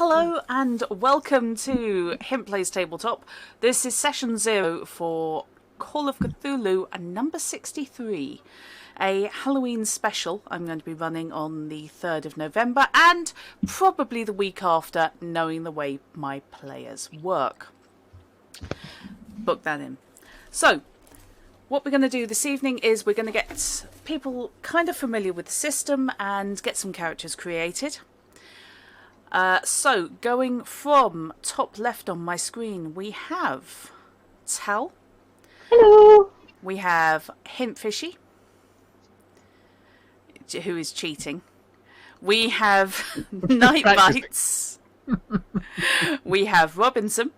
Hello and welcome to Hint Plays Tabletop. This is session 0 for Call of Cthulhu number 63. A Halloween special I'm going to be running on the 3rd of November and probably the week after, knowing the way my players work. Book that in. So, what we're going to do this evening is we're going to get people kind of familiar with the system and get some characters created. So, going from top left on my screen, we have Tal. Hello. We have Hint Fishy, who is cheating. We have Night Bites. We have Robinson.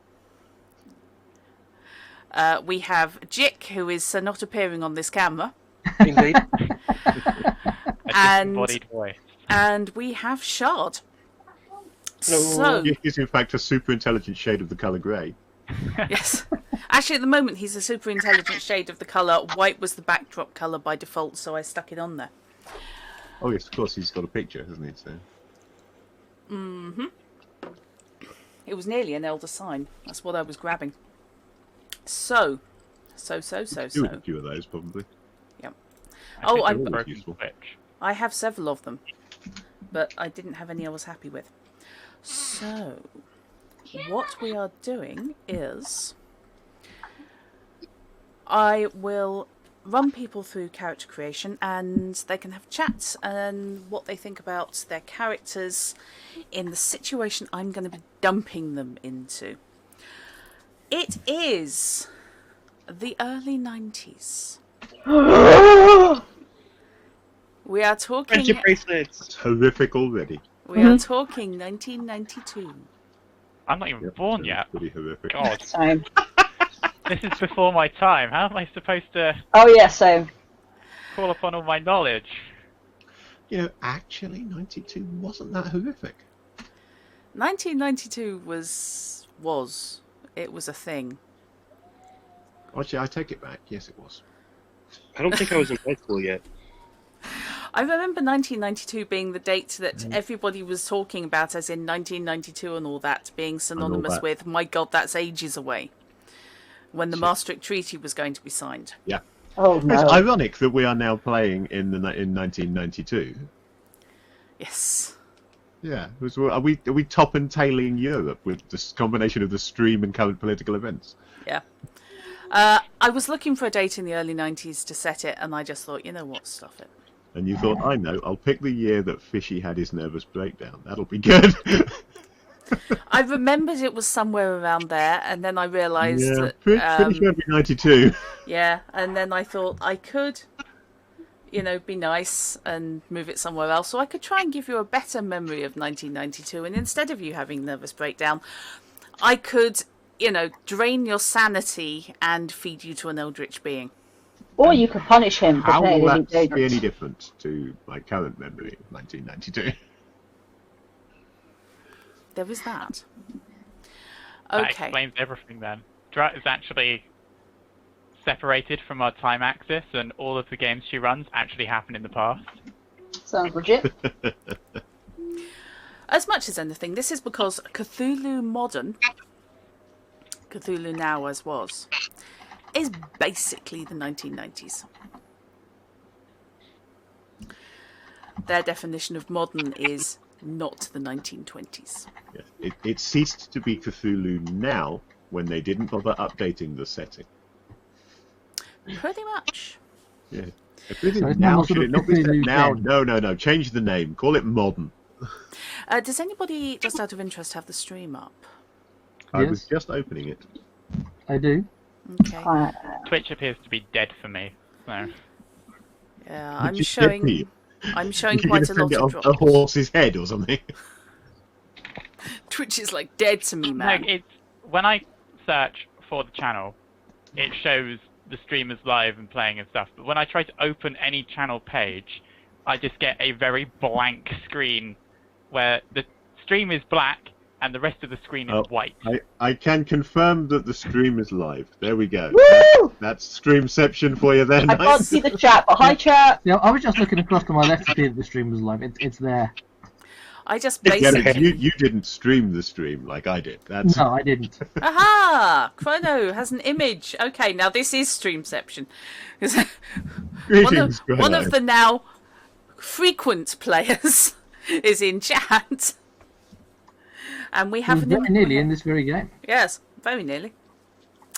We have Jick, who is not appearing on this camera. Indeed. And we have Shard. No. So, He is in fact a super intelligent shade of the colour grey. yes. Actually, at the moment, he's a super intelligent shade of the colour. White was the backdrop colour by default, so I stuck it on there. Oh yes, of course, he's got a picture, hasn't he? So. Mm-hmm. It was nearly an elder sign. That's what I was grabbing. So. Do a few of those, probably. Yep. Useful. I have several of them, but I didn't have any I was happy with. So, what we are doing is I will run people through character creation and they can have chats and what they think about their characters in the situation I'm going to be dumping them into. It is the early 90s. We are talking... Friendship bracelets. It's horrific already. We are talking 1992. I'm not even born yet. Pretty horrific. God, Same. this is before my time. How am I supposed to Oh yeah, same. call upon all my knowledge? You know, actually, 92 wasn't that horrific. 1992 was. It was a thing. Actually, I take it back. Yes, it was. I don't think I was in high school yet. I remember 1992 being the date that everybody was talking about, as in 1992 and all that, being synonymous that. with, my God, that's ages away, when the Maastricht Treaty was going to be signed. Yeah. Oh It's no. ironic that we are now playing in 1992. Yes. Yeah. Are we top and tailing Europe with this combination of the stream and current political events? Yeah. I was looking for a date in the early 90s to set it, and I just thought, you know what, stuff it. And you thought, I know, I'll pick the year that Fishy had his nervous breakdown. That'll be good. I remembered it was somewhere around there, and then I realised that... pretty sure it'll be 92. Yeah, and then I thought I could, be nice and move it somewhere else. So I could try and give you a better memory of 1992. And instead of you having nervous breakdown, I could, drain your sanity and feed you to an eldritch being. Or you could punish him for How playing will really that be dangerous. any different to my current memory of 1992? There is that. That Okay. explains everything then. Drat is actually separated from our time axis, and all of the games she runs actually happen in the past. Sounds legit. As much as anything, this is because Cthulhu Modern, Cthulhu Now as was, is basically the 1990s. Their definition of modern is not the 1920s. Yeah. It ceased to be Cthulhu now when they didn't bother updating the setting. Pretty much. Yeah. If it is So it's now, not should sort it of not be said Cthulhu now? 10. No. Change the name. Call it modern. Does anybody, just out of interest, have the stream up? I was Yes. just opening it. I do. Okay. Twitch appears to be dead for me. So Yeah, I'm Just showing. get me. I'm showing You're quite a gonna lot send of it off drops. a horse's head or something. Twitch is like dead to me, man. no, it's when I search for the channel, it shows the streamers live and playing and stuff. But when I try to open any channel page, I just get a very blank screen where the stream is black and the rest of the screen is white. I can confirm that the stream is live. There we go. Woo! That's Streamception for you there. I can't see the chat, but hi chat. Yeah, I was just looking across to my left to see if the stream was live. It's there. I just Yeah, basically. you didn't stream the stream like I did. That's No, I didn't. Aha! Chrono has an image. Okay, now this is Streamception. greetings, one of Chrono. the now frequent players is in chat. And we have We're an very nearly in this very game. Yes, very nearly.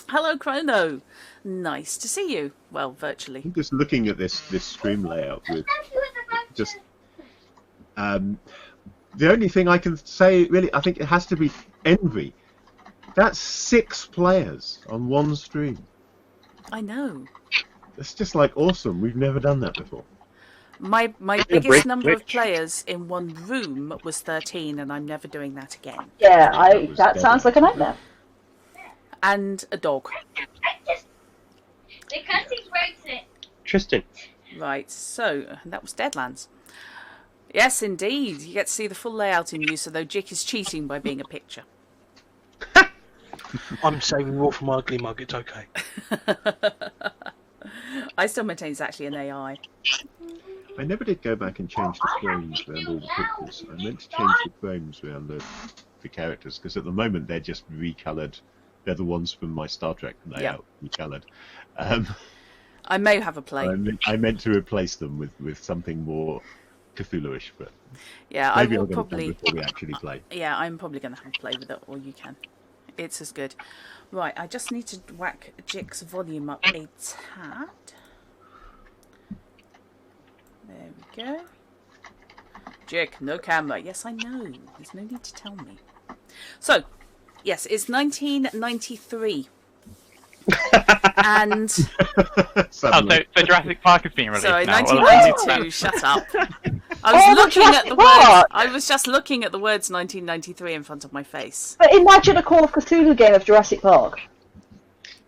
Hello, Chrono. Nice to see you. Well, virtually. I'm just looking at this stream layout with just the only thing I can say really, I think it has to be envy. That's 6 players on one stream. I know. It's just like awesome. We've never done that before. My break biggest number of Twitch. players in one room was 13, and I'm never doing that again. Yeah, was that sounds like a nightmare. And a dog. Because he breaks it. Tristan. Right, so that was Deadlands. Yes, indeed. You get to see the full layout in use, although Jick is cheating by being a picture. I'm saving raw from my ugly mug, it's okay. I still maintain it's actually an AI. I never did go back and change the frames around all the pictures. I meant to change the frames around the characters because at the moment they're just recoloured. They're the ones from my Star Trek layout, recoloured. I may have a play. I meant to replace them with something more Cthulhu-ish, but Yeah, I maybe will I'll get it done probably. before we actually play. Yeah, I'm probably going to have a play with it, or you can. It's as good. Right, I just need to whack Jick's volume up a tad. There we go. Jick, no camera. Yes, I know. There's no need to tell me. So, yes, it's 1993. And Oh, Suddenly. so Jurassic Park is being released sorry, now. 1992. Shut up. I was Oh, looking at the Jurassic words. Park! I was just looking at the words 1993 in front of my face. But imagine a Call of Cthulhu game of Jurassic Park.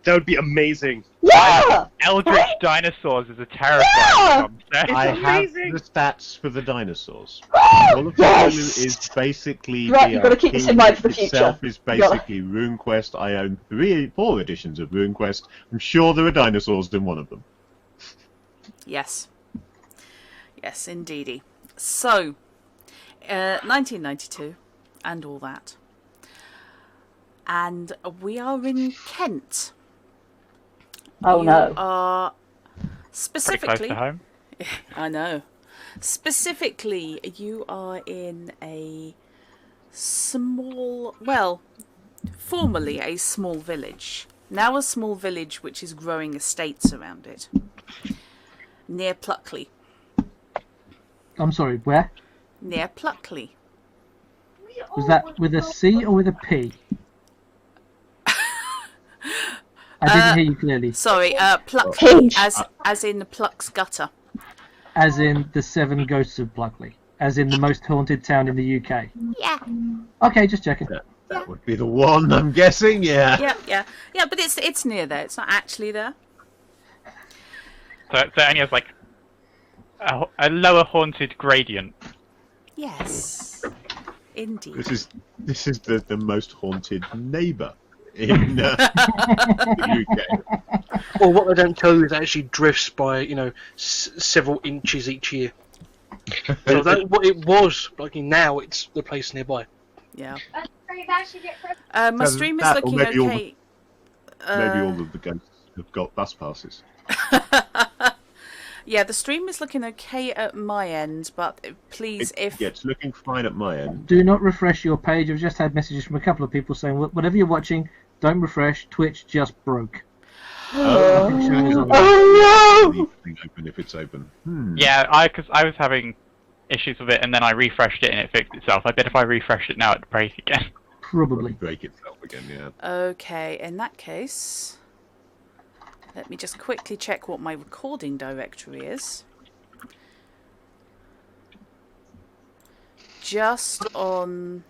That would be amazing. Yeah! Eldritch dinosaurs is a terrifying Yeah! concept. I It's have amazing. the stats for the dinosaurs. All of Yes! Cthulhu is basically Right, you've got to keep this in mind for the itself future. is basically RuneQuest. I own 4 editions of RuneQuest. I'm sure there are dinosaurs in one of them. Yes. Yes, indeedy. So, 1992, and all that. And we are in Kent. Oh You no. are Pretty close specifically. to home. I know. Specifically, you are in a small, well, formerly a small village. Now a small village which is growing estates around it. Near Pluckley. I'm sorry, where? Near Pluckley. Was that with a C or with a P? I didn't hear you clearly. Sorry, Pluckley, Hinge. as in Pluck's gutter. As in the 7 Ghosts of Pluckley. As in the most haunted town in the UK. Yeah. Okay, just checking. That would be the one, I'm guessing, yeah. Yeah, but it's near there. It's not actually there. So it only has like a lower haunted gradient. Yes. Indeed. This is the most haunted neighbour in the UK. Well, what they don't tell you is it actually drifts by, several inches each year. So that's what it was. Like now, it's the place nearby. Yeah. Pretty much you get My So stream is that, or looking maybe all okay. Maybe all of the ghosts have got bus passes. Yeah, the stream is looking okay at my end, but please, if Yeah, it's looking fine at my end. Do not refresh your page. I've just had messages from a couple of people saying, whatever you're watching, don't refresh. Twitch just broke. Nothing showing us on there. Oh no! Leave the thing open if it's open. Yeah, because I was having issues with it, and then I refreshed it, and it fixed itself. I bet if I refreshed it now, it'd break again. Probably. Break itself again, yeah. okay, in that case, let me just quickly check what my recording directory is. Just on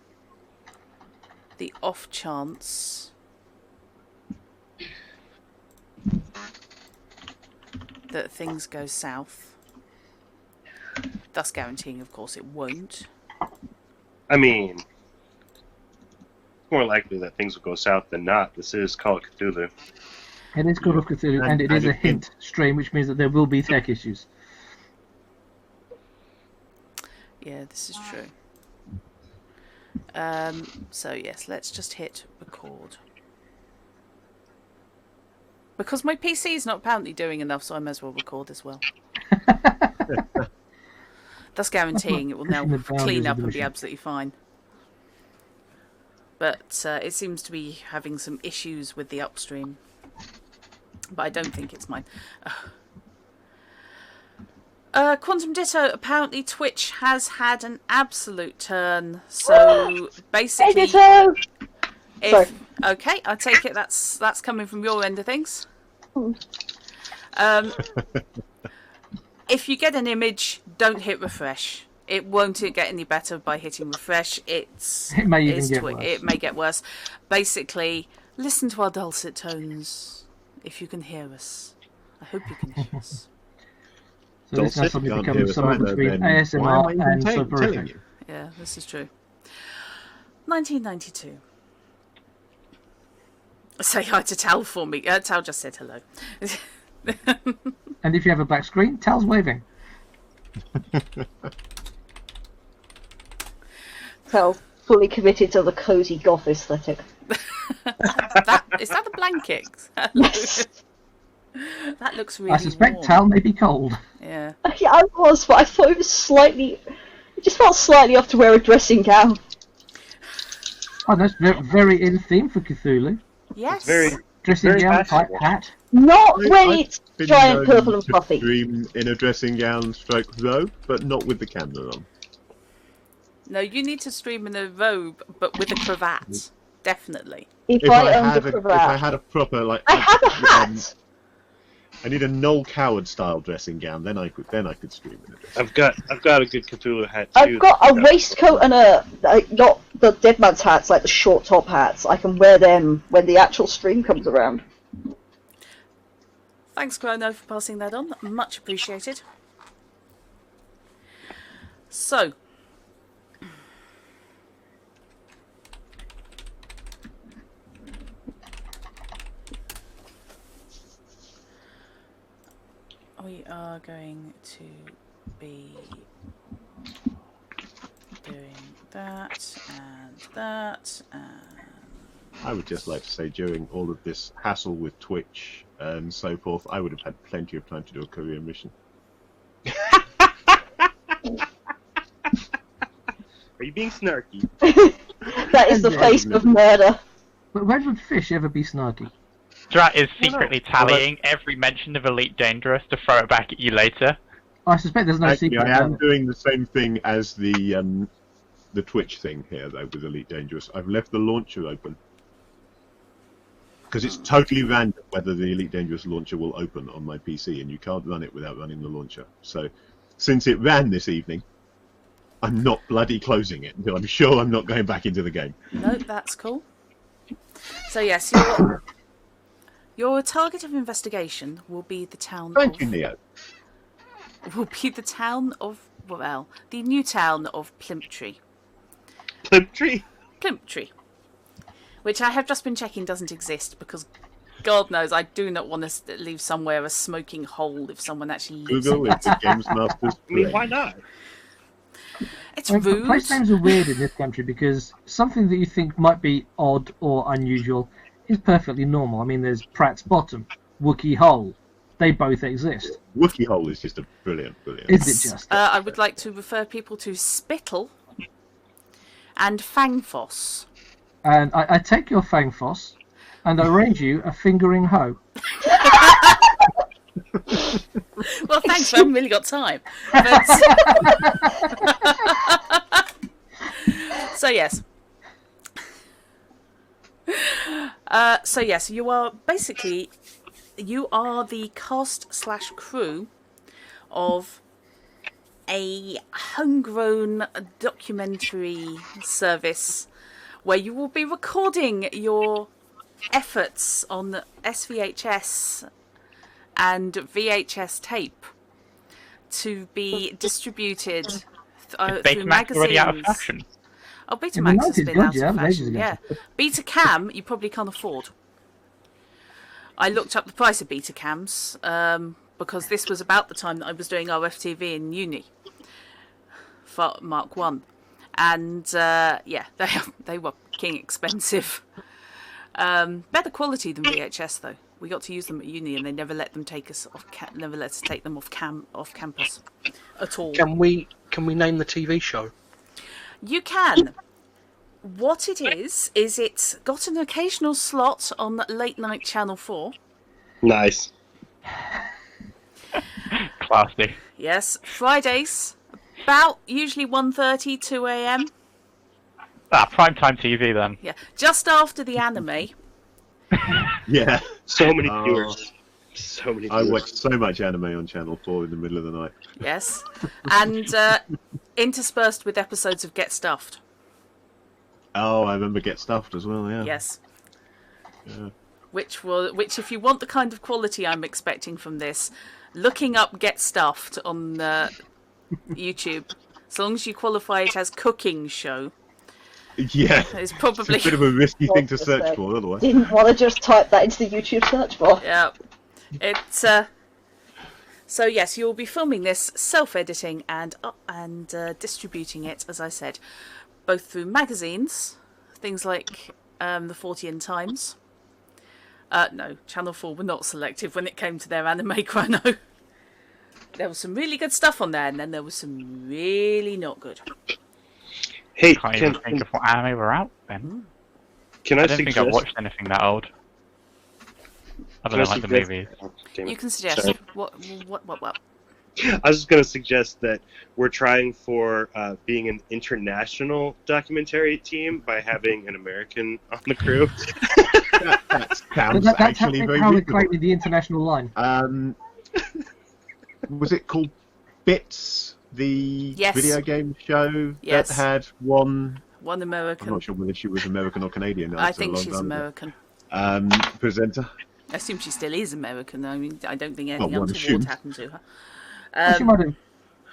the off chance that things go south, thus guaranteeing, of course, it won't. I mean, it's more likely that things will go south than not. This is Call of Cthulhu. It is Call of Cthulhu, and it is a hint stream, which means that there will be tech issues. Yeah, this is true. So yes, let's just hit record. Because my PC is not apparently doing enough, so I may as well record as well. That's guaranteeing it will now Pushing the boundaries clean of up the and be mission. absolutely fine. But it seems to be having some issues with the upstream. But I don't think it's mine. Quantum Ditto, apparently Twitch has had an absolute turn. So basically, Editor! Sorry. okay, I take it that's coming from your end of things. If you get an image, don't hit refresh. It won't get any better by hitting refresh. It may even get worse. It may get worse. Basically, listen to our dulcet tones. If you can hear us, I hope you can hear us. So this now suddenly becomes somewhere between why am I ASMR even and telling soporific. you? Yeah, this is true. 1992. Say hi to Tal for me. Tal just said hello. And if you have a black screen, Tal's waving. Well, fully committed to the cozy goth aesthetic. Is that the blankets? Yes. That looks really I suspect warm. Tal may be cold. Yeah. Yeah, I was, but I thought it was slightly... It just felt slightly off to wear a dressing gown. Oh, that's very in theme for Cthulhu. Yes. It's very Dressing Very gown, type fashionable. hat. Not when I've it's been giant known purple and to puffy. Stream in a dressing gown stroke robe, but not with the camera on. No, you need to stream in a robe, but with a cravat. Definitely. If I owned a if I cravat. had a proper I have a hat! I need a Noel Coward style dressing gown. Then I could stream in a dressing. I've got a good Cthulhu hat too. I've got a waistcoat and not the dead man's hats, like the short top hats. I can wear them when the actual stream comes around. Thanks, Chrono, for passing that on. Much appreciated. So. We are going to be doing that and that and... I would just like to say, during all of this hassle with Twitch and so forth, I would have had plenty of time to do a career mission. Are you being snarky? That is the face of murder. But when would Fish ever be snarky? Drat is No, no. secretly tallying every mention of Elite Dangerous to throw it back at you later. I suspect there's no Actually, secret I about am it. doing the same thing as the Twitch thing here, though, with Elite Dangerous. I've left the launcher open. Because it's totally random whether the Elite Dangerous launcher will open on my PC, and you can't run it without running the launcher. So, since it ran this evening, I'm not bloody closing it until I'm sure I'm not going back into the game. No, that's cool. So yes, your target of investigation will be the town Thank of... you, Neo. Will be the town of... Well, the new town of Plimptree. Plimptree? Plimptree. Which I have just been checking doesn't exist because God knows I do not want to leave somewhere a smoking hole if someone actually lives Google in is the Games Master's I mean, brain. why not? It's I mean, rude. place names are weird in this country because something that you think might be odd or unusual is perfectly normal. I mean, there's Pratt's Bottom, Wookiee Hole. They both exist. Wookiee Hole is just a brilliant. Is it just? I would like to refer people to Spittle and Fangfoss. And I take your Fangfoss and I arrange you a fingering hoe. Well, thanks, I haven't really got time. But... So yes. You are basically the cast/crew of a homegrown documentary service where you will be recording your efforts on SVHS and VHS tape to be distributed through Betamax magazines. already out of fashion. Oh, In the Betamax has 90s, been God, out yeah, of ages fashion, ago. yeah. Betacam, you probably can't afford. I looked up the price of Betacams because this was about the time that I was doing RFTV in uni for Mark 1. And they were king expensive. Better quality than VHS though. We got to use them at uni, and they never let them take us off. Never let us take them off campus at all. Can we name the TV show? You can. What it is it's got an occasional slot on late night Channel 4. Nice. Classy. Yes, Fridays, about usually 1:30, 2 a.m. Primetime TV then. Yeah, just after the anime. Yeah. So many viewers. So many I viewers. watched so much anime on Channel 4 in the middle of the night. Yes, and interspersed with episodes of Get Stuffed. Oh, I remember Get Stuffed as well, yeah. Yes. Yeah. Which, if you want the kind of quality I'm expecting from this, looking up Get Stuffed on YouTube, as long as you qualify it as cooking show, Yeah. it's probably... It's a bit of a risky thing to What to search say? for, otherwise. Didn't want to just type that into the YouTube search bar. Yeah. It's so yes, you'll be filming this, self-editing and distributing it, as I said, both through magazines, things like the 40 Times. No, Channel 4 were not selective when it came to their anime chrono. There was some really good stuff on there, and then there was some really not good. Hey, Can't even think of what anime were out then. can I I don't think suggest? I've watched anything that old. Other Can I than like the suggest- movies. Oh, damn it. You can suggest Sorry. what. I was just going to suggest that we're trying for being an international documentary team by having an American on the crew. That sounds That's actually very how they reasonable. created the international line. Was it called Bits, the Yes. video game show Yes. that had one? One I'm American. not sure whether she was American or Canadian. I That's a think long she's time ago. American. Presenter. I assume she still is American. I mean, I don't think Well, anything one untoward assumes. happened to her. She might have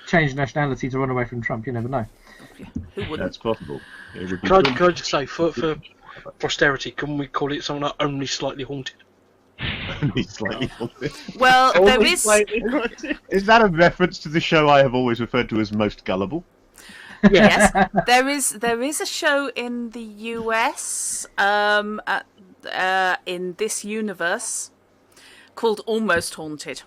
changed nationality to run away from Trump. You never know. Who wouldn't? That's possible. It would be Can good. I just say, for posterity, can we call it something like Only Slightly Haunted? Only slightly haunted. Well, there Only is. slightly haunted. Is that a reference to the show I have always referred to as Most Gullible? Yes, there is a show in the US in this universe called Almost Haunted.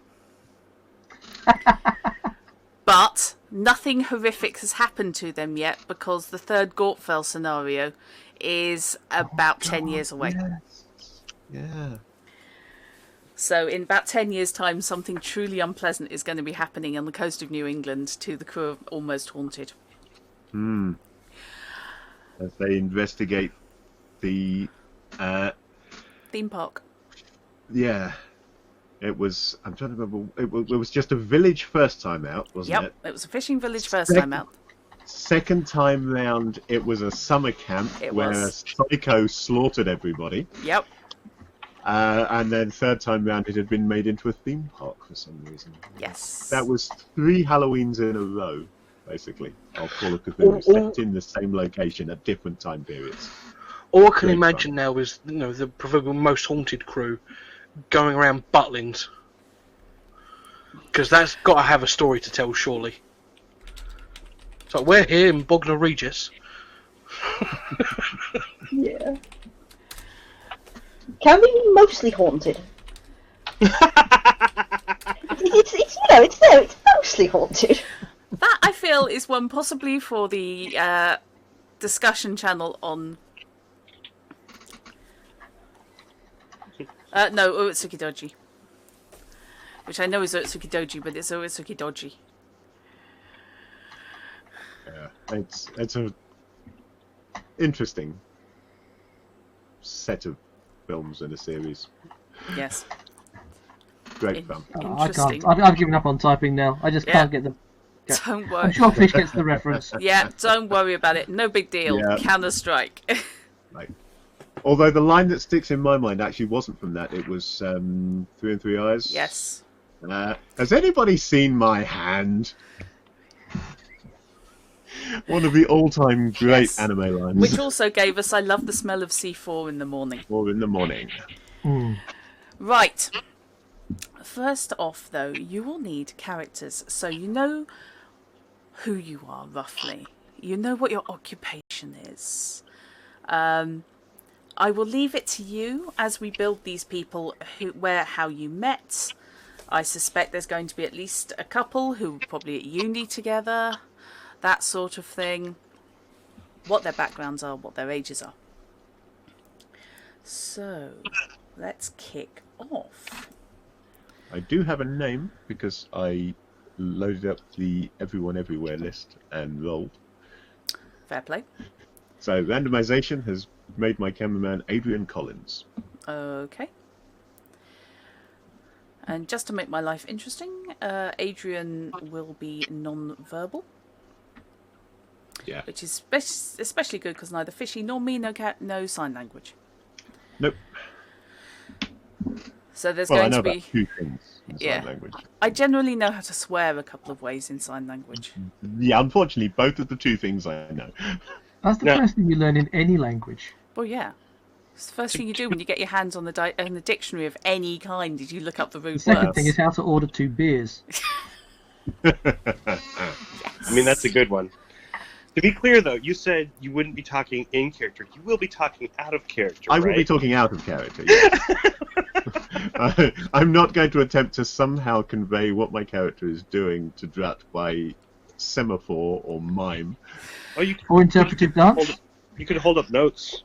But nothing horrific has happened to them yet because the third Gortfell scenario is about 10 years away. Yes. Yeah. So in about 10 years' time, something truly unpleasant is going to be happening on the coast of New England to the crew of Almost Haunted. As they investigate the Theme park. yeah. It was. I'm trying to remember. It was just a village first time out, wasn't Yep, it? it was a fishing village first time out. Second time round, it was a summer camp It where was. Psycho slaughtered everybody. Yep. And then third time round, it had been made into a theme park for some reason. Yes. That was 3 Halloweens in a row, basically, of Call of Cthulhu, set in the same location at different time periods. All I can Great imagine now is, the proverbial Most Haunted crew going around Butlins. Because that's got to have a story to tell, surely. So we're here in Bognor Regis. Yeah. Can we be mostly haunted? it's there. It's mostly haunted. That, I feel, is one possibly for the discussion channel on... no, Uetsuki Doji. Which I know is Uetsuki Doji, but it's Uetsuki Doji. Yeah, it's a interesting set of films in a series. Yes. Great fun. I Interesting. can't. I've given up on typing now. I just Yeah. can't get them. Don't I'm worry. sure Fish gets the reference. Yeah, don't worry about it. No big deal. Yeah. Counter-Strike. Like, although the line that sticks in my mind actually wasn't from that. It was 3 and 3 Eyes. Yes. Has anybody seen my hand? One of the all-time great Yes. anime lines. Which also gave us I love the smell of C4 in the morning. Or in the morning. Right. First off, though, you will need characters, so you know who you are, roughly. You know what your occupation is. I will leave it to you as we build these people how you met. I suspect there's going to be at least a couple who are probably at uni together, that sort of thing. What their backgrounds are, what their ages are. So, let's kick off. I do have a name because I loaded up the Everyone Everywhere list and rolled. Fair play. So randomization has made my cameraman Adrian Collins. Okay. And just to make my life interesting, Adrian will be non-verbal. Yeah. Which is especially good because neither Fishy nor me no sign language. Nope. So there's Well, I going know to be about 2 things in Yeah. sign language. I generally know how to swear a couple of ways in sign language. Yeah, unfortunately, both of the 2 things I know. That's the No. first thing you learn in any language. Well, yeah. It's the first thing you do when you get your hands on the dictionary of any kind is you look up the root The second words. thing is how to order 2 beers. I mean, that's a good one. To be clear, though, you said you wouldn't be talking in character. You will be talking out of character, I will be right? talking out of character, yes. I'm not going to attempt to somehow convey what my character is doing to Drat by semaphore or mime. Oh, Or interpretive dance. You could hold up notes.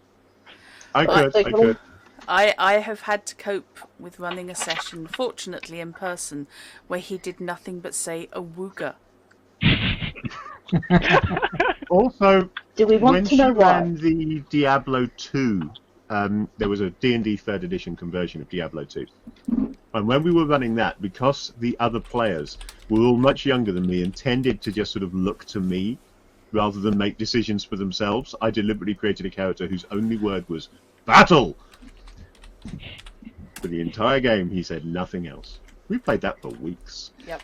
I Right, could. I have had to cope with running a session, fortunately in person, where he did nothing but say awooga. Also, Do we when want to she know why? ran the Diablo 2, there was a D&D 3rd edition conversion of Diablo 2. And when we were running that, because the other players were all much younger than me and tended to just sort of look to me rather than make decisions for themselves, I deliberately created a character whose only word was battle! For the entire game, he said nothing else. We played that for weeks. Yep.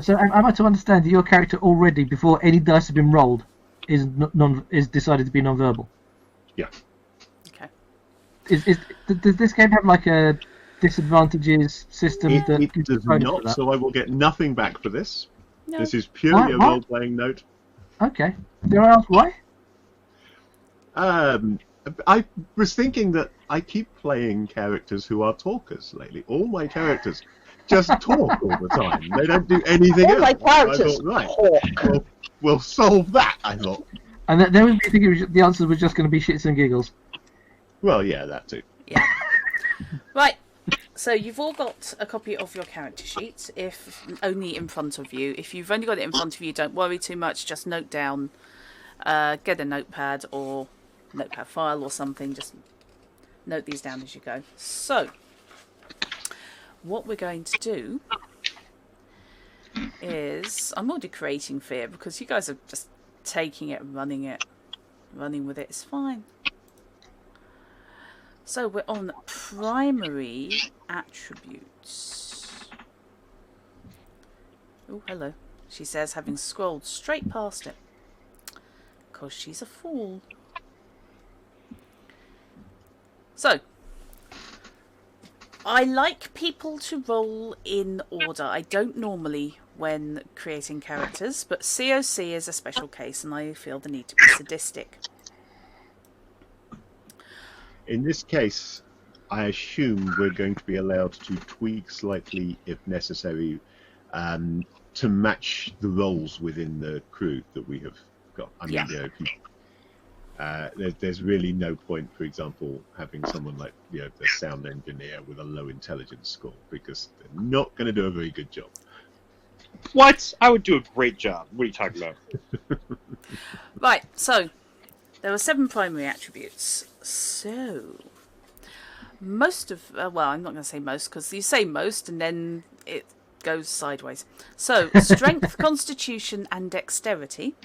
So am I to understand that your character already, before any dice have been rolled, is decided to be non-verbal? Yeah. Okay. Does this game have like a disadvantages system It that gives does a bonus for not, that? so I will get nothing back for this. No. This is purely a What? role-playing note. Okay. Dare I ask why? I was thinking that I keep playing characters who are talkers lately. All my characters just talk all the time. They don't do anything All else. my I characters thought, right, talk. we'll solve that, I thought. And then we think the answer was just going to be shits and giggles. Well, yeah, that too. Yeah. Right. So you've all got a copy of your character sheet, if only in front of you. If you've only got it in front of you, don't worry too much. Just note down, get a notepad or notepad file or something. Just note these down as you go. So, what we're going to do is, I'm already creating fear because you guys are just taking it and running with it. It's fine. So we're on primary attributes. Oh, hello. She says, having scrolled straight past it. Because she's a fool. So, I like people to roll in order. I don't normally when creating characters, but COC is a special case and I feel the need to be sadistic. In this case, I assume we're going to be allowed to tweak slightly, if necessary, to match the roles within the crew that we have got. I mean, Yeah. you know, there's really no point, for example, having someone like the sound engineer with a low intelligence score, because they're not going to do a very good job. What? I would do a great job. What are you talking about? Right, so there are 7 primary attributes. So most of well, I'm not going to say most because you say most and then it goes sideways. So strength, constitution, and dexterity.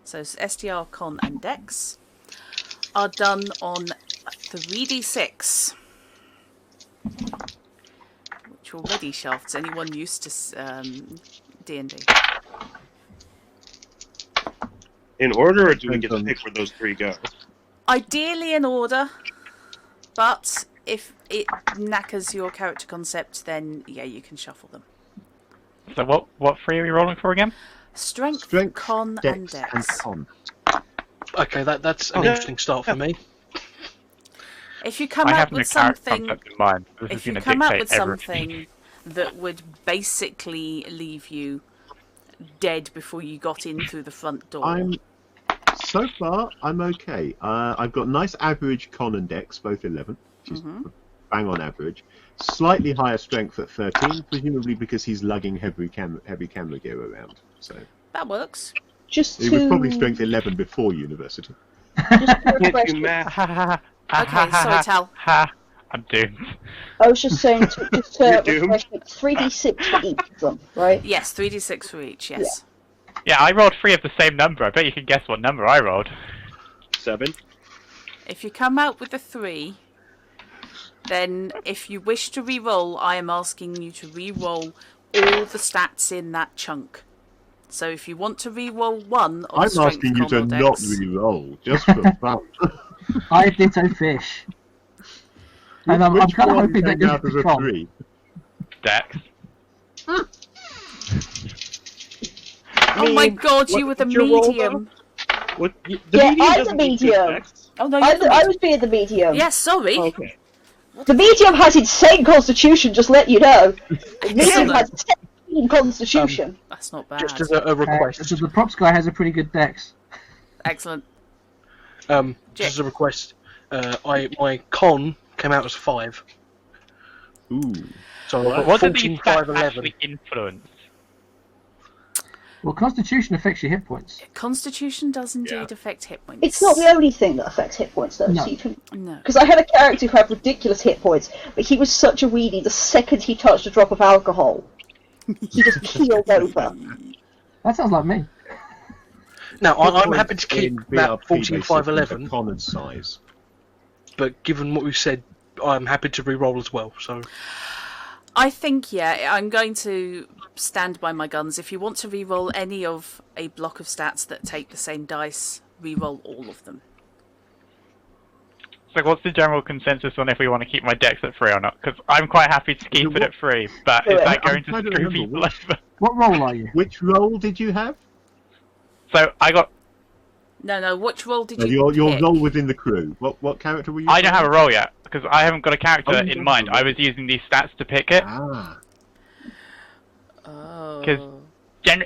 So STR, con, and dex are done on 3d6, which already shafts anyone used to D&D. In order, or do we get to Depends on- pick where those 3 go? Ideally in order, but if it knackers your character concept, then yeah, you can shuffle them. So what 3 are we rolling for again? Strength, con, and and dex. con. Okay, that's an interesting start for me. If you come I up have no with character something, concept in mind. This is if you going to come up dictate with everything. something that would basically leave you dead before you got in through the front door. So far, I'm okay. I've got nice average con and dex, both 11, which is bang on average. Slightly higher strength at 13, presumably because he's lugging heavy camera gear around. So That works. it was probably strength 11 before university. Can't do math. Okay, sorry, Tal. I'm doomed. I was just saying, just You're to doomed. refresh, it's 3d6 for each of them, right? Yes, 3d6 for each, yes. Yeah, I rolled 3 of the same number. I bet you can guess what number I rolled. 7. If you come out with a 3, then if you wish to re-roll, I am asking you to re-roll all the stats in that chunk. So if you want to re-roll one of I'm strength, asking you con, to or not dex, re-roll, just for fun. I ditto fish. And I'm Which kind of one hoping that came out goes as a con. 3? Dex. oh my god, you were the what's your roll, medium. What? The Yeah, medium I'm the doesn't need good medium. dex. Oh no, I you're the medium. was being the medium. Yes, sorry. Okay. The medium has insane constitution, just let you know. The medium Excellent. has 17 constitution. That's not bad. Just as a request. So the props guy has a pretty good dex. Excellent. Just as a request. My con came out as 5. Ooh. So I've got What do 14, these 5, stats 11. actually influence? Well, Constitution affects your hit points. Constitution does indeed affect hit points. It's not the only thing that affects hit points, though. No. So you can, No. because I had a character who had ridiculous hit points, but he was such a weenie. The second he touched a drop of alcohol, he just keeled over. That sounds like me. Now, I'm happy to In keep that BRP, 14, 5, basically, 11, the con and size. but given what we've said, I'm happy to re-roll as well. So I think, I'm going to stand by my guns. If you want to re-roll any of a block of stats that take the same dice, re-roll all of them. So what's the general consensus on if we want to keep my dex at 3 or not? Because I'm quite happy to keep it at 3, but is that going to I'm trying to screw remember people which- over? What role are you? Which role did you have? So I got... No, which role did you Your pick? role within the crew. What character were you? I don't have a roll yet, because I haven't got a character Oh, you in don't mind. have a I roll. was using these stats to pick it. Ah. Oh. 'Cause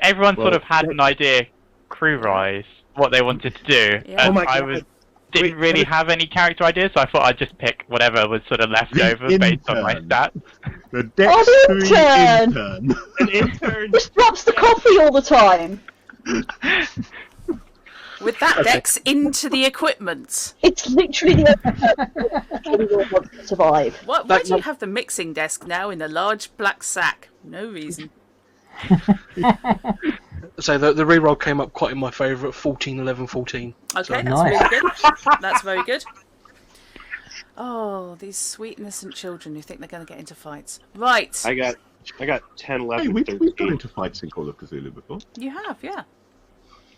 everyone sort Well, of had an idea, crew-wise, what they wanted to do. Yeah. And Oh my I God. didn't Wait, really what- have any character ideas, so I thought I'd just pick whatever was sort of left The over based on my intern. stats. The Dex Oh, the 3 intern! intern. An intern. Just drops the coffee all the time. With that dex into the equipment. It's literally the only way we want to survive. Why do you have the mixing desk now in a large black sack? No reason. So the re-roll came up quite in my favour at 14, 11, 14. Okay, that's Nice. really good. That's very good. Oh, these sweet innocent children who think they're going to get into fights. Right, I got 10, 11, Hey, we've 13. gone into fights in Call of Cthulhu before. you have, yeah.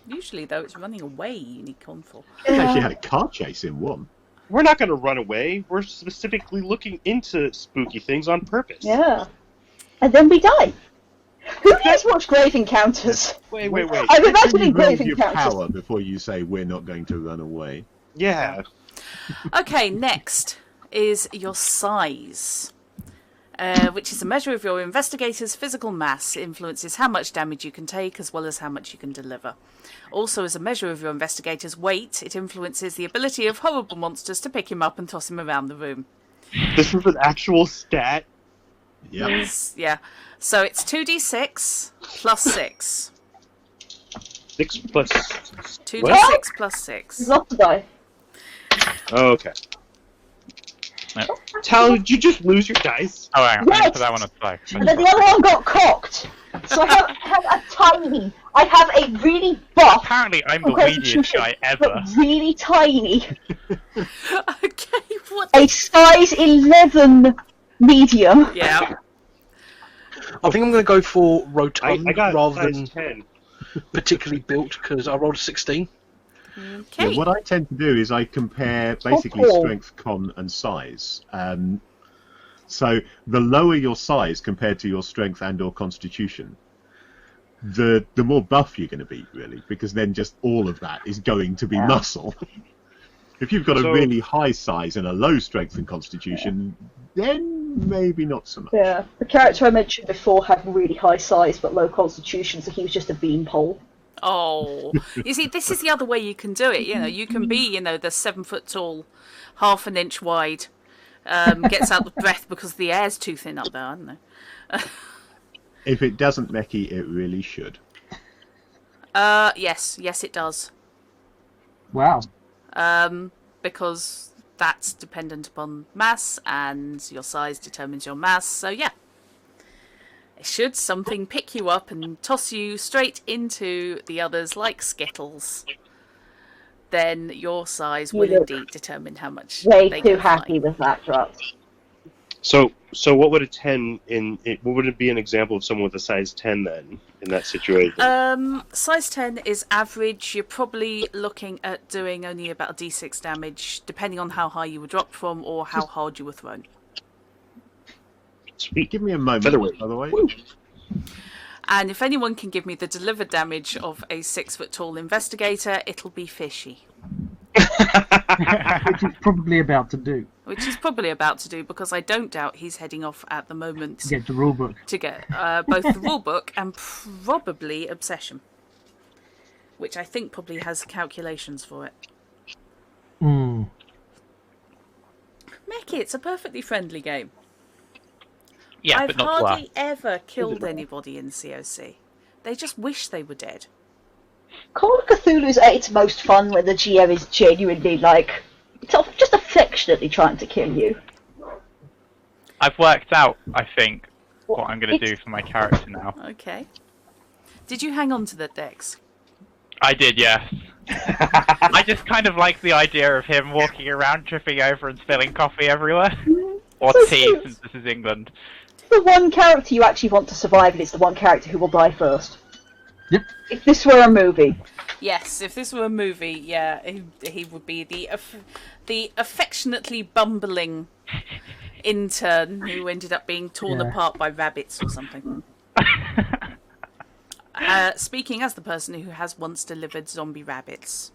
Usually, though, it's running away you need con for. We actually had a car chase in one. We're not going to run away. We're specifically looking into spooky things on purpose. Yeah. And then we die. Who has watched Grave Encounters? Wait. I'm imagining You roll Grave your Encounters. power before you say we're not going to run away. Yeah. Okay, next is your size, which is a measure of your investigator's physical mass. It influences how much damage you can take as well as how much you can deliver. Also, as a measure of your investigator's weight, it influences the ability of horrible monsters to pick him up and toss him around the room. This is an actual stat. Yeah. Yeah. So it's 2d6 plus 6. 6 plus... 2d6 plus 6. Not to die. Oh, okay. Tal, did you just lose your dice? Oh, hang on, I Yes! need to put that one aside. And then the other one got cocked. So I have a really buff Apparently, I'm the constitution, weediest guy but ever. really tiny. Okay, what? A size 11 medium. Yeah. I think I'm going to go for rotund I got rather size than 10. particularly built because I rolled a 16. Okay. Yeah, what I tend to do is I compare basically Oh. strength, con, and size. So the lower your size compared to your strength and/or constitution, the more buff you're going to be, really, because then just all of that is going to be muscle. If you've got a really high size and a low strength and constitution, then maybe not so much. Yeah, the character I mentioned before had really high size but low constitution, so he was just a beanpole. Oh, you see, this is the other way you can do it. You can be, the 7 foot tall, half an inch wide, gets out of breath because the air's too thin up there, I don't know. If it doesn't, Meki, it really should. Yes, it does. Wow. Because that's dependent upon mass, and your size determines your mass. So yeah, should something pick you up and toss you straight into the others like Skittles, then your size will indeed determine how much. Way too happy with that drop. So what would a 10 what would it be an example of someone with a size 10 then in that situation? Size 10 is average. You're probably looking at doing only about a d6 damage, depending on how high you were dropped from or how hard you were thrown. Sweet. Give me a moment, by the way. And if anyone can give me the delivered damage of a 6 foot tall investigator, it'll be fishy. Which he's probably about to do. Which he's probably about to do, because I don't doubt he's heading off at the moment To get the rulebook. to get both the rulebook and probably Obsession, which I think probably has calculations for it. Hmm. Mickey, it's a perfectly friendly game. Yeah, I've but not to us. hardly ever killed anybody in COC. They just wish they were dead. Call of Cthulhu's at its most fun when the GM is genuinely, just affectionately trying to kill you. I've worked out, I think, what I'm going to do for my character now. Okay. Did you hang on to that, Dex? I did, yes. I just kind of like the idea of him walking around, tripping over and spilling coffee everywhere. Or So tea, cute. since this is England. The one character you actually want to survive, and it's the one character who will die first. Yep. If this were a movie. Yes, if this were a movie, yeah, he would be the affectionately bumbling intern who ended up being torn apart by rabbits or something. Speaking as the person who has once delivered zombie rabbits.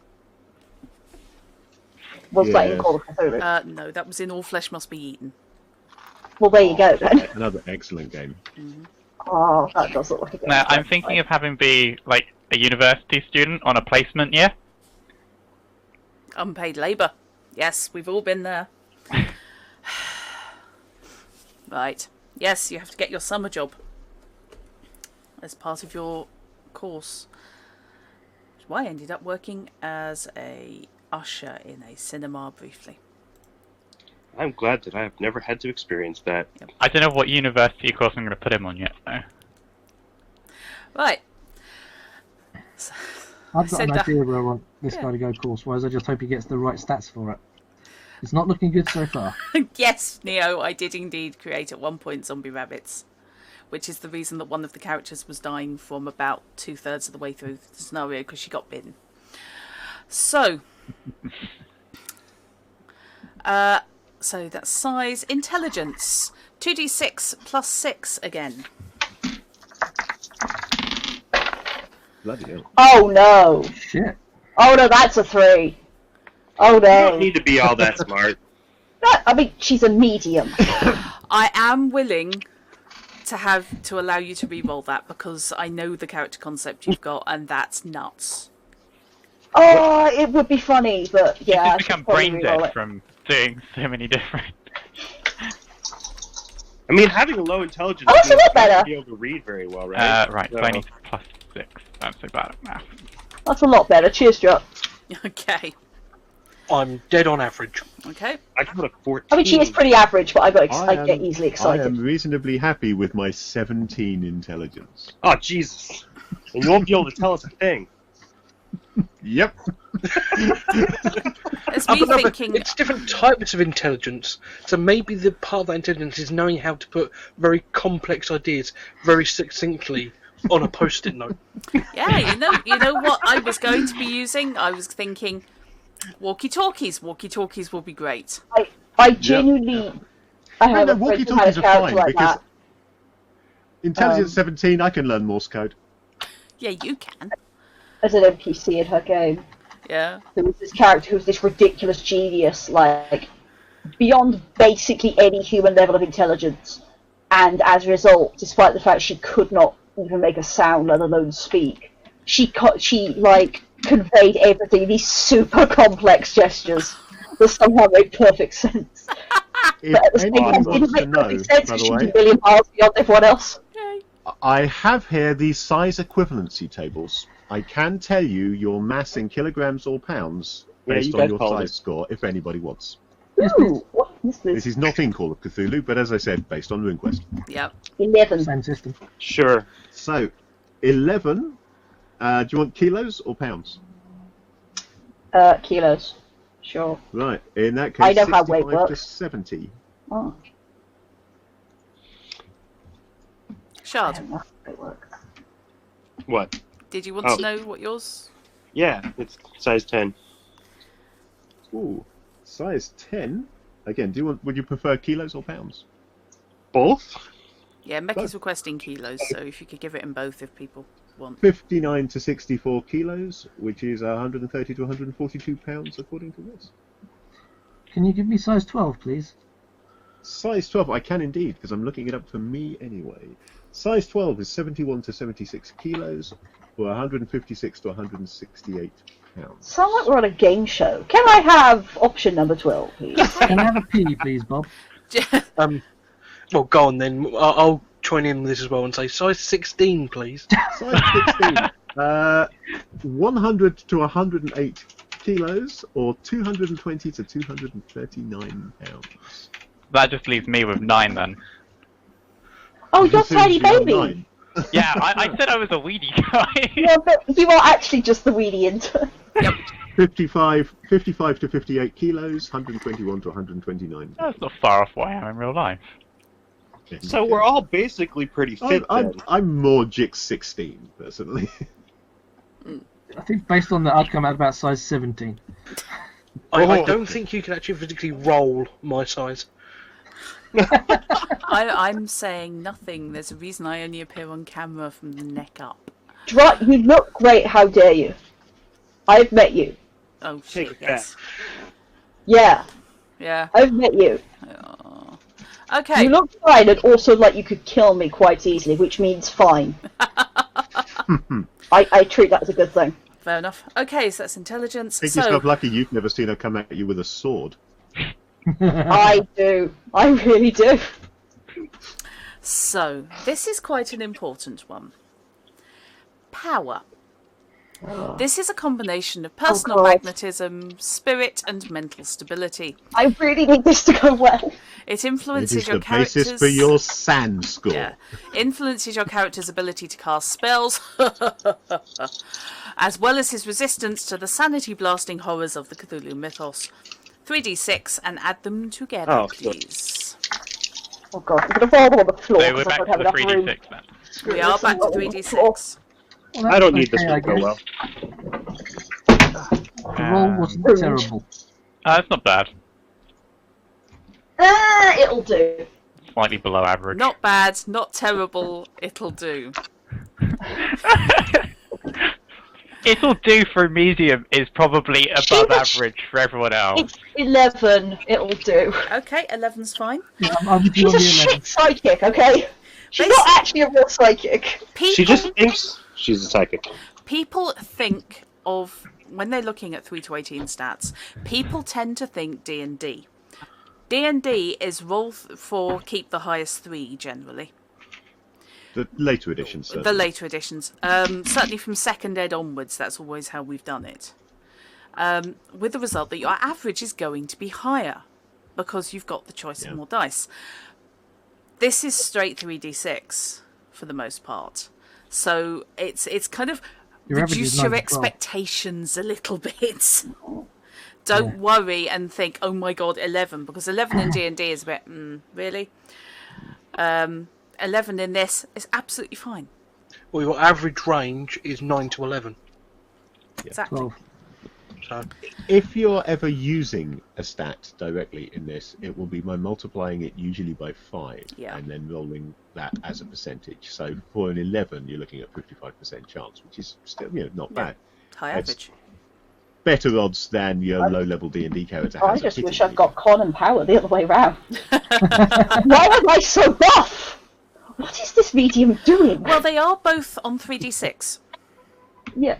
Was that in Call of Cthulhu? No, that was in All Flesh Must Be Eaten. Well, there you go, then. Another excellent game. Oh, that does look like a good Now, I'm idea. thinking of having be, like, a university student on a placement year. Unpaid labour. Yes, we've all been there. Right. Yes, you have to get your summer job as part of your course. Which is why I ended up working as a usher in a cinema briefly. I'm glad that I have never had to experience that. I don't know what university course I'm going to put him on yet, though. Right. I've got said an that- idea where I want this guy to go course-wise. I just hope he gets the right stats for it. It's not looking good so far. Yes, Neo, I did indeed create at one point zombie rabbits, which is the reason that one of the characters was dying from about 2/3 of the way through the scenario because she got bitten. So, so that's size, intelligence, 2d6 plus 6 again. Bloody hell. Oh, no. Shit. Oh, no, that's a 3. Oh, You no. don't need to be all that smart. I mean, she's a medium. I am willing to allow you to re-roll that because I know the character concept you've got, and that's nuts. Oh, it would be funny, but yeah. I He's should become probably brain re-roll dead it. from doing so many different... I mean, having a low intelligence Oh, that's a means lot you better. won't be able to read very well, right? right, So- so I need plus 6. I'm so bad at math. That's a lot better. Cheers, Drop. Okay. I'm dead on average. Okay. I got a 14. I mean, she is pretty average, but I I get easily I excited. am reasonably happy with my 17 intelligence. Oh, Jesus. And you won't be able to tell us a thing. Yep. It's me But no, but thinking. it's different types of intelligence. So maybe the part of that intelligence is knowing how to put very complex ideas very succinctly on a post-it note. Yeah, you know what I was going to be using? I was thinking walkie-talkies. Walkie-talkies will be great. I genuinely. I have No, a friend who had a walkie-talkies are character fine like because that. intelligence 17, I can learn Morse code. Yeah, you can. as an NPC in her game. Yeah. There was this character who was this ridiculous genius, like, beyond basically any human level of intelligence. And as a result, despite the fact she could not even make a sound, let alone speak, she conveyed everything in these super complex gestures that somehow made perfect sense. But at the same time, didn't make perfect sense because she was a million miles beyond everyone else. Yay. I have here these size equivalency tables. I can tell you your mass in kilograms or pounds based on your size score, if anybody wants. Ooh, what is this? This is not in Call of Cthulhu, but as I said, based on RuneQuest. Yep. 11. Same system. Sure. So, 11. Do you want kilos or pounds? Kilos. Sure. Right. In that I case, know how weight 65 to works. 70. Oh, I Shard, don't know how weight works. What? did you want to know what yours? Yeah, it's size 10. Ooh, size 10. Again, would you prefer kilos or pounds? Both? Yeah, Mecky's requesting kilos, so if you could give it in both if people want. 59 to 64 kilos, which is 130 to 142 pounds, according to this. Can you give me size 12, please? Size 12, I can indeed, because I'm looking it up for me anyway. Size 12 is 71 to 76 kilos, or 156 to 168 pounds. Sound like we're on a game show. Can I have option number 12, please? Can I have a P, please, Bob? Well, go on then. I'll join in with this as well and say size 16, please. Size 16, 100 to 108 kilos, or 220 to 239 pounds. That just leaves me with 9 then. Oh, you're tiny You're baby! 9. Yeah, I said I was a weedy guy. Yeah, but you are actually just the weedy intern. 55 to 58 kilos, 121 to 129. That's not far off what I am in real life. So we're all basically pretty fit then. I'm more Jix 16, personally. I think based on that, I'd come out about size 17. I don't think you can actually physically roll my size. I'm saying nothing. There's a reason I only appear on camera from the neck up. You look great, how dare you? I've met you. Oh, Take shit, it yes. Yeah, Yeah. I've met you. Oh. Okay. You look fine, and also like you could kill me quite easily, which means fine. I treat that as a good thing. Fair enough. Okay, so that's intelligence. Think So, yourself lucky you've never seen her come at you with a sword. I do. I really do. so this is quite an important one. Power. This is a combination of personal God. magnetism, spirit, and mental stability. I really need this to go well. It It influences is your the basis character's for your SAN score. Yeah. Influences your character's ability to cast spells, as well as his resistance to the sanity-blasting horrors of the Cthulhu mythos. 3d6 and add them together, Oh, please. Oh god, I'm gonna roll them on the floor So we're because I back don't to have the enough room. 3d6 then. We are back to 3d6. Well, I don't need that's this one to okay, go I well. guess. The roll wasn't terrible. That's not bad. It'll do. Slightly below average. Not bad, not terrible, it'll do. It'll do for medium is probably above average for everyone else. It's 11. It'll do. Okay, 11's fine. Yeah, I'm with you She's on a the 11. shit psychic, okay? She's not actually a real psychic. People, She just thinks she's a psychic. people think of, when they're looking at 3 to 18 stats, people tend to think D&D. D&D is roll for keep the highest 3 generally. The later editions, The later editions. Certainly from second ed onwards, that's always how we've done it. With the result that your average is going to be higher because you've got the choice of more dice. This is straight 3d6 for the most part. So it's kind of Your average reduce is your 9 to 12. expectations a little bit. Don't worry and think, oh my god, 11, because 11 in D&D is a bit, really? 11 in this is absolutely fine. Well, your average range is 9 to 11. Exactly. 12. So If you're ever using a stat directly in this, it will be by multiplying it usually by 5 Yeah. and then rolling that as a percentage. So for an 11, you're looking at 55% chance, which is still not Yeah. bad. High That's average. better odds than your low-level D&D character I has. just at wish hitting I'd got con and power the other way round. Well, Why am I so buff? What is this medium doing? they are both on 3d6. Yeah.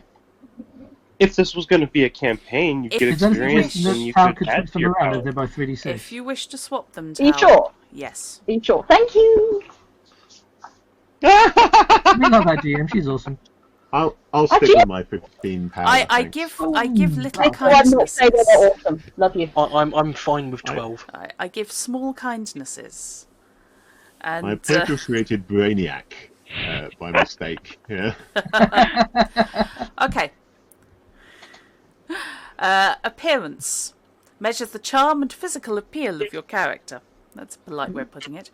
If this was going to be a campaign, you If get you experience wish. and you Power could could add switch to them your around power. if they're both 3d6. If you wish to swap them, Are you Tal, sure? yes. Are you sure? Thank you. We love that GM, she's awesome. I'll stick with my 15 power. I thanks. give little Thank you. I'm not saying kindnesses. they're awesome. Love you. I'm fine with 12. I give small kindnesses. And I perpetrated Brainiac by mistake. Yeah. okay. Appearance. Measures the charm and physical appeal of your character. That's a polite way of putting it.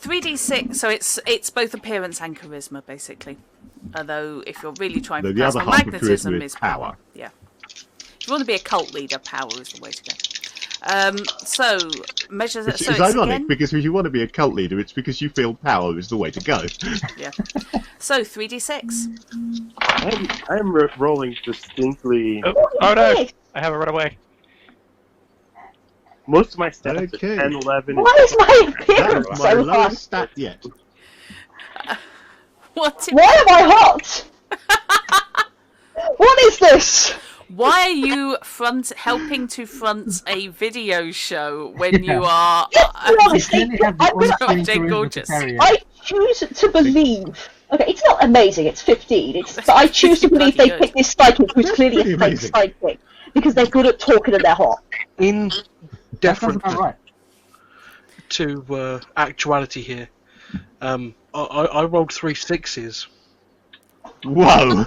3d6, so it's both appearance and charisma, basically. Although, if you're really trying for The other personal half of magnetism, charisma is is power. Yeah. If you want to be a cult leader, power is the way to go. So measures. Which So is it's ironic, again, because if you want to be a cult leader, it's because you feel power is the way to go. yeah. So 3d6. I'm rolling distinctly. Oh no! I have a runaway. Most of my stats Okay. are 10, 11. Why is my That appearance is my so high? lowest stat yet. What? Why am I hot? What is this? Why are you helping to front a video show when you are? Honestly, You have the I'm gonna- on-screen They're charisma gorgeous. to carry it. I choose to believe. Okay, it's not amazing. It's 15. But I choose to believe they Bloody picked this psychic who's clearly pretty a fake amazing. psychic because they're good at talking and they're hot. In That sounds deference about right. to actuality here, I rolled 3 6s. Whoa!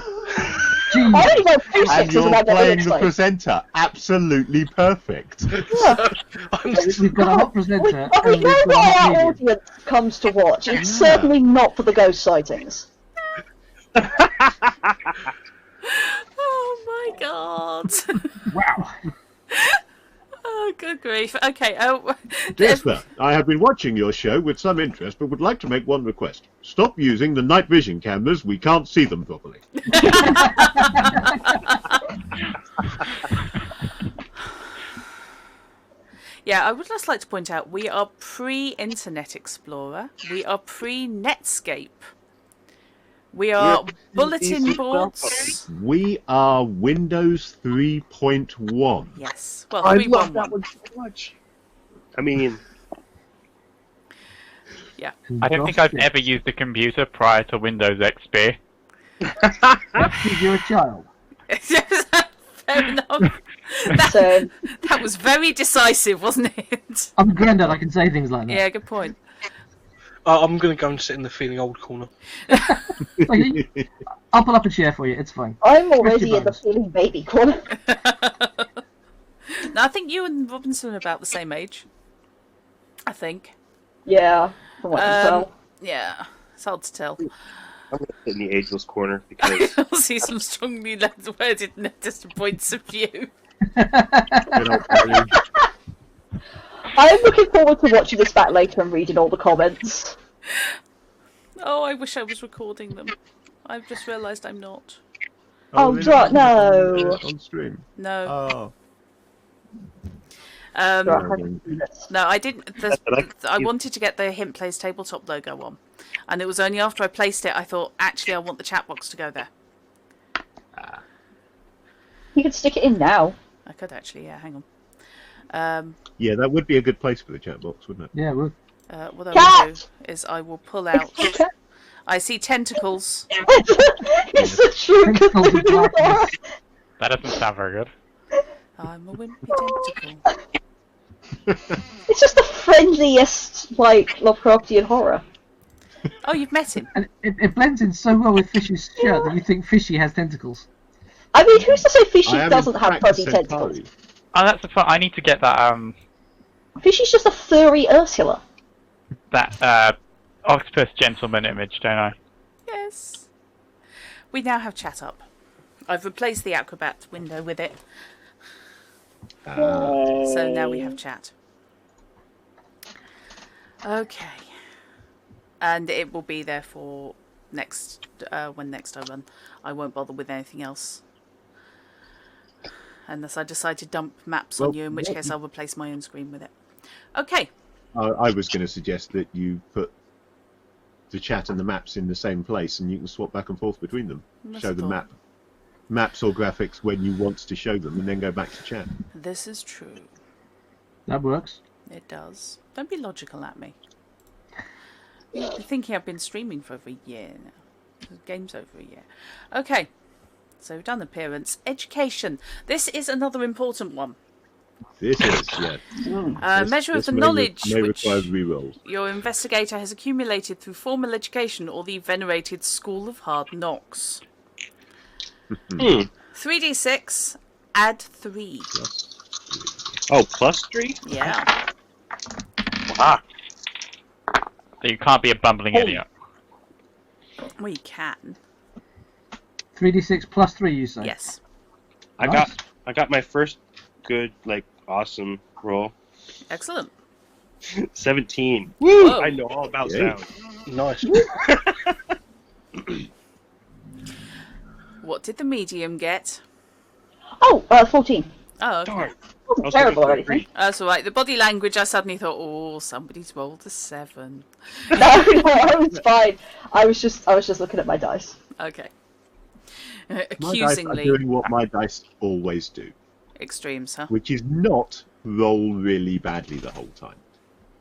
I only got 2 And 6s you're about what it playing looks the like. presenter. Absolutely perfect. We've got a hot presenter. And we and know we've got a why hot our medium. audience comes to watch. It's Yeah. certainly not for the ghost sightings. Oh my god! Wow. Oh, good grief. Okay. Oh, Jesper, I have been watching your show with some interest, but would like to make one request. Stop using the night vision cameras. We can't see them properly. yeah. I would just like to point out we are pre-Internet Explorer. We are pre-Netscape. We are bulletin easy boards. We are Windows 3.1. Yes. Well, I 3.1. love that one so much. I mean, Yeah. I don't think I've ever used a computer prior to Windows XP. Because you're a child. Fair enough. So, That was very decisive, wasn't it? I'm granddad, I can say things like that. Yeah. Good point. I'm going to go and sit in the feeling old corner. Like, I'll pull up a chair for you, it's fine. I'm already in the bones. feeling baby corner. No, I think you and Robinson are about the same age. I think. Yeah, from what I can tell. Yeah. It's hard to tell. I'm going to sit in the ageless corner because I'll see some strongly worded points of view. I'm looking forward to watching this back later and reading all the comments. Oh, I wish I was recording them. I've just realised I'm not. Oh, no. On stream. No. Oh. Um, Right, I can do this. no, I didn't. But I wanted to get the Hint Plays Tabletop logo on. And it was only after I placed it I thought, actually, I want the chat box to go there. You can stick it in now. I could actually, yeah, hang on. Yeah, that would be a good place for the chat box, wouldn't it? Yeah, well, What I will Cat! do is I will pull out... I see tentacles. It's the true Tentacles of Cthulhu horror. darkness. That doesn't sound very good. I'm a wimpy tentacle. It's just the friendliest, like, Lovecraftian horror. Oh, you've met him. and it blends in so well with Fishy's shirt that you think Fishy has tentacles. I mean, who's to say Fishy I am doesn't in have fact fuzzy a Centauri. tentacles? Oh, that's a fun. I need to get that Fishy's just a furry Ursula. octopus gentleman image, don't I? Yes. We now have chat up. I've replaced the Acrobat window with it. So now we have chat. Okay. And it will be there for next when next I run. I won't bother with anything else. Unless I decide to dump maps on you, in which case I'll replace my own screen with it. Okay. I was going to suggest that you put the chat and the maps in the same place, and you can swap back and forth between them. Show the maps or graphics when you want to show them, and then go back to chat. This is true. That works. It does. Don't be logical at me. You're thinking I've been streaming for over a year now. The game's over a year. Okay. So we've done appearance. Education. This is another important one. This is, yes. Measure of the knowledge may which require re-rolls. your investigator has accumulated through formal education or the venerated School of Hard Knocks. 3d6, add 3. Oh, plus 3? Yeah. Wow. So you can't be a bumbling idiot. Well, you can. 3d6 plus 3, you say? Yes. I got my first good, awesome roll. Excellent. 17. Woo! Whoa. I know all about Yay. sound. Nice. What did the medium get? Oh, 14. Oh, okay. Darn. Wasn't terrible or anything. That's all right. The body language, I suddenly thought, oh, somebody's rolled a 7. No, I was fine. I was just looking at my dice. Okay. My dice are Accusingly. doing what my dice always do, Extremes, huh? which is not roll really badly the whole time.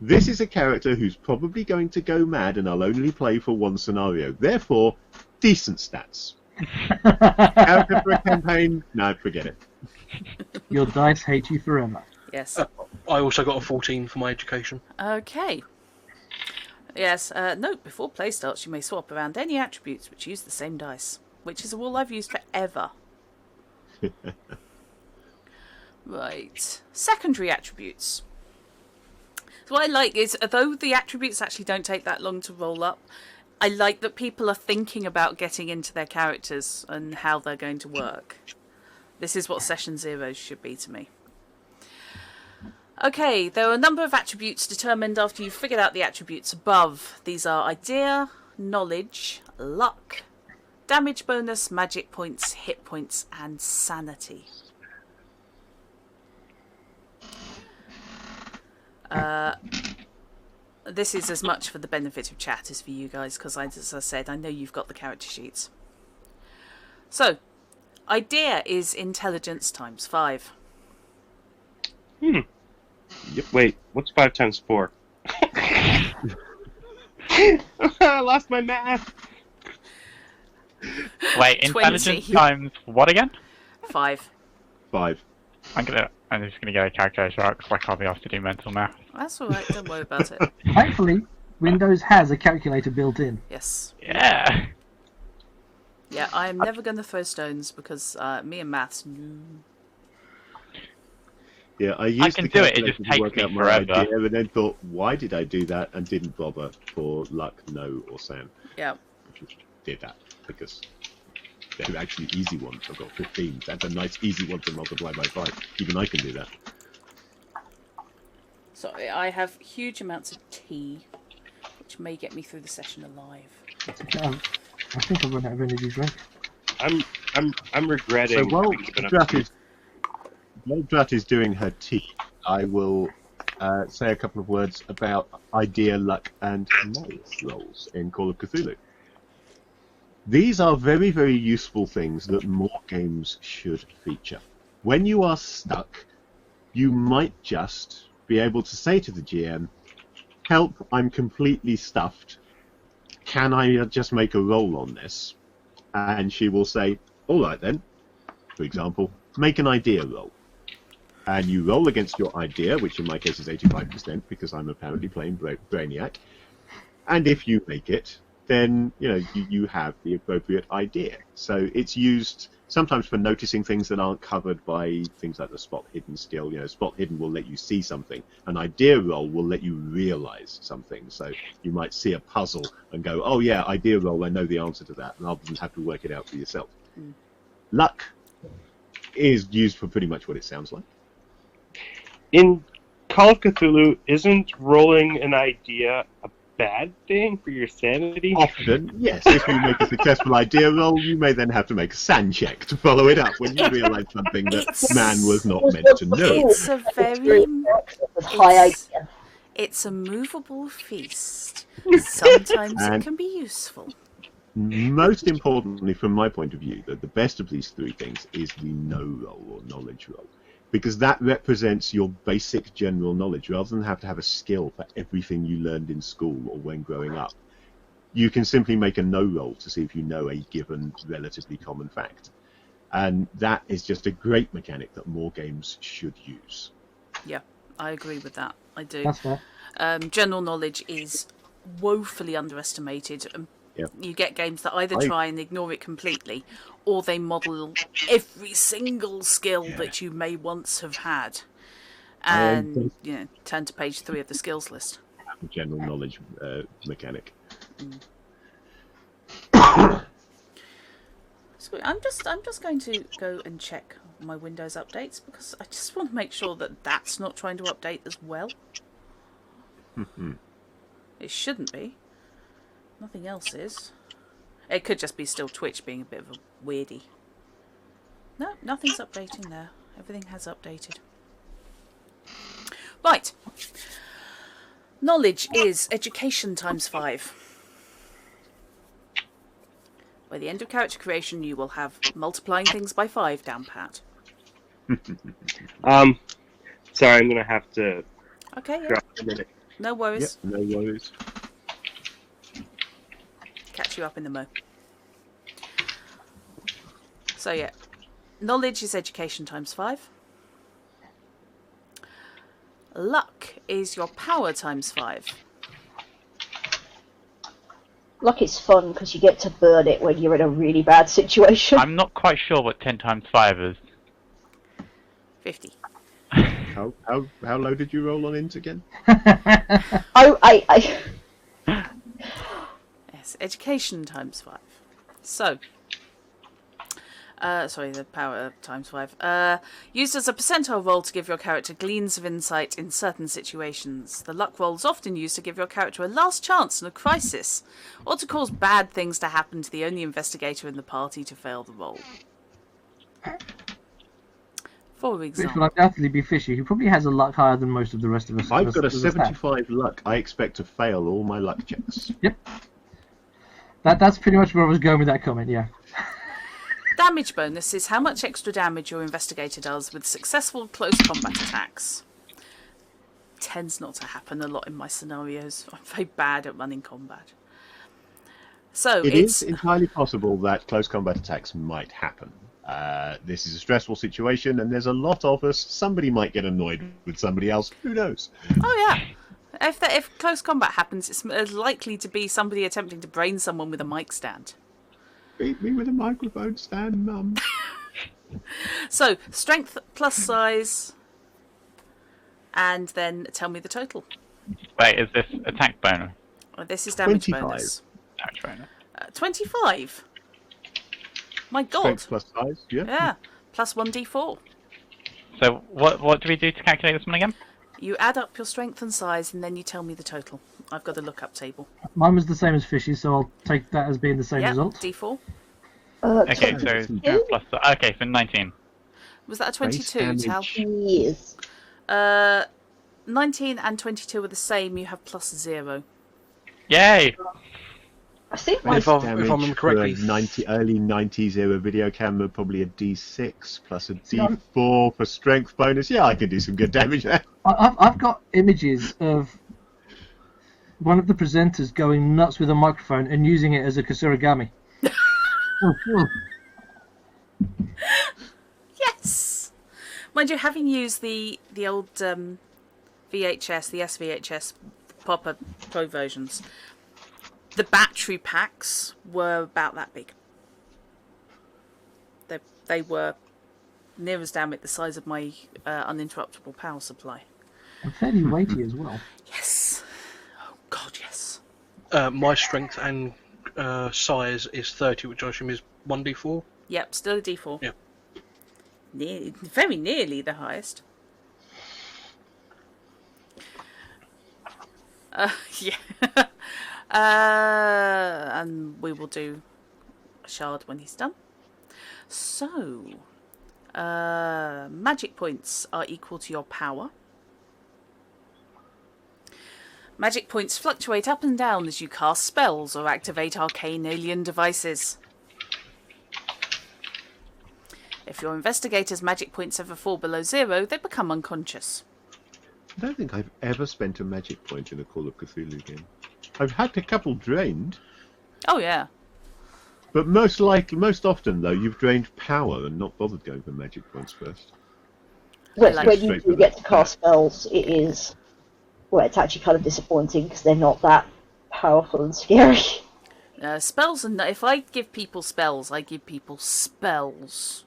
This is a character who's probably going to go mad, and I'll only play for one scenario. Therefore, decent stats. Character for a campaign? No, forget it. Your dice hate you forever. Yes. I also got a 14 for my education. Okay. Yes, note, before play starts, you may swap around any attributes which use the same dice, which is a rule I've used forever. Right. Secondary attributes. So what I like is, although the attributes actually don't take that long to roll up, I like that people are thinking about getting into their characters and how they're going to work. This is what session 0 should be to me. Okay, there are a number of attributes determined after you've figured out the attributes above. These are idea, knowledge, luck, damage bonus, magic points, hit points, and sanity. This is as much for the benefit of chat as for you guys, because as I said, I know you've got the character sheets. So, idea is intelligence times 5. Yep. Wait, what's 5 times 4? I lost my math. Wait, 20. intelligence times what again? 5. 5. I'm just gonna get a calculator out because I can't be asked to do mental math. That's alright, don't worry about it. Thankfully, Windows has a calculator built in. Yes. Yeah. Yeah, I am never going to throw stones because me and maths, no. Yeah, I used can the do it, it calculator just to takes work me out my forever. idea, and then thought, why did I do that, and didn't bother for luck, no, or Sam. Yeah. I just did that because they're actually easy ones. I've got 15. That's a nice easy one to multiply by 5. Even I can do that. Sorry, I have huge amounts of tea, which may get me through the session alive. I think I've run out of energy drink. I'm regretting. So while having given up Drat is doing her tea, I will say a couple of words about idea, luck, and knowledge rolls in Call of Cthulhu. These are very, very useful things that more games should feature. When you are stuck, you might just be able to say to the GM, help, I'm completely stuffed. Can I just make a roll on this? And she will say, all right then. For example, make an idea roll. And you roll against your idea, which in my case is 85%, because I'm apparently playing Brainiac. And if you make it, then you have the appropriate idea. So it's used sometimes for noticing things that aren't covered by things like the spot hidden skill. Spot hidden will let you see something. An idea roll will let you realize something. So you might see a puzzle and go, oh yeah, idea roll, I know the answer to that, rather than have to work it out for yourself. Luck is used for pretty much what it sounds like. In Call of Cthulhu, isn't rolling an idea a bad thing for your sanity? Often, yes, if you make a successful idea roll, you may then have to make a sand check to follow it up when you realise something that man was not meant to know. It's a very... high It's, idea. it's a movable feast. Sometimes it And- can be useful. Most importantly, from my point of view, the best of these three things is the know roll or knowledge roll, because that represents your basic general knowledge rather than have to have a skill for everything you learned in school or when growing up. You can simply make a know roll to see if you know a given relatively common fact, and that is just a great mechanic that more games should use. Yeah, I agree with that. I do. That's fair. General knowledge is woefully underestimated. Yep. You get games that either try and ignore it completely, or they model every single skill that you may once have had. And, turn to page 3 of the skills list. General knowledge mechanic. So I'm just going to go and check my Windows updates, because I just want to make sure that that's not trying to update as well. It shouldn't be. Nothing else is. It could just be still Twitch being a bit of a weirdie. No, nothing's updating there. Everything has updated. Right. Knowledge is education times 5. By the end of character creation, you will have multiplying things by 5 down pat. Sorry, I'm gonna have to Okay, yeah. drop a minute. No worries. Yep, no worries. Catch you up in the mo. So yeah, knowledge is education times 5. Luck is your power times 5. Luck is fun because you get to burn it when you're in a really bad situation. I'm not quite sure what 10 times 5 is. 50. How low did you roll on int again? I Yes, education times 5. So, sorry, the power times 5. Used as a percentile roll to give your character gleams of insight in certain situations. The luck roll is often used to give your character a last chance in a crisis, or to cause bad things to happen to the only investigator in the party to fail the roll. For Which example, will undoubtedly be Fishy, who probably has a luck higher than most of the rest of us. I've got a as staff. 75 luck. I expect to fail all my luck checks. Yep. That's pretty much where I was going with that comment, yeah. damage bonus is how much extra damage your investigator does with successful close combat attacks. Tends not to happen a lot in my scenarios. I'm very bad at running combat. So It it's is entirely possible that close combat attacks might happen. This is a stressful situation, and there's a lot of us. Somebody might get annoyed with somebody else. Who knows? oh yeah. If close combat happens, it's likely to be somebody attempting to brain someone with a mic stand. Beat me with a microphone stand, Mum. So strength plus size, and then tell me the total. Wait, is this attack bonus? This is damage 25. bonus. Damage bonus. 25. My God. Strength plus size, yeah. Yeah. Plus 1d4. So what do we do to calculate this one again? You add up your strength and size, and then you tell me the total. I've got a look-up table. Mine was the same as Fishy, so I'll take that as being the same Yeah, result. d4. Okay, so strength plus. Okay, so 19. Was that a Base 22, Tal? damage. yes. 19 and 22 are the same. You have plus 0. Yay! I think And my if I Damage remember for a correctly, early 90s era video camera, probably a D6 plus a D4 for strength bonus. Yeah, I can do some good damage there. I've got images of one of the presenters going nuts with a microphone and using it as a kasurigami. Yes! Mind you, having used the old VHS, the SVHS proper pro versions, the battery packs were about that big. They were near as damn it the size of my uninterruptible power supply. And fairly weighty as well. Yes. Oh God, yes. my strength and size is 30, which I assume is 1d4. Yep, still a D4. Yeah. Very nearly the highest. Yeah. And we will do a shard when he's done. So, magic points are equal to your power. Magic points fluctuate up and down as you cast spells or activate arcane alien devices. If your investigator's magic points ever fall below 0, they become unconscious. I don't think I've ever spent a magic point in a Call of Cthulhu game. I've had a couple drained, Oh yeah. but most often though, you've drained power and not bothered going for magic points first. When, like- when you do get to cast spells, it is... Well, it's actually kind of disappointing because they're not that powerful and scary. Spells, and if I give people spells, I give people spells.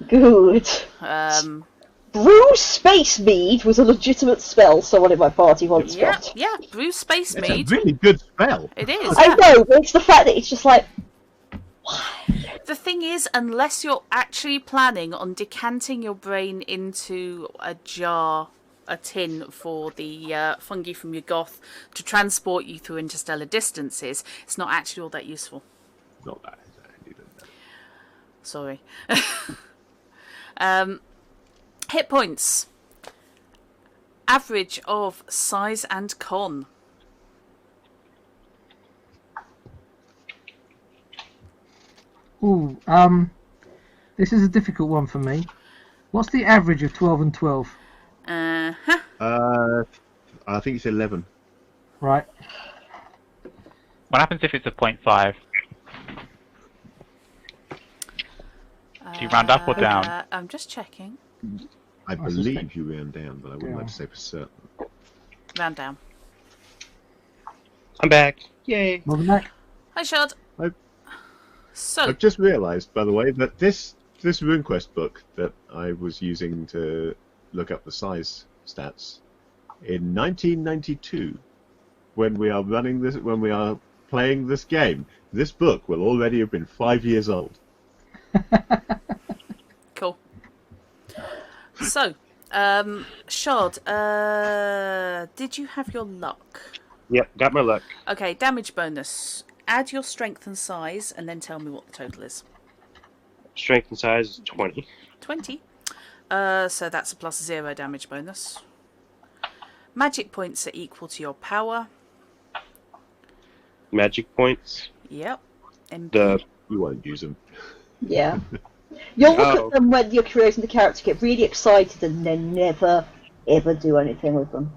Good. Brew Space Mead was a legitimate spell someone in my party once got. Yeah, brew space It's mead. a really good spell. It is. I Yeah. know, but it's the fact that it's just like... The thing is, unless you're actually planning on decanting your brain into a jar, a tin for the fungi from your goth to transport you through interstellar distances, it's not actually all that useful. Not that handy, no. Sorry. Hit points. Average of size and con. Ooh, this is a difficult one for me. What's the average of 12 and 12? Uh-huh. I think it's 11. Right. What happens if it's a 0.5? Do you round up or down? I'm just checking. I believe you round down, but I wouldn't like to say for certain. Round down. I'm back. Yay. Welcome back. Hi, Shard. I've- So, I've just realised, by the way, that this RuneQuest book that I was using to look up the size stats in 1992, when we are playing this game, this book will already have been 5 years old. cool. So, Shard, did you have your luck? Yep, got my luck. Okay, damage bonus. Add your strength and size, and then tell me what the total is. Strength and size is 20. 20. So that's a +0 damage bonus. Magic points are equal to your power. Magic points. Yep. MP. You won't use them. Yeah. You'll look Oh. at them when you're creating the character, get really excited, and then never, ever do anything with them.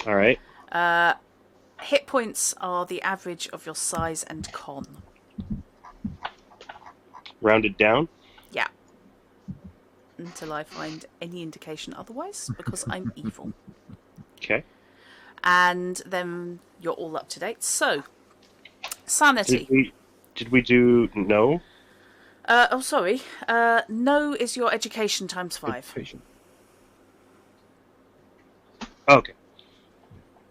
All right. Hit points are the average of your size and con. Rounded down. Yeah. Until I find any indication otherwise, because I'm evil. Okay. And then you're all up to date. So, sanity. Did we do no? Oh, sorry. No is your education times 5. Education. Okay.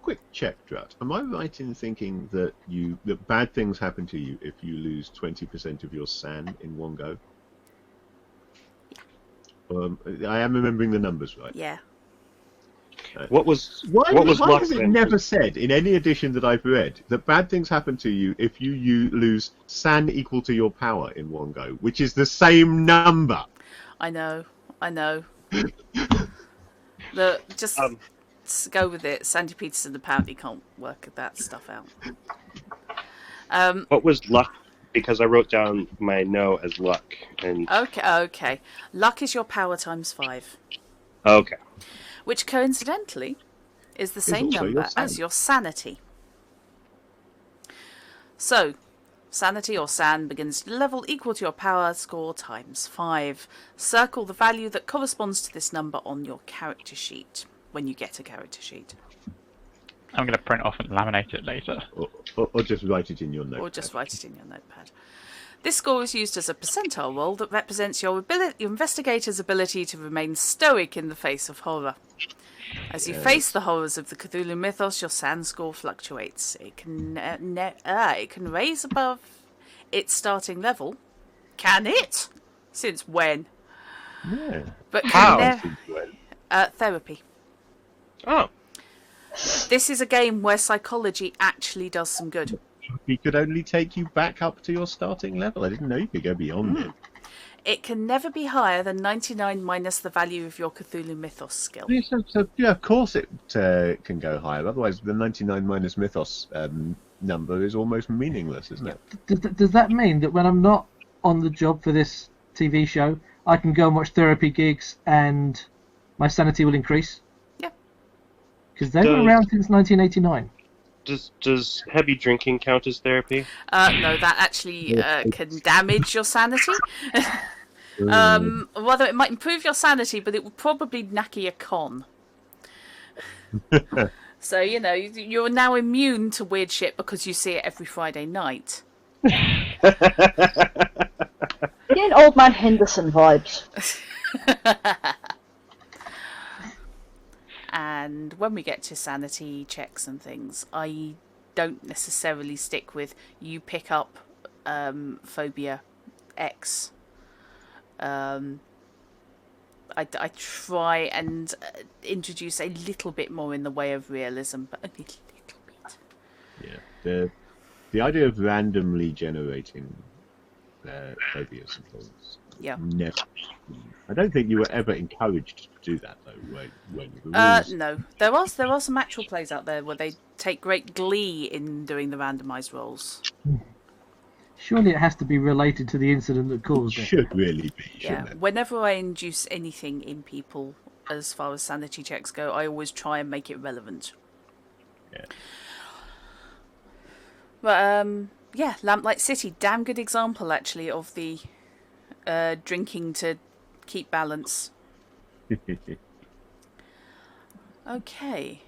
Quick check, Drat. Am I right in thinking that bad things happen to you if you lose 20% of your SAN in one go? I am remembering the numbers right. Yeah. What was Why luck has it then? never said in any edition that I've read that bad things happen to you if you lose SAN equal to your power in one go, which is the same number? I know. Just go with it. Sandy Peterson apparently can't work that stuff out. What was luck? Because I wrote down my no as luck. And Okay. Luck is your power times 5. okay. Which coincidentally is the same also your number san. as your sanity. So, sanity or san begins at a level equal to your power score times 5. Circle the value that corresponds to this number on your character sheet when you get a character sheet. I'm going to print off and laminate it later. Or just write it in your notepad. Or just write it in your notepad. This score is used as a percentile roll that represents your investigator's ability to remain stoic in the face of horror. As you face the horrors of the Cthulhu mythos, your SAN score fluctuates. It can raise above its starting level. Can it? Since when? Yeah. But How? can therapy. Oh, This is a game where psychology actually does some good. He could only take you back up to your starting level. I didn't know you could go beyond it. It can never be higher than 99 minus the value of your Cthulhu Mythos skill. Yeah, of course it can go higher. Otherwise, the 99 minus Mythos number is almost meaningless, isn't it? Does that mean that when I'm not on the job for this TV show, I can go and watch therapy gigs and my sanity will increase? Yeah. Because they've been around since 1989. does heavy drinking count as therapy? No, that actually can damage your sanity. Whether it might improve your sanity, but it would probably knacker your con. So, you're now immune to weird shit because you see it every Friday night. Getting Old Man Henderson vibes. And when we get to sanity checks and things, I don't necessarily stick with you pick up phobia X. I try and introduce a little bit more in the way of realism, but only a little bit. Yeah. The idea of randomly generating phobias and things. Yeah. Never. I don't think you were ever encouraged to do that, though. When the rules... No, there are some actual plays out there where they take great glee in doing the randomised rolls. Surely it has to be related to the incident that caused it. Should really be, Yeah, shouldn't it? whenever I induce anything in people as far as sanity checks go, I always try and make it relevant. Yeah. But yeah, Lamplight City, damn good example actually of the drinking to keep balance. Okay.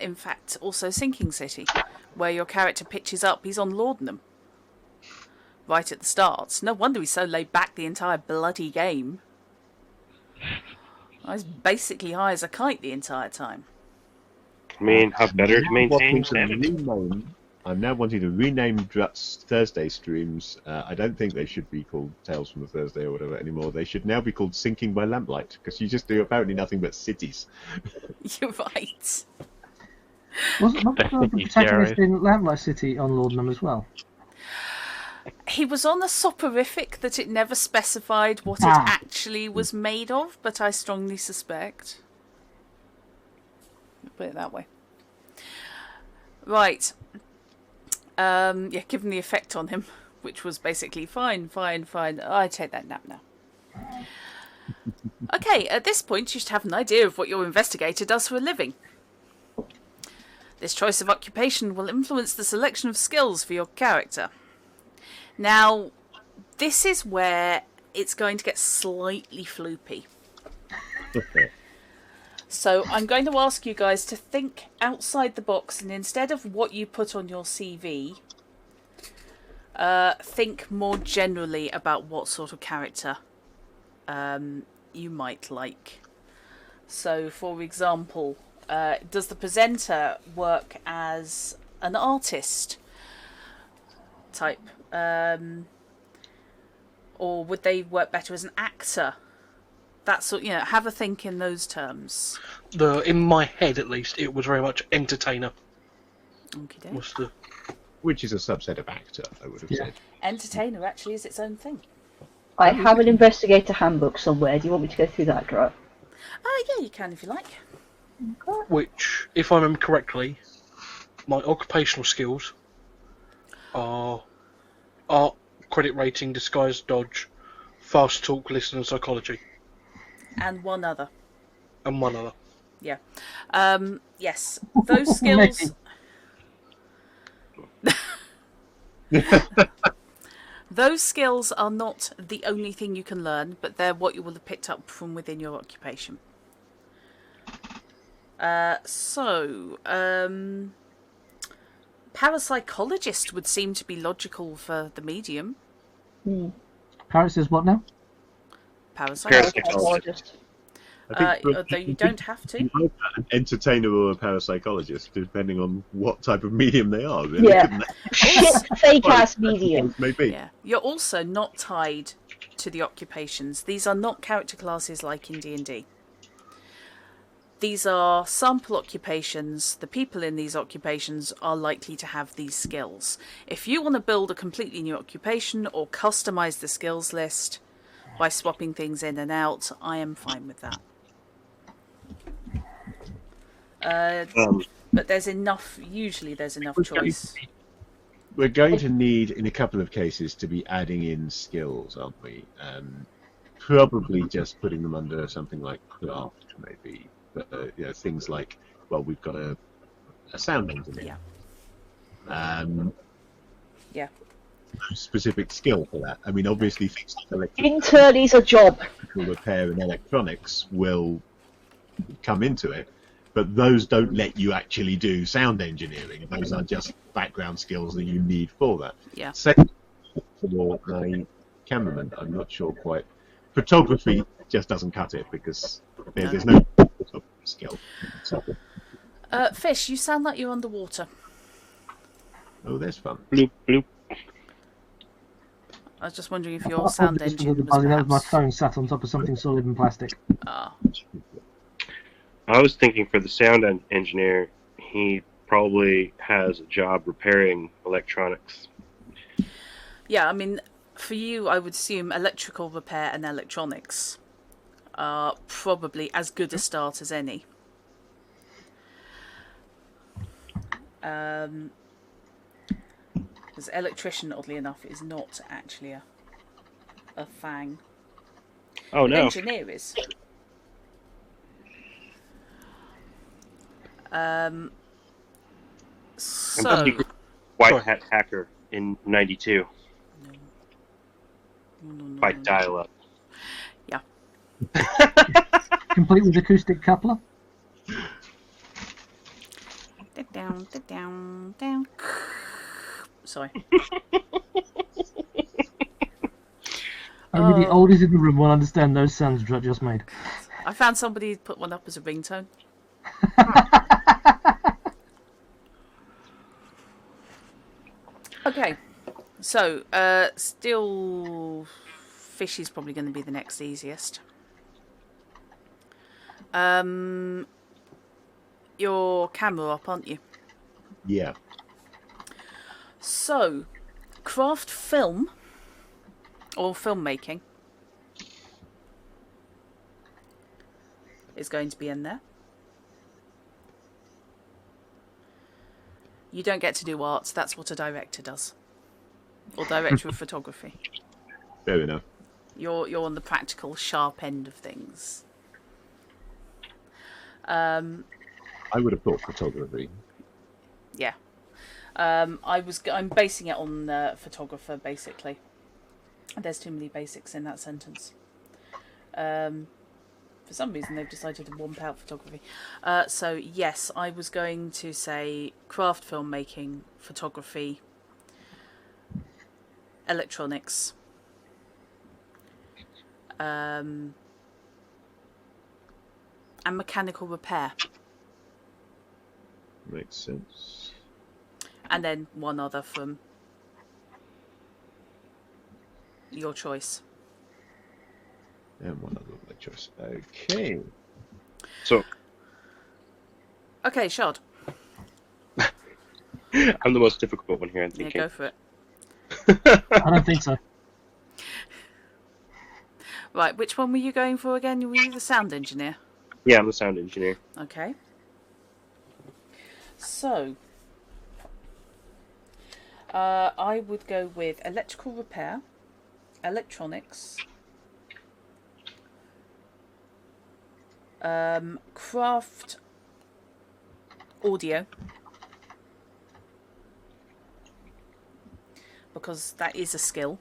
In fact, also Sinking City, where your character pitches up, he's on laudanum. Right at the start. No wonder he's so laid back the entire bloody game. I was basically high as a kite the entire time. I mean, how better to maintain sanity? I'm now wanting to rename Drut's Thursday streams. I don't think they should be called Tales from a Thursday or whatever anymore. They should now be called Sinking by Lamplight, because you just do apparently nothing but cities. You're right. Wasn't the protagonist in Lamplight City on laudanum as well? He was on a soporific that it never specified what it actually was made of, but I strongly suspect. Put it that way. Right. Yeah, given the effect on him, which was basically fine. I take that nap now. Okay, at this point you should have an idea of what your investigator does for a living. This choice of occupation will influence the selection of skills for your character. Now, this is where it's going to get slightly floopy. So I'm going to ask you guys to think outside the box, and instead of what you put on your CV, think more generally about what sort of character you might like. So, for example, does the presenter work as an artist type? Or would they work better as an actor? That sort, have a think in those terms. In my head, at least, it was very much entertainer. Okay. Which is a subset of actor, I would have said. Entertainer actually is its own thing. I have an investigator handbook somewhere. Do you want me to go through that, Dro? Yeah, you can if you like. Which, if I remember correctly, my occupational skills are art, credit rating, disguise, dodge, fast talk, listen, and psychology. And one other. Yeah. Yes, those skills. Those skills are not the only thing you can learn, but they're what you will have picked up from within your occupation. Parapsychologist would seem to be logical for the medium. Paris is what now? Parapsychologist. Although you don't have to. You might have an entertainer or a parapsychologist, depending on what type of medium they are. Really, Yeah. couldn't they? Shit, fake ass medium. Maybe. Yeah. You're also not tied to the occupations. These are not character classes like in D&D. These are sample occupations. The people in these occupations are likely to have these skills. If you want to build a completely new occupation or customize the skills list by swapping things in and out, I am fine with that. But there's enough. Usually, there's enough choice. We're going to need, in a couple of cases, to be adding in skills, aren't we? Probably just putting them under something like craft, maybe. But things like, well, we've got a sound engineer. Yeah. Specific skill for that. I mean, obviously, things like Intern is a job. electrical repair and electronics will come into it, but those don't let you actually do sound engineering. Those are just background skills that you need for that. Yeah. Same for a cameraman. I'm not sure quite. Photography just doesn't cut it because there's no skill. So, Fish, you sound like you're underwater. oh, there's fun. Bloop, bloop. I was just wondering if your sound engine was That was my perhaps... phone sat on top of something solid and plastic. Ah. I was thinking for the sound engineer, he probably has a job repairing electronics. Yeah, I mean, for you, I would assume electrical repair and electronics are probably as good a start as any. Because electrician, oddly enough, is not actually a thing. Oh no! Engineer is. So, White hat hacker in '92 no. by dial-up. Yeah. Complete with acoustic coupler. Down. Sorry. Only the oldest in the room will understand those sounds I just made. I found somebody who put one up as a ringtone. Okay, so still, fish is probably going to be the next easiest. Your camera up, aren't you? Yeah. So, craft film or filmmaking is going to be in there. You don't get to do arts, that's what a director does. Or director of photography. Fair enough. You're on the practical, sharp end of things. I would have thought photography. Yeah. I'm basing it on photographer, basically. There's too many basics in that sentence. For some reason, they've decided to womp out photography. So, yes, I was going to say craft filmmaking, photography, electronics, and mechanical repair. Makes sense. And then one other from your choice. And one other of my choice. Okay. So Okay, Shard. I'm the most difficult one here, I'm Yeah, thinking. go for it. I don't think so. Right, which one were you going for again? Were you the sound engineer? Yeah, I'm the sound engineer. Okay. So, I would go with electrical repair, electronics, craft audio, because that is a skill.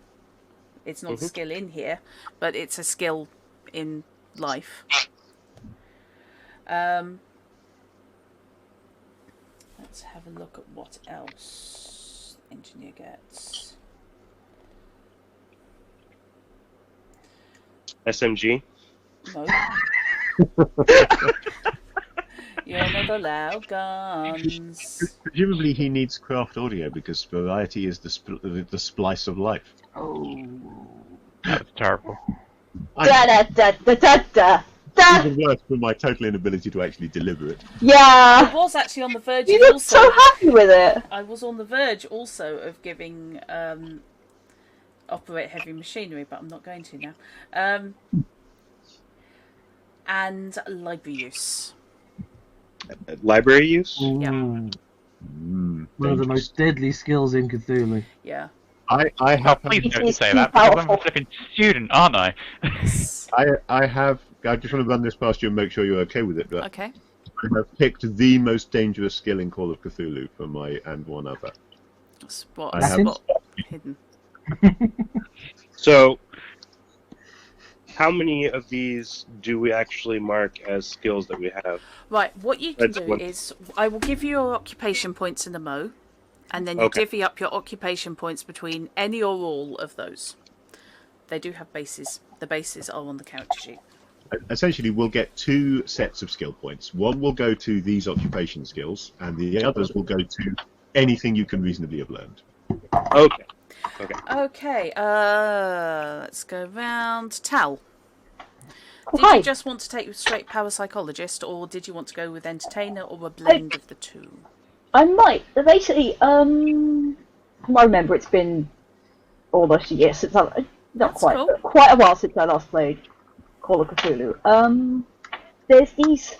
It's not a skill in here, but it's a skill in life. Let's have a look at what else engineer gets. SMG. No. You're not allowed guns. Presumably he needs craft audio because variety is the splice of life. Oh. That's terrible. Da da da da da da. Even worse for my total inability to actually deliver it. I Yeah. was actually on the verge You of look also. so happy with it. I was on the verge also of giving operate heavy machinery, but I'm not going to now. And library use. Library use? Yeah. One of the Dangerous. most deadly skills in Cthulhu. Yeah. I Oh, have please It don't is say too that, because I'm a powerful. flipping student, aren't I? I just want to run this past you and make sure you're okay with it. But Okay. I have picked the most dangerous skill in Call of Cthulhu for my and one other. Spot I have- hidden. So, how many of these do we actually mark as skills that we have? Right, what you can That's do one. is I will give you your occupation points in the mo, and then you Okay. divvy up your occupation points between any or all of those. They do have bases. The bases are on the character sheet. Essentially, we'll get 2 sets of skill points. One will go to these occupation skills, and the others will go to anything you can reasonably have learned. Okay. Okay, let's go round. Tal, did Hi. you just want to take straight parapsychologist, or did you want to go with entertainer, or a blend of the two? I might. Basically, I remember it's been almost a year since I, not That's quite, cool. but quite a while since I last played Call of Cthulhu. There's these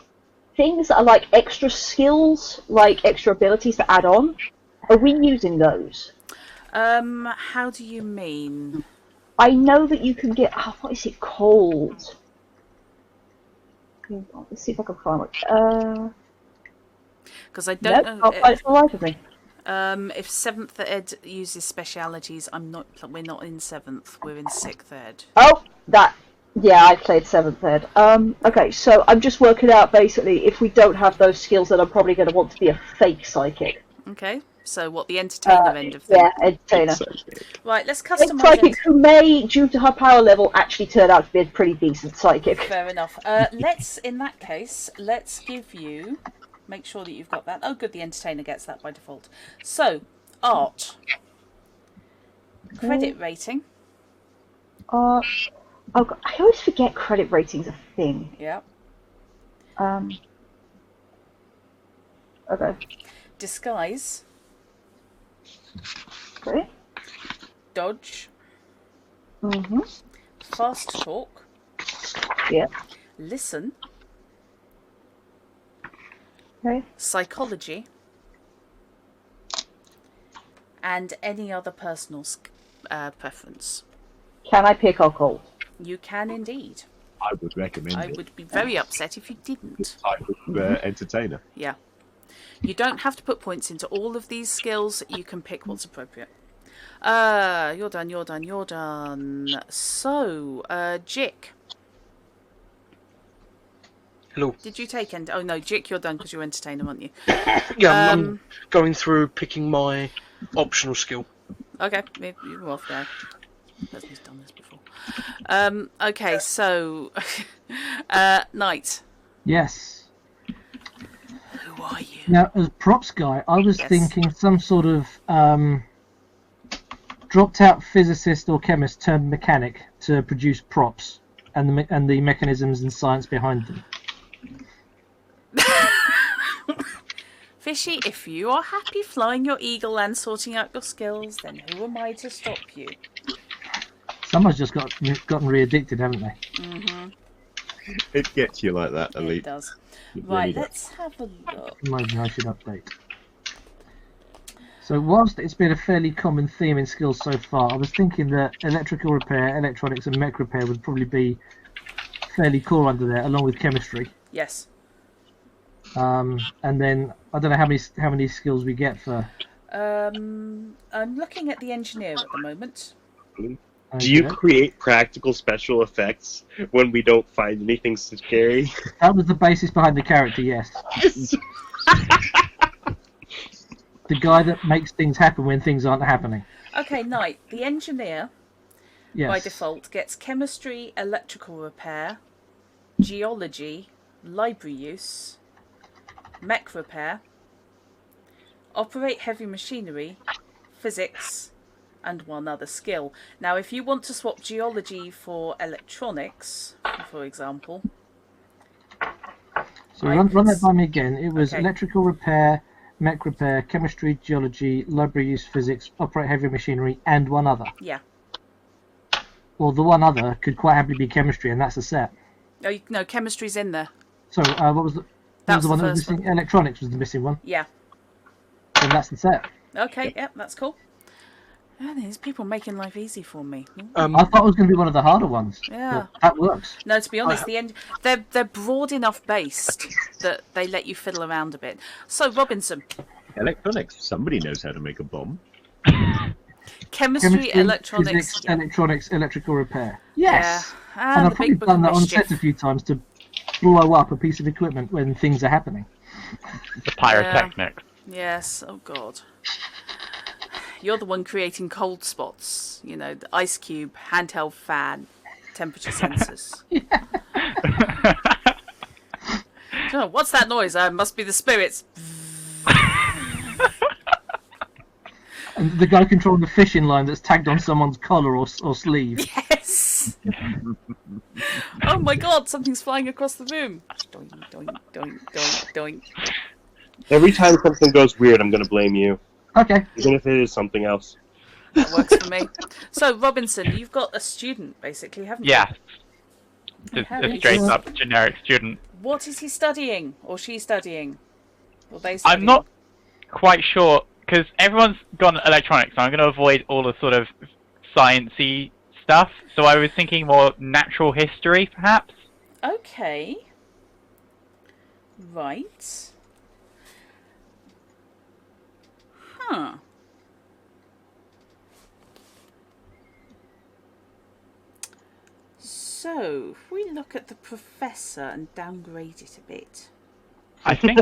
things that are like extra skills, like extra abilities to add on. Are we using those? How do you mean? I know that you can get. Oh, what is it called? Let's see if I can find it. Because I don't No, know. can't find it for the life of me. If 7th Ed uses specialities, we're not in 7th, we're in 6th Ed. Oh, that. Yeah, I played 7th Ed. Okay, so I'm just working out basically if we don't have those skills, then I'm probably going to want to be a fake psychic. Okay, so what, the entertainer end of things? Yeah, entertainer. Right, let's Fake customise psychic it. who may, due to her power level, actually turn out to be a pretty decent psychic. Fair enough. In that case, let's give you... Make sure that you've got that. Oh, good, the entertainer gets that by default. So, art. Credit rating. Oh, God, I always forget credit rating's a thing. Yeah. Okay. Disguise. Okay. Dodge. Mm-hmm. Fast talk. Yeah. Listen. Okay. Psychology. And any other personal preference. Can I pick occult? You can indeed. I would recommend I it. would be very upset if you didn't. Type of entertainer. Yeah. You don't have to put points into all of these skills. You can pick what's appropriate. You're done. So, Jick. Hello. Did you take oh no, Jick, you're done because you're entertainer, aren't you? Yeah, I'm going through picking my optional skill. Okay, you're off there. Person's done this before. Okay, so Knight. Yes. Who are you? Now, as props guy, I was Yes. thinking some sort of dropped-out physicist or chemist turned mechanic to produce props and the mechanisms and science behind them. Fishy, if you are happy flying your eagle and sorting out your skills, then who am I to stop you? Someone's just gotten re-addicted, haven't they? Mm-hmm. It gets you like that, It Elite. does. It really Right, does. let's have a look. Maybe I should update. So whilst it's been a fairly common theme in skills so far, I was thinking that electrical repair, electronics and mech repair would probably be fairly core under there, along with chemistry. Yes. And then I don't know how many skills we get for. I'm looking at the engineer at the moment. Do you create practical special effects when we don't find anything scary? That was the basis behind the character, yes. The guy that makes things happen when things aren't happening. Okay, Knight. The engineer, Yes. by default, gets chemistry, electrical repair, geology, library use, mech repair, operate heavy machinery, physics, and one other skill. Now, if you want to swap geology for electronics, for example... So run that by me again. It was Okay. electrical repair, mech repair, chemistry, geology, library use, physics, operate heavy machinery, and one other. Yeah. Well, the one other could quite happily be chemistry, and that's a set. No, chemistry's in there. So what was the... That What was the one that was first one. missing? Electronics was the missing one. Yeah. Then that's the set. Okay, yep, that's cool. Yeah, there's people making life easy for me. I thought it was going to be one of the harder ones. Yeah. But that works. No, to be honest, they're broad enough based that they let you fiddle around a bit. So, Robinson, Electronics. Somebody knows how to make a bomb. chemistry, electronics, physics, yeah. electronics, electrical repair. Yeah. Yes. And And the I've probably big book done of that on mischief. set a few times to blow up a piece of equipment when things are happening. The pyrotechnics. Yes, oh god. You're the one creating cold spots, you know, the ice cube, handheld fan, temperature sensors. Oh, what's that noise? Must be the spirits. And the guy controlling the fishing line that's tagged on someone's collar or sleeve. Yes! Oh my god, something's flying across the room. Doink, doink, doink, doink, doink. Every time something goes weird, I'm going to blame you, Okay. even if it is something else. That works for me. So, Robinson, you've got a student, basically, haven't you? Yeah. Just How a is- straight up generic student. What is he studying? Or she studying? Or they studying? I'm not quite sure, because everyone's gone electronics, so I'm going to avoid all the sort of sciencey stuff. So I was thinking more natural history, perhaps? Okay. Right. Huh. So, if we look at the professor and downgrade it a bit. I think...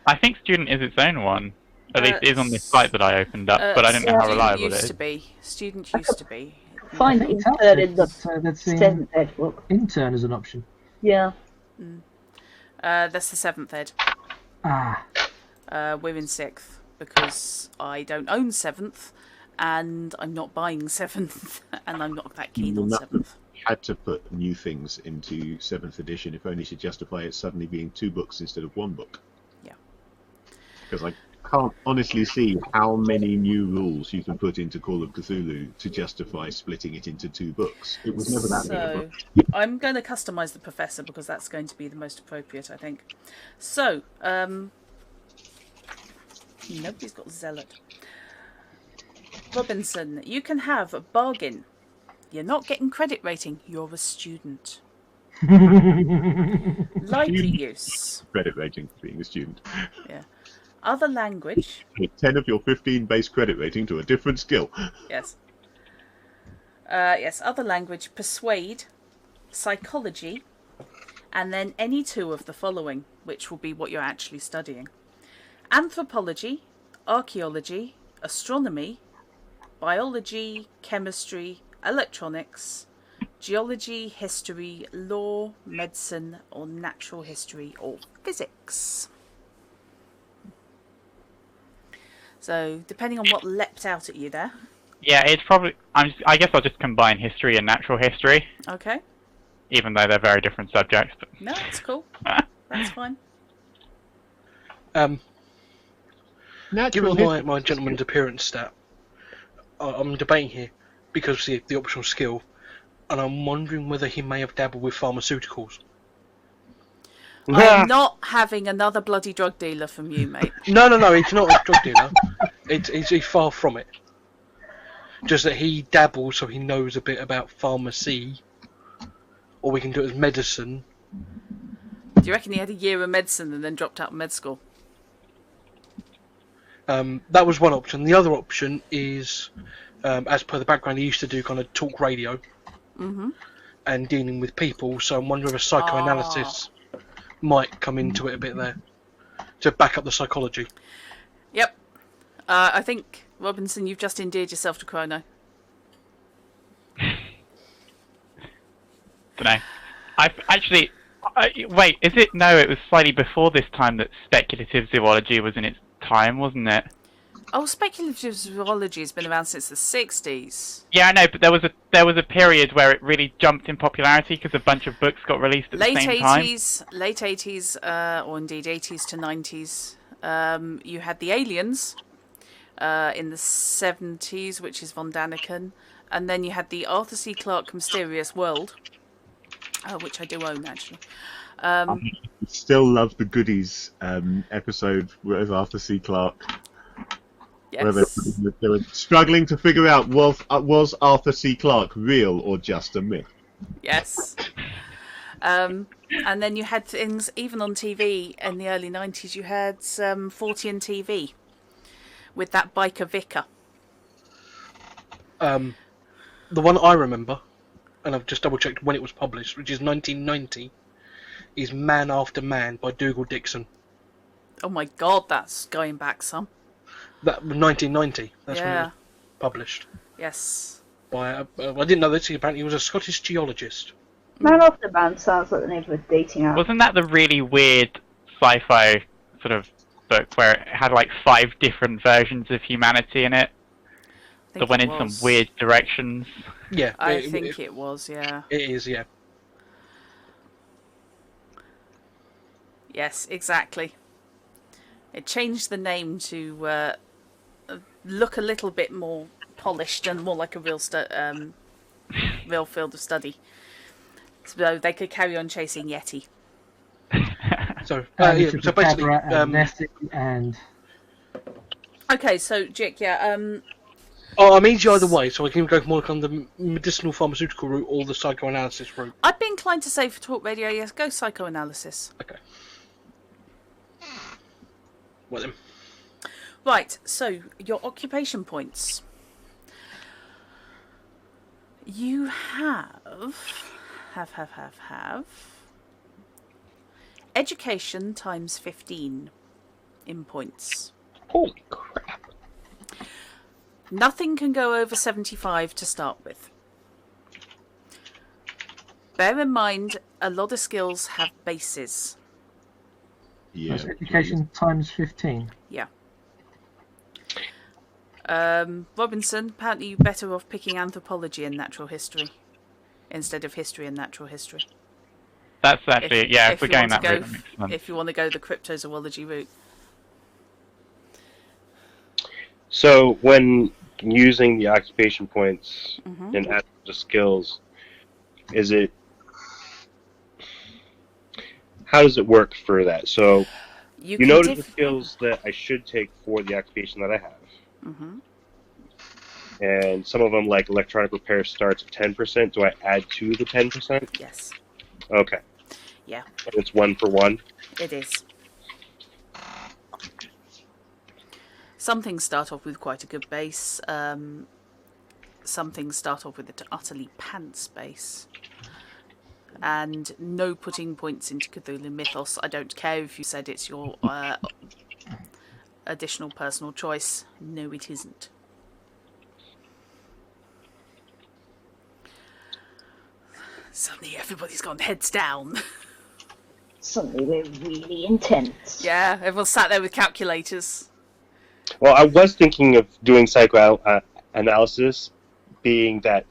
I think student is its own one. At least it is on this site that I opened up, but I don't know how Student reliable it used is. to be. Student used to be. Find I think intern in the that's seen 7th ed book. intern as an option. Yeah. That's the 7th ed. Ah. We're in 6th because I don't own 7th and I'm not buying 7th and I'm not that keen on 7th. Had to put new things into 7th edition, if only to justify it suddenly being 2 books instead of 1 book. Yeah. Because I can't honestly see how many new rules you can put into Call of Cthulhu to justify splitting it into 2 books. It was never that big a book. I'm going to customise the professor because that's going to be the most appropriate, I think. So, nobody's got Zealot. Robinson, you can have a bargain. You're not getting credit rating, you're a student. Library use. Credit rating for being a student. Yeah. Other language. Take 10 of your 15 base credit rating to a different skill. Yes. Yes, other language, persuade, psychology, and then any 2 of the following, which will be what you're actually studying. Anthropology, archaeology, astronomy, biology, chemistry, electronics, geology, history, law, medicine, or natural history, or physics. So, depending on what leapt out at you there. Yeah, it's probably... I guess I'll just combine history and natural history, Okay. even though they're very different subjects. But... No, that's cool. That's fine. Given my gentleman's appearance stat, I'm debating here because of the optional skill, and I'm wondering whether he may have dabbled with pharmaceuticals. I'm not having another bloody drug dealer from you, mate. No, he's not a drug dealer. He's far from it. Just that he dabbles, so he knows a bit about pharmacy, or we can do it as medicine. Do you reckon he had a year of medicine and then dropped out of med school? That was one option. The other option is, as per the background, he used to do kind of talk radio and dealing with people. So I'm wondering if psychoanalysis might come into it a bit there to back up the psychology. Yep. I think, Robinson, you've just endeared yourself to Chrono. Don't know. I've actually. Wait, is it? No, it was slightly before this time that speculative zoology was in its time, wasn't it? Oh, speculative zoology has been around since the 60s. Yeah, I know, but there was a period where it really jumped in popularity because a bunch of books got released at the same time. Late 80s, or indeed 80s to 90s. You had the aliens in the 70s, which is von Daniken, and then you had the Arthur C. Clarke Mysterious World, which I do own actually. Still love the Goodies episode with Arthur C. Clarke. Where Yes. they were struggling to figure out was Arthur C. Clarke real or just a myth? Yes. And then you had things, even on TV in the early 90s, you had 40 and TV with that biker vicar. The one I remember, and I've just double-checked when it was published, which is 1990, is Man After Man by Dougal Dixon. Oh my god, that's going back some. That 1990, that's when it Yeah. was published. Yes. By I didn't know this, apparently he was a Scottish geologist. Man After Man sounds like the name of a dating app. Wasn't that the really weird sci-fi sort of book where it had like 5 different versions of humanity in it that went in some weird directions? Yeah. I think it was, yeah. It is, yeah. Yes, exactly. It changed the name to look a little bit more polished and more like a real real field of study, so they could carry on chasing Yeti. So, so basically, and Nessie and Okay, so Jick, yeah, I'm easy either way, so I can go more on the medicinal pharmaceutical route or the psychoanalysis route. I'd be inclined to say for talk radio, yes, go psychoanalysis. Okay. Well then. Right, so your occupation points. You have education times 15 in points. Holy crap. Nothing can go over 75 to start with. Bear in mind, a lot of skills have bases. Yeah. that's education times 15. Yeah. Robinson, apparently you're better off picking anthropology and natural history instead of history and natural history. That's actually, if we're you going want that to route, that makes sense. If you want to go the cryptozoology route. So when using the occupation points and adding the skills, how does it work for that? So you notice the skills that I should take for the occupation that I have. And some of them, like electronic repair, starts at 10%. Do I add to the 10%? Yes. Okay. Yeah. And it's 1 for 1? It is. Some things start off with quite a good base. Some things start off with an utterly pants base. And no putting points into Cthulhu Mythos. I don't care if you said it's your additional personal choice. No, it isn't. Suddenly everybody's gone heads down. Suddenly we're really intense. Yeah, everyone's sat there with calculators. Well, I was thinking of doing psychoanalysis, being that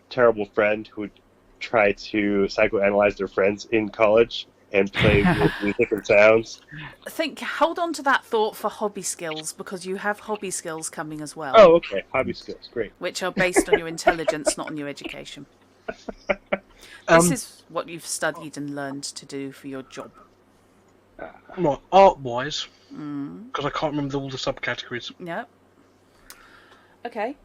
terrible friend who would try to psychoanalyze their friends in college and play with different sounds. Hold on to that thought for hobby skills, because you have hobby skills coming as well. Oh, okay. Hobby skills, great. Which are based on your intelligence, not on your education. This is what you've studied and learned to do for your job. Right, art-wise, because I can't remember all the subcategories. Yep. Okay.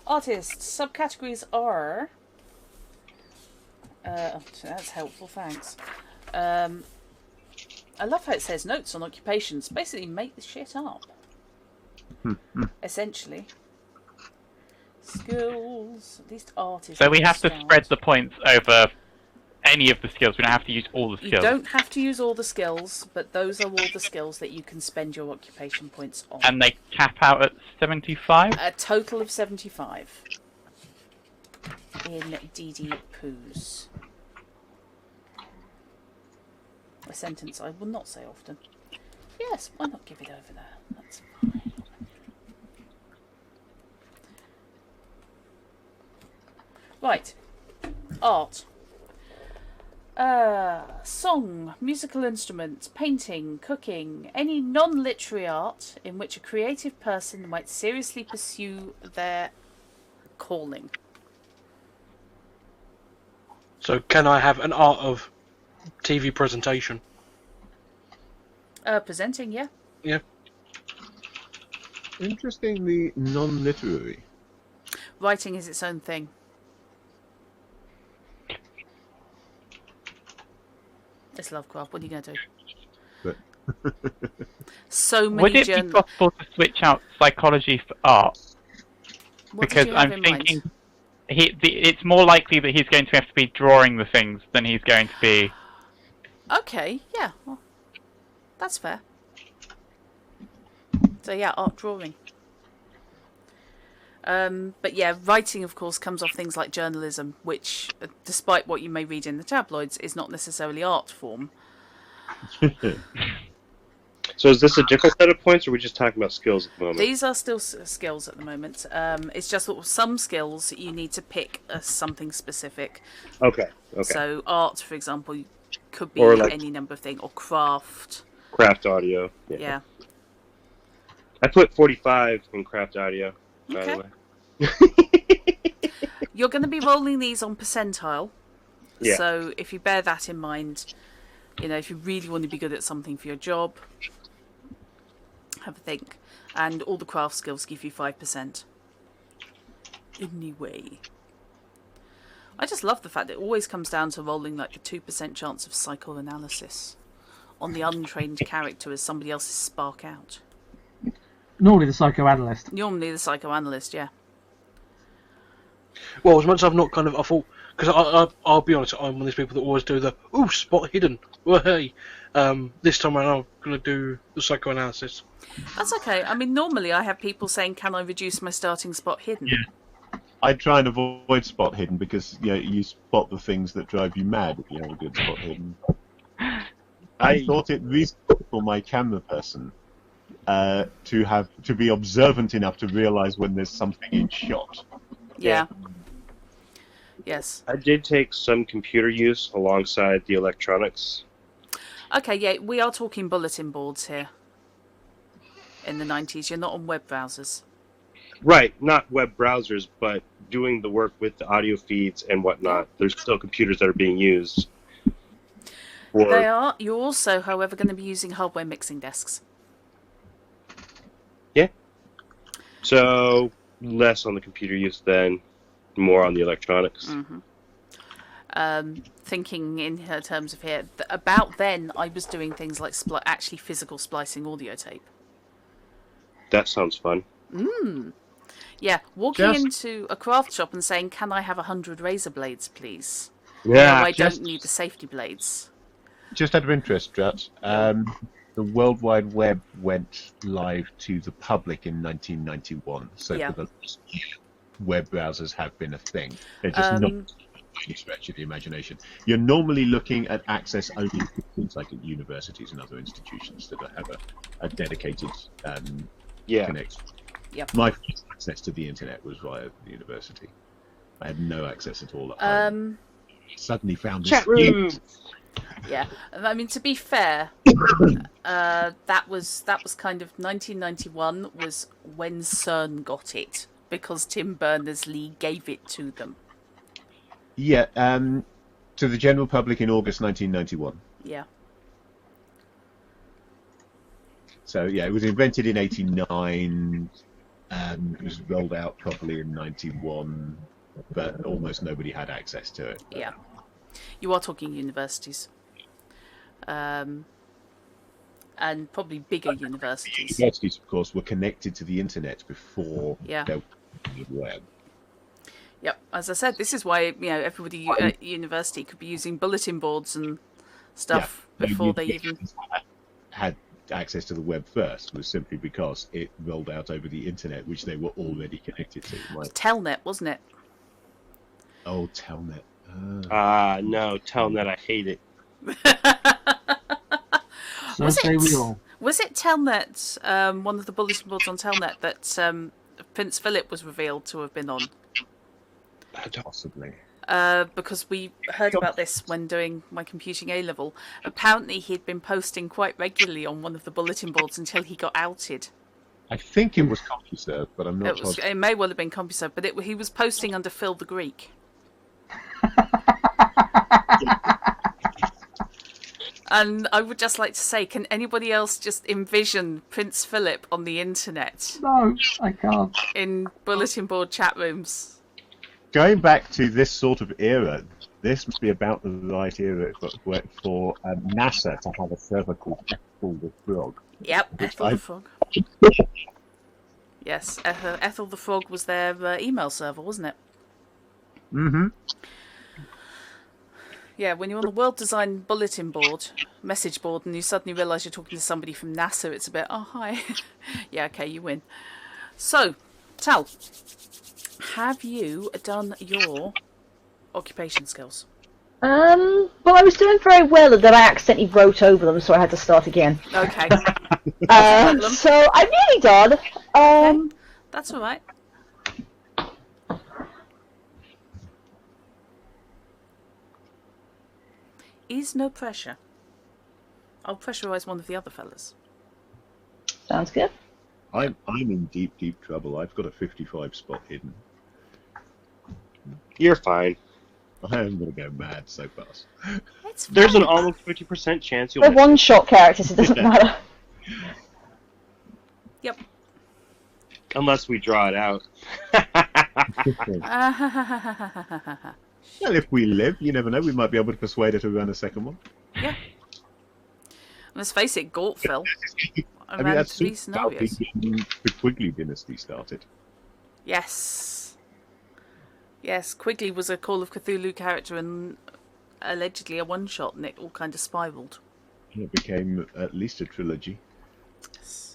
Artists. Subcategories are... that's helpful, thanks. I love how it says notes on occupations. Basically, make the shit up. Essentially. Skills. At least art is... So we have to spread the points over any of the skills. We don't have to use all the skills. You don't have to use all the skills, but those are all the skills that you can spend your occupation points on. And they cap out at 75? A total of 75. in Dee Poos. A sentence I will not say often. Yes, why not give it over there? That's fine. Right. Art. Song, musical instruments, painting, cooking, any non-literary art in which a creative person might seriously pursue their calling. So can I have an art of TV presentation? Presenting, yeah. Yeah. Interestingly, non-literary. Writing is its own thing. It's Lovecraft. What are you going to do? But So many Would it be possible to switch out psychology for art? What Because did you have I'm in thinking mind? it's more likely that he's going to have to be drawing the things than he's going to be. Okay, yeah. Well, that's fair. So yeah, art drawing. But yeah, writing, of course, comes off things like journalism, which, despite what you may read in the tabloids, is not necessarily art form. So is this a different set of points, or are we just talking about skills at the moment? These are still skills at the moment. It's just that some skills you need to pick as something specific. Okay. So art, for example, could be Or like- any number of things, or craft. Craft audio. Yeah. I put 45 in craft audio, by Okay. the way. You're going to be rolling these on percentile. Yeah. So if you bear that in mind, you know, if you really want to be good at something for your job, have a think. And all the craft skills give you 5%. Anyway. I just love the fact that it always comes down to rolling like the 2% chance of psychoanalysis on the untrained character as somebody else's spark out. Normally the psychoanalyst. Normally the psychoanalyst, yeah. Well, as much as I've not I thought, because I'll be honest, I'm one of these people that always do the, spot hidden, well, hey. This time around I'm going to do the psychoanalysis. That's okay. I mean, normally I have people saying, can I reduce my starting spot hidden? Yeah. I try and avoid spot hidden because you be the things that drive you mad if you have a good spot hidden. I thought it reasonable for my camera person to be observant enough to realise when there's something in shot. Yeah. Yes. I did take some computer use alongside the electronics. Okay, yeah, we are talking bulletin boards here. In the 90s, you're not on web browsers. Right, not web browsers, but doing the work with the audio feeds and whatnot. There's still computers that are being used. They are. You're also, however, going to be using hardware mixing desks. Yeah. So, less on the computer use than more on the electronics. Mm-hmm. Thinking in her terms of here, about then I was doing things like actually physical splicing audio tape. That sounds fun. Yeah, walking into a craft shop and saying, can I have 100 razor blades, please? Yeah. No, I don't need the safety blades. Just out of interest, Drat, the World Wide Web went live to the public in 1991, so for the last year, web browsers have been a thing. They're just not any stretch of the imagination. You're normally looking at access only to things like at universities and other institutions that have a dedicated connection. Yep. My first access to the internet was via the university. I had no access at all at home. Suddenly found Chat room. Yeah, I mean, to be fair, that was kind of 1991 was when CERN got it because Tim Berners-Lee gave it to them. Yeah, to the general public in August 1991. Yeah. So yeah, it was invented in '89. It was rolled out properly in '91, but almost nobody had access to it. Yeah. You are talking universities. And probably bigger universities. Universities, of course, were connected to the internet before Yeah. there was the web. Yep. As I said, this is why everybody at university could be using bulletin boards and stuff before they even had access to the web first. Was simply because it rolled out over the internet, which they were already connected to. Telnet, wasn't it? Oh, Telnet. No, Telnet, I hate it. So say we all. Was it Telnet, one of the bulletin boards on Telnet that Prince Philip was revealed to have been on? Possibly. Because we heard about this when doing my computing A-level. Apparently he'd been posting quite regularly on one of the bulletin boards until he got outed. I think it was CompuServe, but I'm not positive. It may well have been CompuServe, but he was posting under Phil the Greek. And I would just like to say, can anybody else just envision Prince Philip on the internet? No, I can't. In bulletin board chat rooms? Going back to this sort of era, this must be about the right era for NASA to have a server called Ethel the Frog. Yep, Ethel the Frog. Yes, Ethel the Frog was their email server, wasn't it? Mm-hmm. Yeah, when you're on the World Design bulletin board, message board, and you suddenly realise you're talking to somebody from NASA, it's a bit, oh, hi. Yeah, okay, you win. So, Tal, have you done your occupation skills? Well, I was doing very well, and then I accidentally wrote over them, so I had to start again. Okay. So I'm nearly done. Okay. That's all right. Is no pressure. I'll pressurise one of the other fellas. Sounds good. I'm in deep trouble. I've got a 55 spot hidden. You're fine. I am going to go mad so fast. There's an almost 50% chance you'll They're miss it. one-shot characters, it doesn't matter. Yep. Unless we draw it out. Well, if we live, you never know. We might be able to persuade her to run a second one. Yeah. Let's face it, Gortfil. I mean, that's three scenarios. the Quigley dynasty started. Yes. Yes, Quigley was a Call of Cthulhu character and allegedly a one-shot, and it all kind of spiralled. It became at least a trilogy.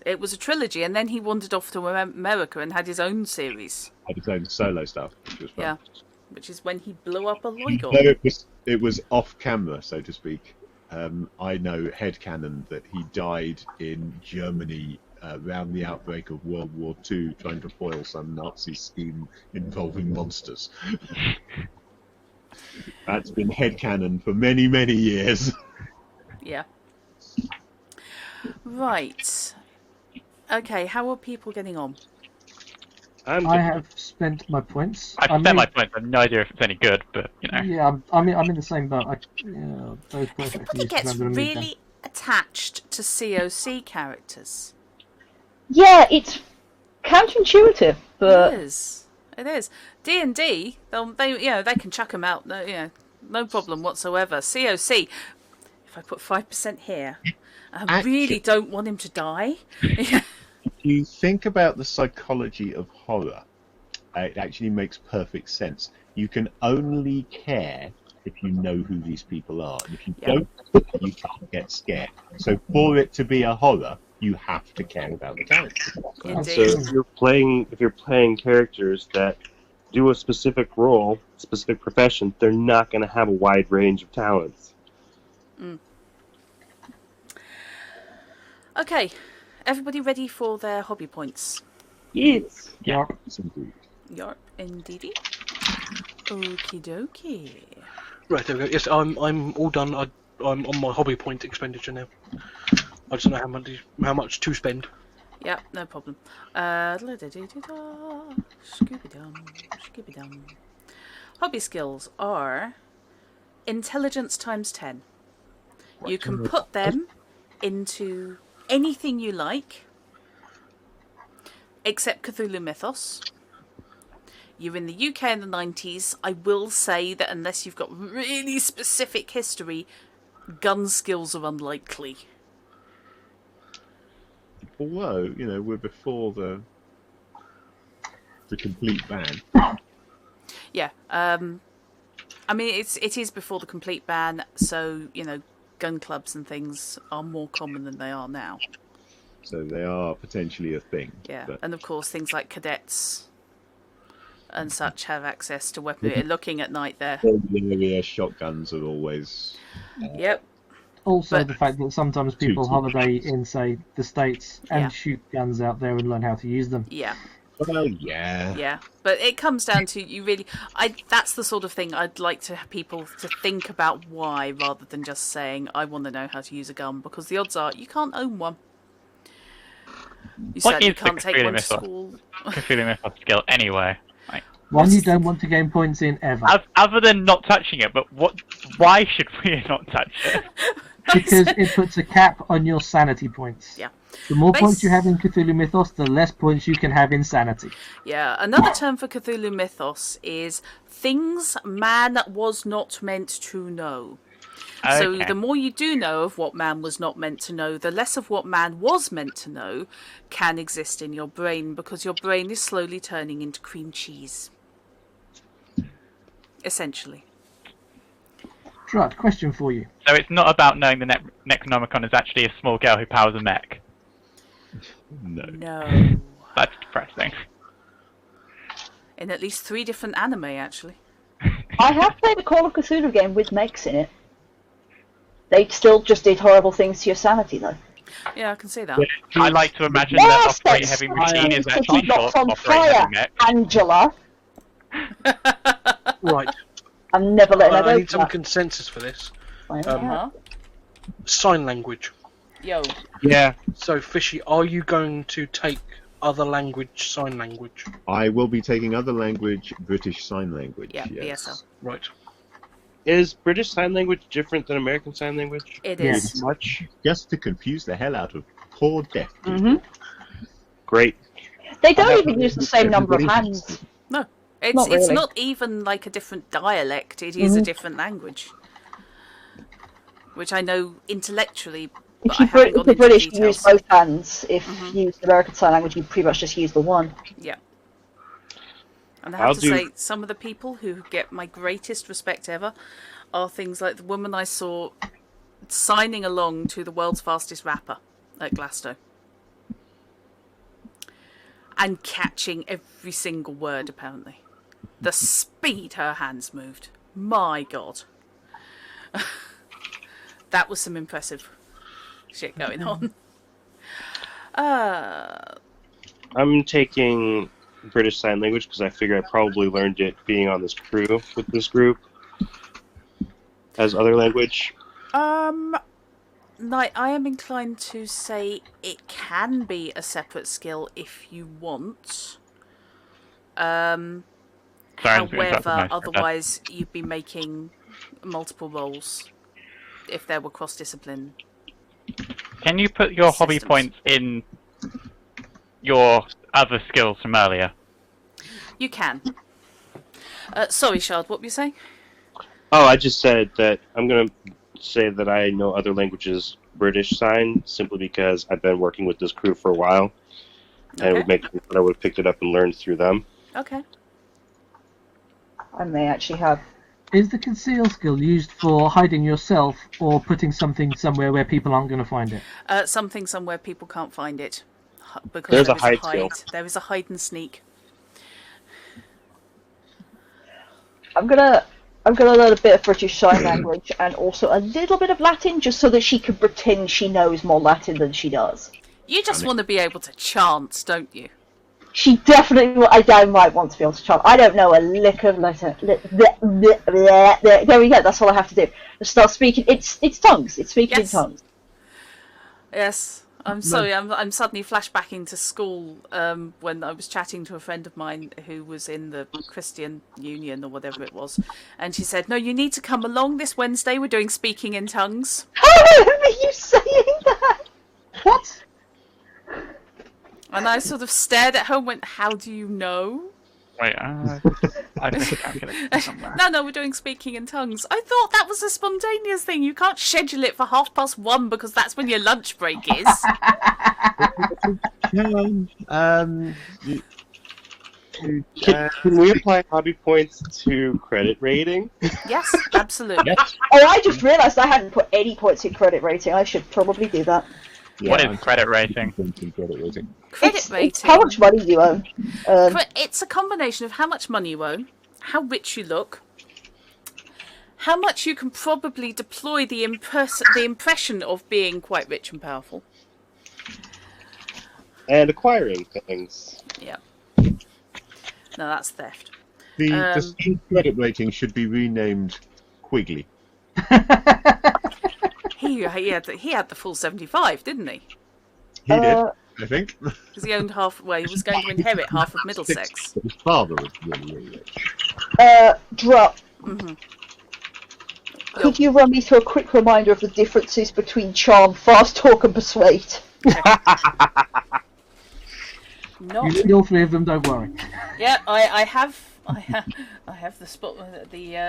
It was a trilogy, and then he wandered off to America and had his own series. Had its own solo stuff, which was fun. Yeah, which is when he blew up a Loigon. No, it was off camera, so to speak. I know headcanon that he died in Germany around the outbreak of World War II, trying to foil some Nazi scheme involving monsters. That's been headcanon for many, many years. Yeah. Right. Okay, how are people getting on? I have spent my points. I've spent my points. I have no idea if it's any good, but you know. Yeah, I'm in the same boat. Everybody gets really attached to COC characters. Yeah, it's counterintuitive, but It is. It is. D&D, they can chuck them out. No problem whatsoever. COC, if I put 5% here, I really don't want him to die. If you think about the psychology of horror, it actually makes perfect sense. You can only care if you know who these people are. And if you don't, you can't get scared. So for it to be a horror, you have to care about the characters. Indeed. So if you're playing characters that do a specific role, specific profession, they're not going to have a wide range of talents. Mm. Okay, everybody ready for their hobby points? Yes. Yeah. Yarp, indeedy. Okie dokie. Right, there we go. Yes, I'm all done. I'm on my hobby point expenditure now. I just don't know how much to spend. Yeah, no problem. Scooby-dum. Hobby skills are intelligence times 10. You can put them into anything you like, except Cthulhu Mythos. You're in the UK in the 90s. I will say that unless you've got really specific history, gun skills are unlikely. Although, we're before the complete ban. Yeah. I mean, it is before the complete ban, so, gun clubs and things are more common than they are now. So they are potentially a thing. Yeah, but... and of course things like cadets and such have access to weaponry. Looking at night there. Yeah, shotguns are always. Yep. Also, But- the fact that sometimes people holiday in, say, the States and Yeah. shoot guns out there and learn how to use them. Yeah. Well, yeah. Yeah, but it comes down to you really. That's the sort of thing I'd like to have people to think about why, rather than just saying I want to know how to use a gun, because the odds are you can't own one. You What certainly is the can't take Cthulhu one to mythos? school. Cthulhu mythos skill anyway. Like, One you don't want to gain points in ever. other than not touching it, but what? Why should we not touch it? Because it puts a cap on your sanity points. Yeah. The more points you have in Cthulhu Mythos, the less points you can have in sanity. Yeah, another term for Cthulhu mythos is things man was not meant to know. So Okay. the more you do know of what man was not meant to know, the less of what man was meant to know can exist in your brain, because your brain is slowly turning into cream cheese. Essentially. Right, question for you. So it's not about knowing the Necronomicon is actually a small girl who powers a mech. No. No. That's depressing. In at least 3 different anime, actually. I have played a Call of Cthulhu game with mechs in it. They still just did horrible things to your sanity, though. Yeah, I can see that. I like to imagine that Yes, operating that's heavy machine is fine, actually because short you're not on operating fire, heavy mech. Angela. Right. I'm never letting her I go need for some that. consensus for this. Uh-huh. Sign language. Yo. Yeah. So, Fishy, are you going to take other language, sign language? I will be taking other language, British Sign Language. Yeah, yes. BSL. Right. Is British Sign Language different than American Sign Language? It Yes. is. Much? Just to confuse the hell out of poor deaf people. Mm-hmm. Great. They don't even use the same number of Everybody- hands. No. It's Not it's really. not even like a different dialect, it is a different language. Which I know intellectually, but If I you haven't gone the into British details. use both hands. If you use the American Sign Language, you pretty much just use the one. Yeah. And I have I'll to do- say, some of the people who get my greatest respect ever are things like the woman I saw signing along to the world's fastest rapper at Glasgow. And catching every single word, apparently. The speed her hands moved. My God. That was some impressive shit going on. I'm taking British Sign Language because I figure I probably learned it being on this crew with this group as other language. I am inclined to say it can be a separate skill if you want. Sorry, I'm just gonna interrupt However, with my- otherwise you'd be making multiple roles if there were cross-discipline. Can you put your hobby Systems. points in your other skills from earlier? You can. Sorry, Shard, what were you saying? Oh, I just said that I'm going to say that I know other languages British Sign simply because I've been working with this crew for a while. And it would make sense that I would have picked it up and learned through them. Okay. I may actually have. Is the conceal skill used for hiding yourself or putting something somewhere where people aren't going to find it? Something somewhere people can't find it. Because There's there a is hide skill. There is a hide and sneak. I'm gonna learn a bit of British Sign Language and also a little bit of Latin, just so that she can pretend she knows more Latin than she does. You just want to be able to chant, don't you? She definitely. I downright want to be able to chant. I don't know a lick of Latin. There we go. That's all I have to do. Just start speaking. It's tongues. It's speaking Yes. in tongues. Yes. I'm sorry, I'm suddenly flashbacking to school when I was chatting to a friend of mine who was in the Christian Union or whatever it was, and she said, "No, you need to come along this Wednesday. We're doing speaking in tongues." I remember you saying that. What? And I sort of stared at her and went, "How do you know?" Wait, I think I'm gonna somewhere. No, we're doing speaking in tongues. I thought that was a spontaneous thing. You can't schedule it for 1:30 because that's when your lunch break is. Can we apply hobby points to credit rating? Yes, absolutely. Oh, I just realised I hadn't put any points in credit rating. I should probably do that. Yeah, What I'm is credit rating? thinking credit rating. Credit rating. It's how much money you own. It's a combination of how much money you own, how rich you look, how much you can probably deploy the impression of being quite rich and powerful. And acquiring things. Yeah. No, that's theft. The Steam credit rating should be renamed Quigley. He had the full 75, didn't he? He did, I think. Because he owned half. Well, he was going to inherit half of Middlesex. But his father was really, really rich. Drop. Mm-hmm. Could you run me through a quick reminder of the differences between charm, fast talk, and persuade? Not. You need all three of them, don't worry. Yeah, I have the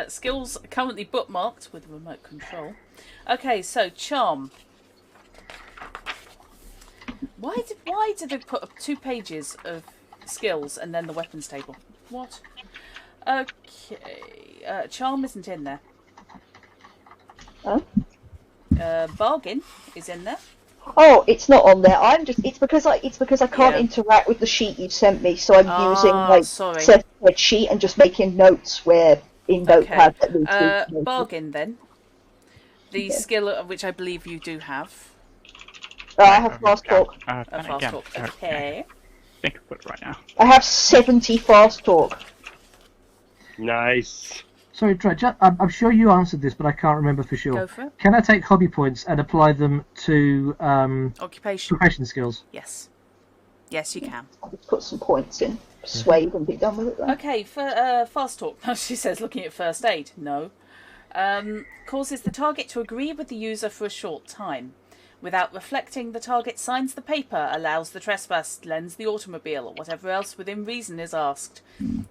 skills currently bookmarked with remote control. Okay, so charm. Why did they put up 2 pages of skills and then the weapons table? What? Okay, charm isn't in there. Huh? Bargain is in there. Oh, it's not on there. It's because I can't Yeah. interact with the sheet you sent me, so I'm using my sorry. spreadsheet and just making notes where in Notepad that needs to be noted. Bargain then. The skill which I believe you do have. I have fast talk. Fast talk. Okay. I think I put it right now. I have 70 fast talk. Nice. Sorry, Dredge, I'm sure you answered this, but I can't remember for sure. Go for it. Can I take hobby points and apply them to Occupation. profession skills? Yes. Yes, you can. I'll just put some points in, persuade, and be done with it then. Okay, for fast talk. She says, looking at first aid. No. Causes the target to agree with the user for a short time. Without reflecting, the target signs the paper, allows the trespass, lends the automobile, or whatever else within reason is asked.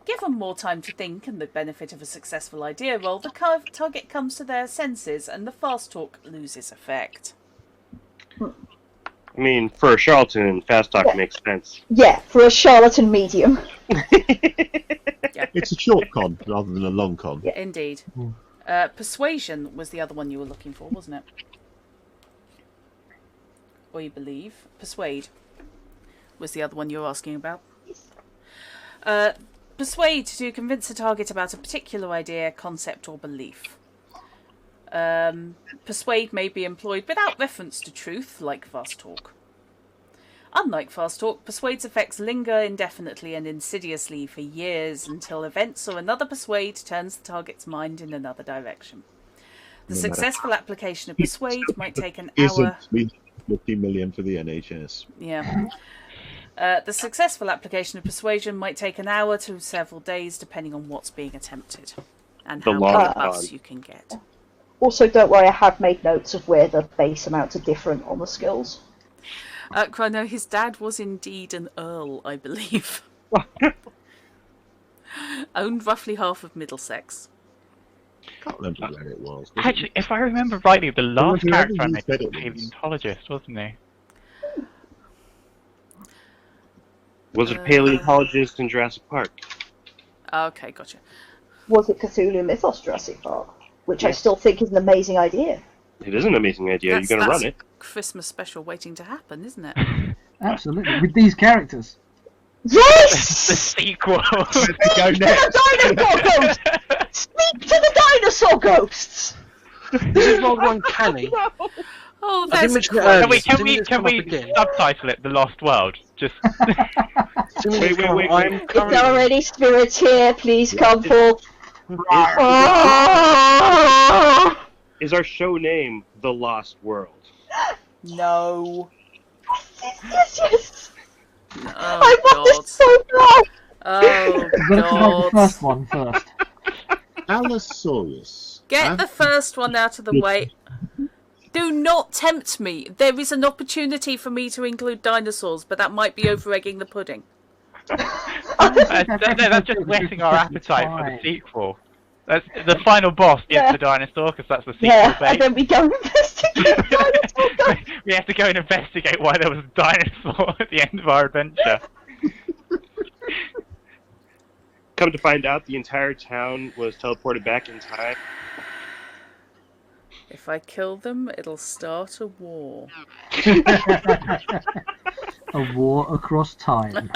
Given more time to think and the benefit of a successful idea roll, the target comes to their senses and the fast talk loses effect. I mean, for a charlatan, fast talk makes sense. Yeah, for a charlatan medium. It's a short con rather than a long con. Yeah. Indeed. Persuasion was the other one you were looking for, wasn't it? Or you believe. Persuade was the other one you were asking about. Persuade to convince a target about a particular idea, concept, or belief. Persuade may be employed without reference to truth, like fast talk. Unlike fast talk, persuade's effects linger indefinitely and insidiously for years until events or another persuade turns the target's mind in another direction. The successful application of persuade might take an hour. Isn't 50 million for the NHS. Yeah. The successful application of persuasion might take an hour to several days, depending on what's being attempted and The how long many con. buffs you can get. Also, don't worry, I have made notes of where the base amounts are different on the skills. Chrono, his dad was indeed an earl, I believe. Owned roughly half of Middlesex. Can't remember where it was. Actually, if I remember rightly, the last whoever character I you made said was a it was. paleontologist, wasn't he? Was it a paleontologist in Jurassic Park? Okay, gotcha. Was it Cthulhu Mythos Jurassic Park? Which I still think is an amazing idea. It is an amazing idea. You're going to run it. Christmas special waiting to happen, isn't it? Absolutely, with these characters. The Yes! sequel! Go To next. the dinosaur ghosts! Speak to the dinosaur ghosts! This is rather uncanny. Oh, I didn't that's mention it earlier. Can we, Didn't this can come up we again? subtitle it The Lost World? Just Didn't this come up- wait. I'm If currently... there are any spirits here, please come forth. Is our show name The Lost World? no. Yes. Oh, I want God. this so bad. Oh, We've got to come up with the God. first one first. Allosaurus. Get the first one out of the way. Do not tempt me. There is an opportunity for me to include dinosaurs, but that might be over-egging the pudding. that's just whetting our appetite for the sequel. That's, the final boss is Yeah. the dinosaur, because that's the sequel Yeah, and bait. then we go investigate dinosaur ghosts. We have to go and investigate why there was a dinosaur at the end of our adventure. Come to find out, the entire town was teleported back in time. If I kill them, it'll start a war. A war across time.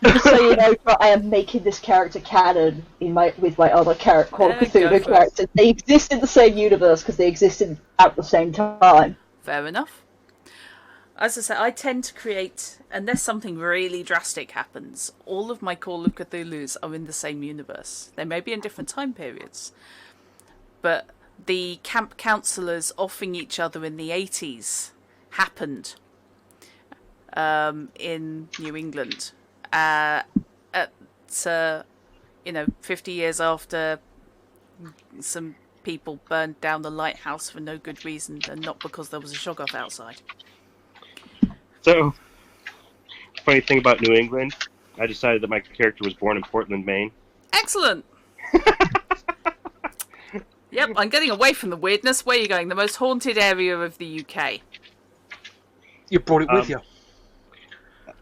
Just so you know, I am making this character canon with my other Call of Yeah, go Cthulhu for it. characters. They exist in the same universe because they existed at the same time. Fair enough. As I said, I tend to create, unless something really drastic happens, all of my Call of Cthulhu's are in the same universe. They may be in different time periods, but the camp counselors offing each other in the 80s happened in New England at 50 years after some people burned down the lighthouse for no good reason and not because there was a shoggoth outside. So, funny thing about New England, I decided that my character was born in Portland, Maine. Excellent. Yep, I'm getting away from the weirdness. Where are you going? The most haunted area of the UK. You brought it with you.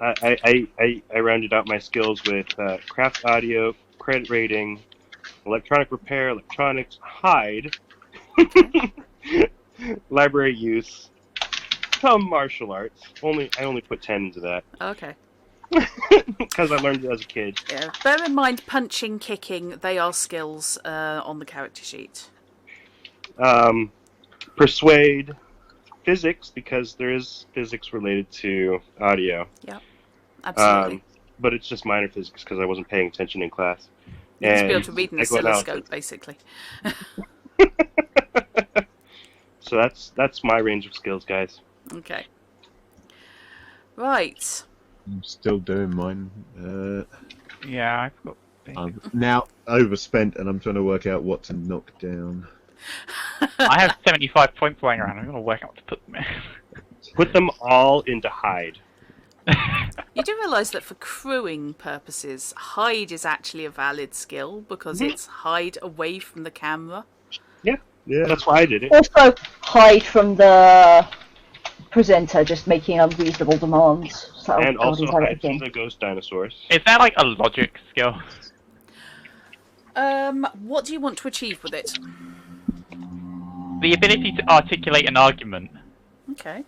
I rounded out my skills with craft audio, credit rating, electronic repair, electronics, hide, library use, some martial arts. I only put 10 into that. Okay. Because I learned it as a kid. Yeah. Bear in mind, punching, kicking, they are skills on the character sheet. Persuade, physics, because there is physics related to audio. Yeah, absolutely. But it's just minor physics because I wasn't paying attention in class. You need to be able to read an oscilloscope, basically. So that's my range of skills, guys. Okay. Right. I'm still doing mine. Yeah, I've got. I'm now overspent, and I'm trying to work out what to knock down. I have 75 points lying around. I'm going to work out what to put them in. Put them all into hide. You do realise that for crewing purposes, hide is actually a valid skill because it's hide away from the camera. Yeah, that's why I did it. Also, hide from the presenter just making unreasonable demands. So And also hide from again. the ghost dinosaurs. Is that like a logic skill? What do you want to achieve with it? The ability to articulate an argument. Okay.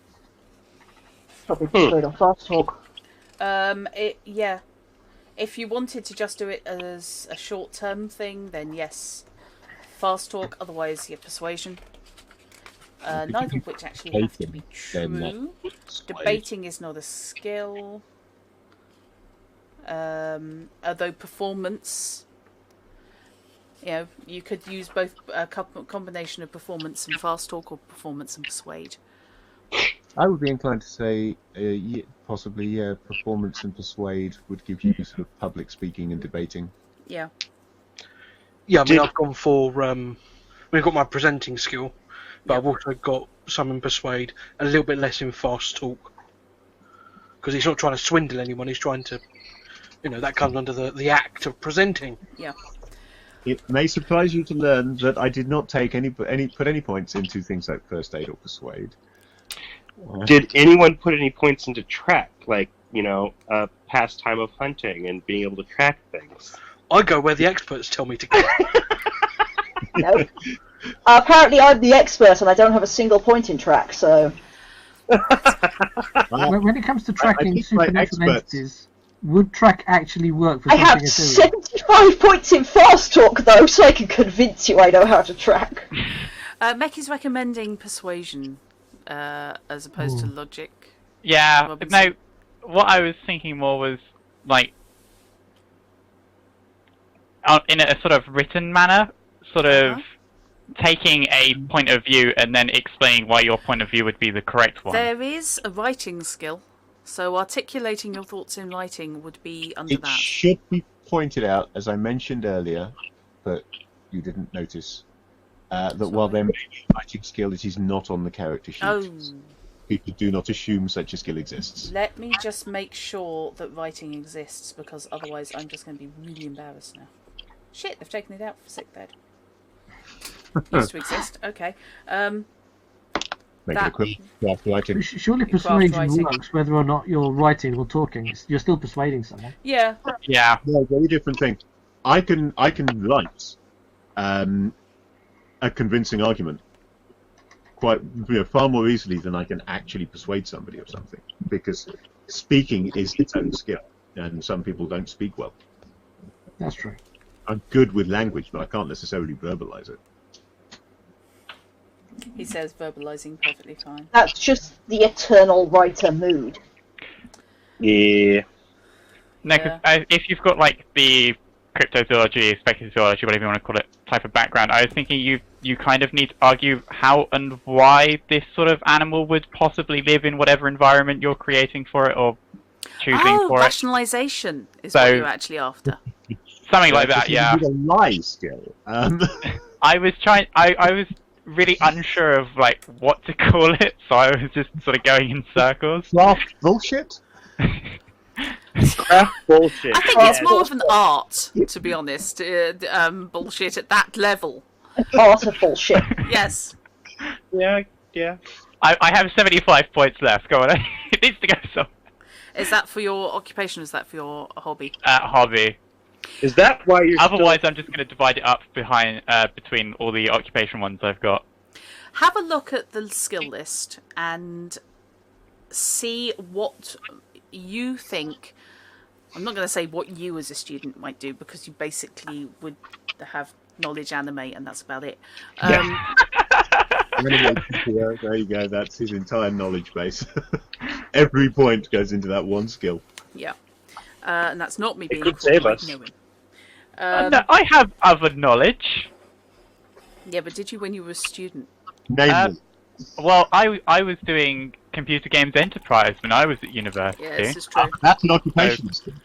Probably good on fast talk. Yeah. If you wanted to just do it as a short-term thing, then yes, fast talk. Otherwise, your persuasion. Neither of which actually have to be true. Debating is not a skill. Although performance, you could use both a combination of performance and fast talk or performance and persuade. I would be inclined to say possibly performance and persuade would give you sort of public speaking and debating. Yeah. Yeah, I mean, I've gone for I've got my presenting skill, but I've also got some in persuade and a little bit less in fast talk. Because he's not trying to swindle anyone; he's trying to, that comes under the act of presenting. Yeah. It may surprise you to learn that I did not take put any points into things like first aid or persuade. Did anyone put any points into track, like a pastime of hunting and being able to track things? I go where the experts tell me to go. No. Apparently, I'm the expert, and I don't have a single point in track. So, When it comes to tracking supernatural entities, would track actually work for I something have ethereal? 75 points in fast talk, though, so I can convince you I know how to track. Mekki's recommending persuasion as opposed to logic. Yeah, Robinson. no, what I was thinking more was, like, in a sort of written manner, sort of taking a point of view and then explaining why your point of view would be the correct one. There is a writing skill, so articulating your thoughts in writing would be under It that. should be pointed out, as I mentioned earlier, but you didn't notice, that while there may be a writing skill, it is not on the character sheet. Oh, People do not assume such a skill exists. let me just make sure that writing exists, because otherwise I'm just going to be really embarrassed now. Shit, they've taken it out for sick bed. Used to exist. Okay. Make That- it equivalent to craft writing. Surely craft persuasion writing. works whether or not you're writing or talking. You're still persuading someone. Yeah. Yeah. No, very different thing. I can write a convincing argument, quite far more easily than I can actually persuade somebody of something, because speaking is its own skill, and some people don't speak well. That's true. I'm good with language, but I can't necessarily verbalize it. He says verbalizing perfectly fine. That's just the eternal writer mood. Yeah. No, 'cause, if you've got like the cryptozoology, speculazoology, whatever you want to call it, type of background, I was thinking you kind of need to argue how and why this sort of animal would possibly live in whatever environment you're creating for it or choosing for it. Rationalization is what you're actually after. Something like that, yeah. It's a lie skill. I was really unsure of like what to call it, so I was just sort of going in circles. Craft bullshit? Craft bullshit. I think it's more of an art, to be honest. Bullshit at that level. Art of bullshit. Yes. Yeah. I have 75 points left. Go on, it needs to go somewhere. Is that for your occupation or is that for your hobby? Hobby. Is that why you're Otherwise, I'm just going to divide it up between all the occupation ones I've got. Have a look at the skill list and see what you think. I'm not going to say what you as a student might do, because you basically would have knowledge anime and that's about it. There you go, that's his entire knowledge base. Every point goes into that one skill. Yeah. And that's not me being could save us. knowing. No, I have other knowledge. Yeah, but did you when you were a student? Name them. Well, I was doing computer games enterprise when I was at university. Yeah, this is true. That's an occupation skill.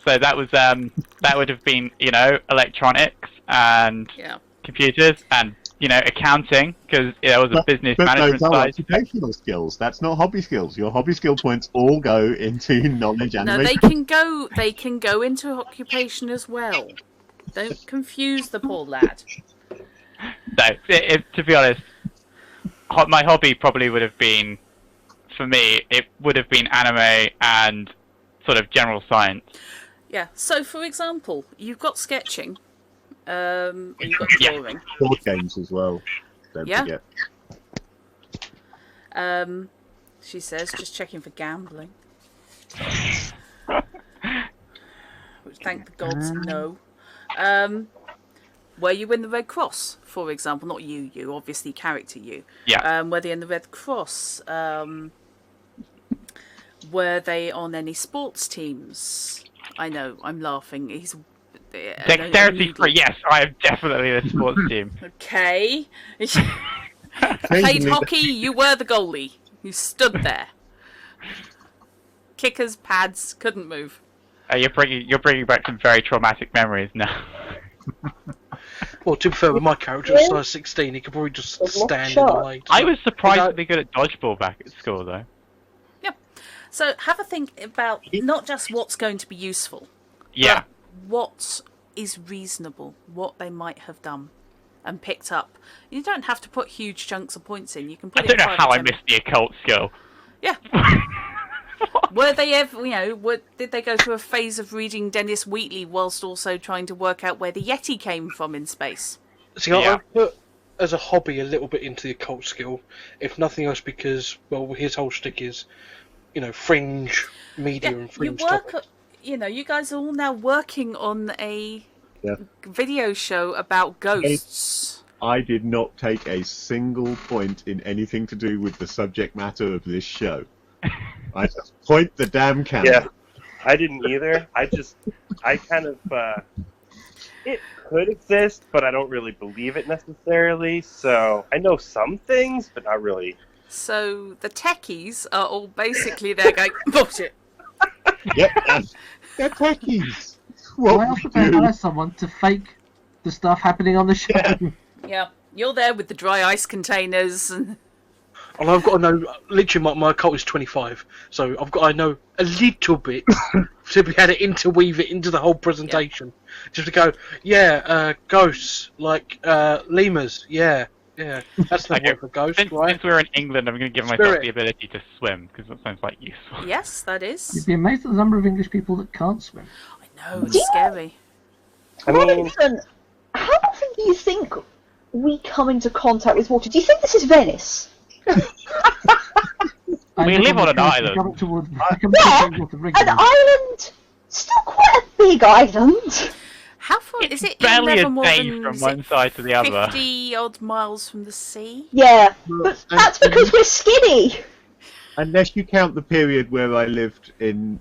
So that was that would have been electronics and Yeah. computers and accounting, because there was a business management those are side. occupational skills. That's not hobby skills. Your hobby skill points all go into knowledge No, animation. they can go into occupation as well. Don't confuse the poor lad. No, to be honest, my hobby probably would have been, for me, it would have been anime and sort of general science. Yeah. So, for example, you've got sketching. You've got Yeah. drawing. Board games as well. Don't Yeah. forget. She says, just checking for gambling. Which, thank the gods, no. Were you in the Red Cross, for example? Not you, obviously character you. Yeah. Were they in the Red Cross? Were they on any sports teams? I know, I'm laughing. He's Dexterity 3, yes, I am definitely the sports team. Okay. Played hockey, you were the goalie. You stood there. Kickers, pads, couldn't move. You're bringing back some very traumatic memories now. Well, to be fair, with my character at size 16, he could probably just stand in the way. I was surprisingly good at dodgeball back at school, though. Yeah. So have a think about not just what's going to be useful, Yeah. but what is reasonable, what they might have done and picked up. You don't have to put huge chunks of points in. You can put I don't know how I missed the occult skill. Yeah. Were they ever, did they go through a phase of reading Dennis Wheatley whilst also trying to work out where the Yeti came from in space? See, Yeah. I put as a hobby a little bit into the occult skill, if nothing else, because his whole shtick is, fringe media and You fringe work, topics. you guys are all now working on a video show about ghosts. I did not take a single point in anything to do with the subject matter of this show. I just point the damn camera. Yeah, I didn't either. I kind of, it could exist, but I don't really believe it necessarily. So I know some things, but not really. So the techies are all basically there going, bullshit. Yep, they're techies. Why What else we would they do. hire someone to fake the stuff happening on the show? Yeah, you're there with the dry ice containers and... And I've got to know, literally my occult is 25, so I've got to know a little bit to be able to interweave it into the whole presentation. Just to go, ghosts, like lemurs, yeah, that's the word for ghost, Since right? we're in England, I'm going to give myself Spirit. the ability to swim, because that sounds like useful. Yes, that You'd is. be amazed at the number of English people that can't swim. I know, it's scary. I mean, Robinson, how often do you think we come into contact with water. Do you think this is Venice? We live on an island. An island, still quite a big island. How far is it? Barely never a more day than, from is one it side to the other. 50 odd miles from the sea. Yeah, but that's because we're skinny. Unless you count the period where I lived in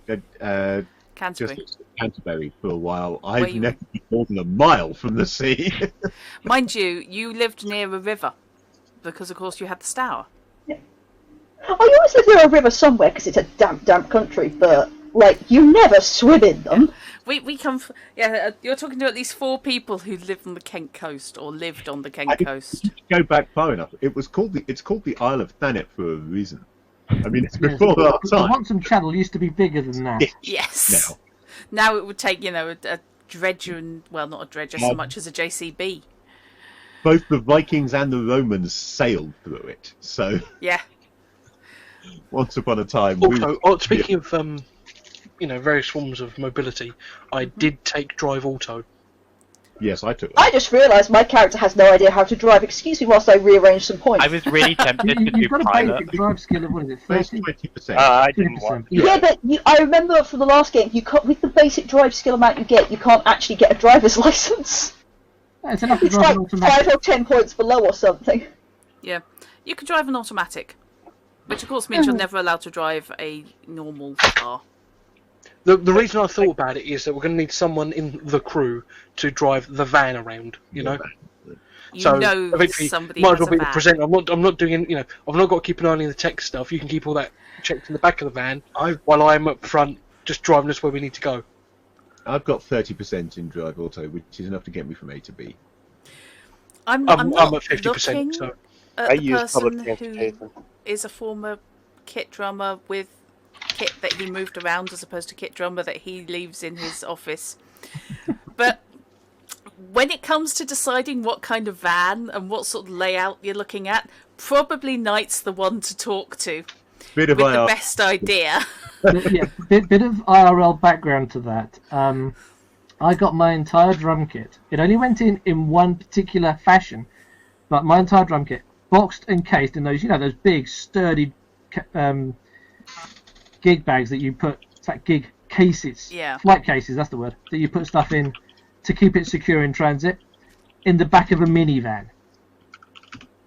Canterbury. just Canterbury for a while, Where I've you- never been more than a mile from the sea. Mind you lived near a river because, of course, you had the Stour. Oh, you always live near a river somewhere because it's a damp country, but like you never swim in them. We come from, you're talking to at least 4 people who live on the Kent coast or lived on the Kent coast. Go back far enough. It's called the Isle of Thanet for a reason. I mean, it's before our The time. Wonson Channel used to be bigger than that. Yes. Now it would take, a dredger and, well, not a dredger so much as a JCB. Both the Vikings and the Romans sailed through it. So Yeah. once upon a time. Also, speaking of various forms of mobility, I did take drive auto. Yes, I took. I just realised my character has no idea how to drive. Excuse me whilst I rearrange some points. I was really tempted to do You've got a pilot. basic drive skill of, what is it, 30? 20%. I didn't want. Yeah, but I remember from the last game, you can't, with the basic drive skill amount you get, you can't actually get a driver's license. It's enough to It's drive like an automatic. 5 or 10 points below or something. Yeah. You can drive an automatic, which of course means you're never allowed to drive a normal car. The reason I thought about it is that we're going to need someone in the crew to drive the van around. You know. You know eventually, somebody might has as well a be the van. presenter. I'm not doing. I've not got to keep an eye on the tech stuff. You can keep all that checked in the back of the van while I'm up front, just driving us where we need to go. I've got 30% in drive auto, which is enough to get me from A to B. I'm I'm not at 50%. looking So at I the use person public who transportation. is a former kit drummer with kit that he moved around as opposed to kit drummer that he leaves in his office. But when it comes to deciding what kind of van and what sort of layout you're looking at, probably Knight's the one to talk to Bit of with the IR. best idea. Yeah, bit of IRL background to that. I got my entire drum kit. It only went in one particular fashion, but my entire drum kit, boxed and cased in those, those big, sturdy gig bags that you put, it's like gig cases, Yeah. flight cases, that's the word, that you put stuff in to keep it secure in transit, in the back of a minivan.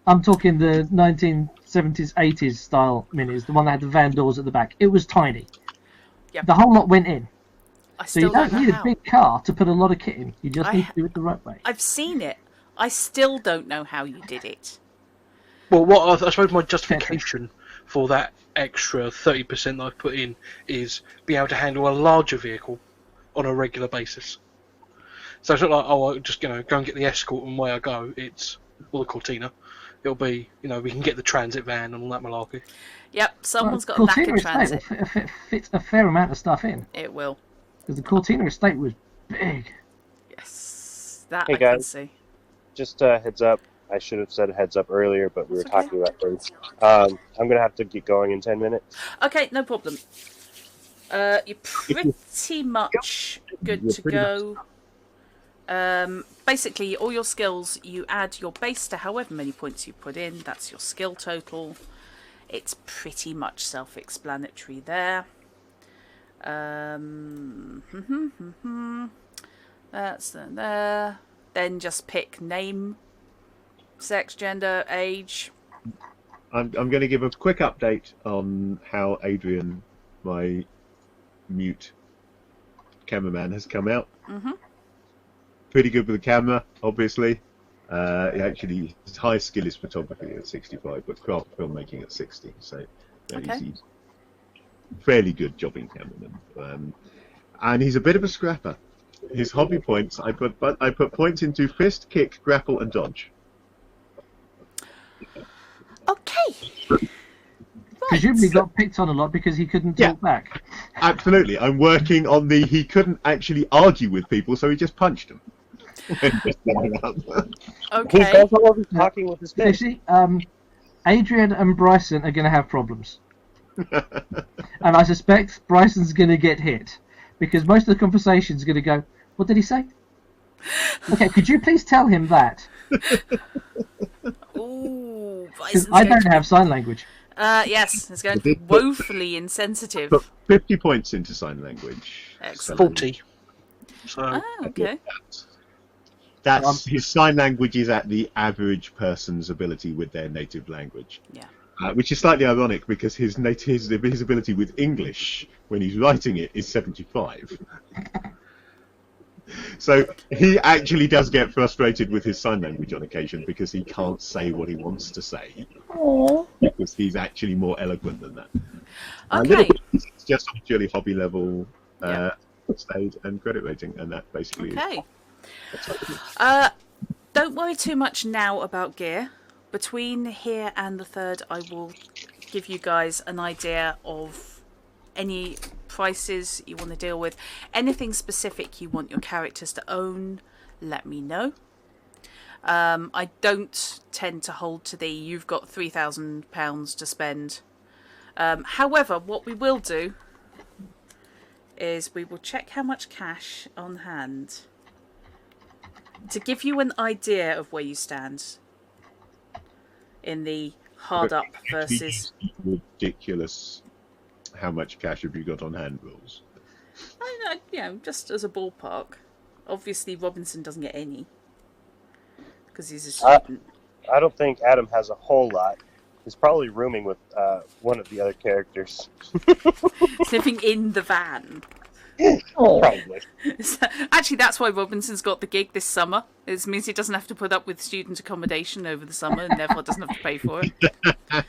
I'm talking the 1970s, 80s style minis, the one that had the van doors at the back. It was tiny. Yep. The whole lot went in. I So you still don't know need how. a big car to put a lot of kit in. You just need to do it the right way. I've seen it. I still don't know how you did it. well, what I suppose my justification for that extra 30% that I've put in is be able to handle a larger vehicle on a regular basis. So it's not like, I'll just go and get the Escort and away I go. It's the Cortina. It'll be we can get the transit van and all that malarkey. Yep, someone's got a Cortina knack of transit. Estate will fit a fair amount of stuff in. It will. Because the Cortina Estate was big. Yes, that Hey, I can guys. see. Just a heads up. I should have said heads up earlier, but we were That's okay. talking about things. I'm going to have to get going in 10 minutes. Okay, no problem. You're pretty much good You're to pretty go. Basically, all your skills, you add your base to however many points you put in. That's your skill total. It's pretty much self-explanatory there. That's there. Then just pick name, sex, gender, age. I'm going to give a quick update on how Adrian, my mute cameraman, has come out. Mhm. Pretty good with the camera, obviously. Actually, his highest skill is photography at 65, but craft filmmaking at 60. So Okay. he's fairly good jobbing cameraman. And he's a bit of a scrapper. His hobby points, I put points into fist, kick, grapple, and dodge. Okay. Presumably got picked on a lot because he couldn't Yeah. talk back. Absolutely. I'm working on he couldn't actually argue with people, so he just punched them. Okay. He's also always talking with his You fist. see, Adrian and Bryson are going to have problems. And I suspect Bryson's going to get hit. Because most of the conversation's going to go, what did he say? Okay, could you please tell him that? Ooh, Because Bison's I going don't to be... have sign language. Yes, it's going to be woefully insensitive. Put 50 points into sign language. Excellent. 40. So, Oh, okay. That's his sign language is at the average person's ability with their native language. Yeah. Which is slightly ironic because his ability with English when he's writing it is 75. So he actually does get frustrated with his sign language on occasion because he can't say what he wants to say because he's actually more eloquent than that. Okay. It's just on purely hobby level, Yeah. stage and credit rating, and that basically Okay. is. Don't worry too much now about gear. Between here and the 3rd, I will give you guys an idea of any prices you want to deal with. Anything specific you want your characters to own, let me know. I don't tend to hold to the you've got £3,000 to spend. However, what we will do is we will check how much cash on hand to give you an idea of where you stand in the hard up versus... ridiculous. How much cash have you got on hand rules? I know, just as a ballpark. Obviously, Robinson doesn't get any because he's a student. I don't think Adam has a whole lot. He's probably rooming with one of the other characters. He's living in the van. Probably. Actually, that's why Robinson's got the gig this summer. It means he doesn't have to put up with student accommodation over the summer and therefore doesn't have to pay for it.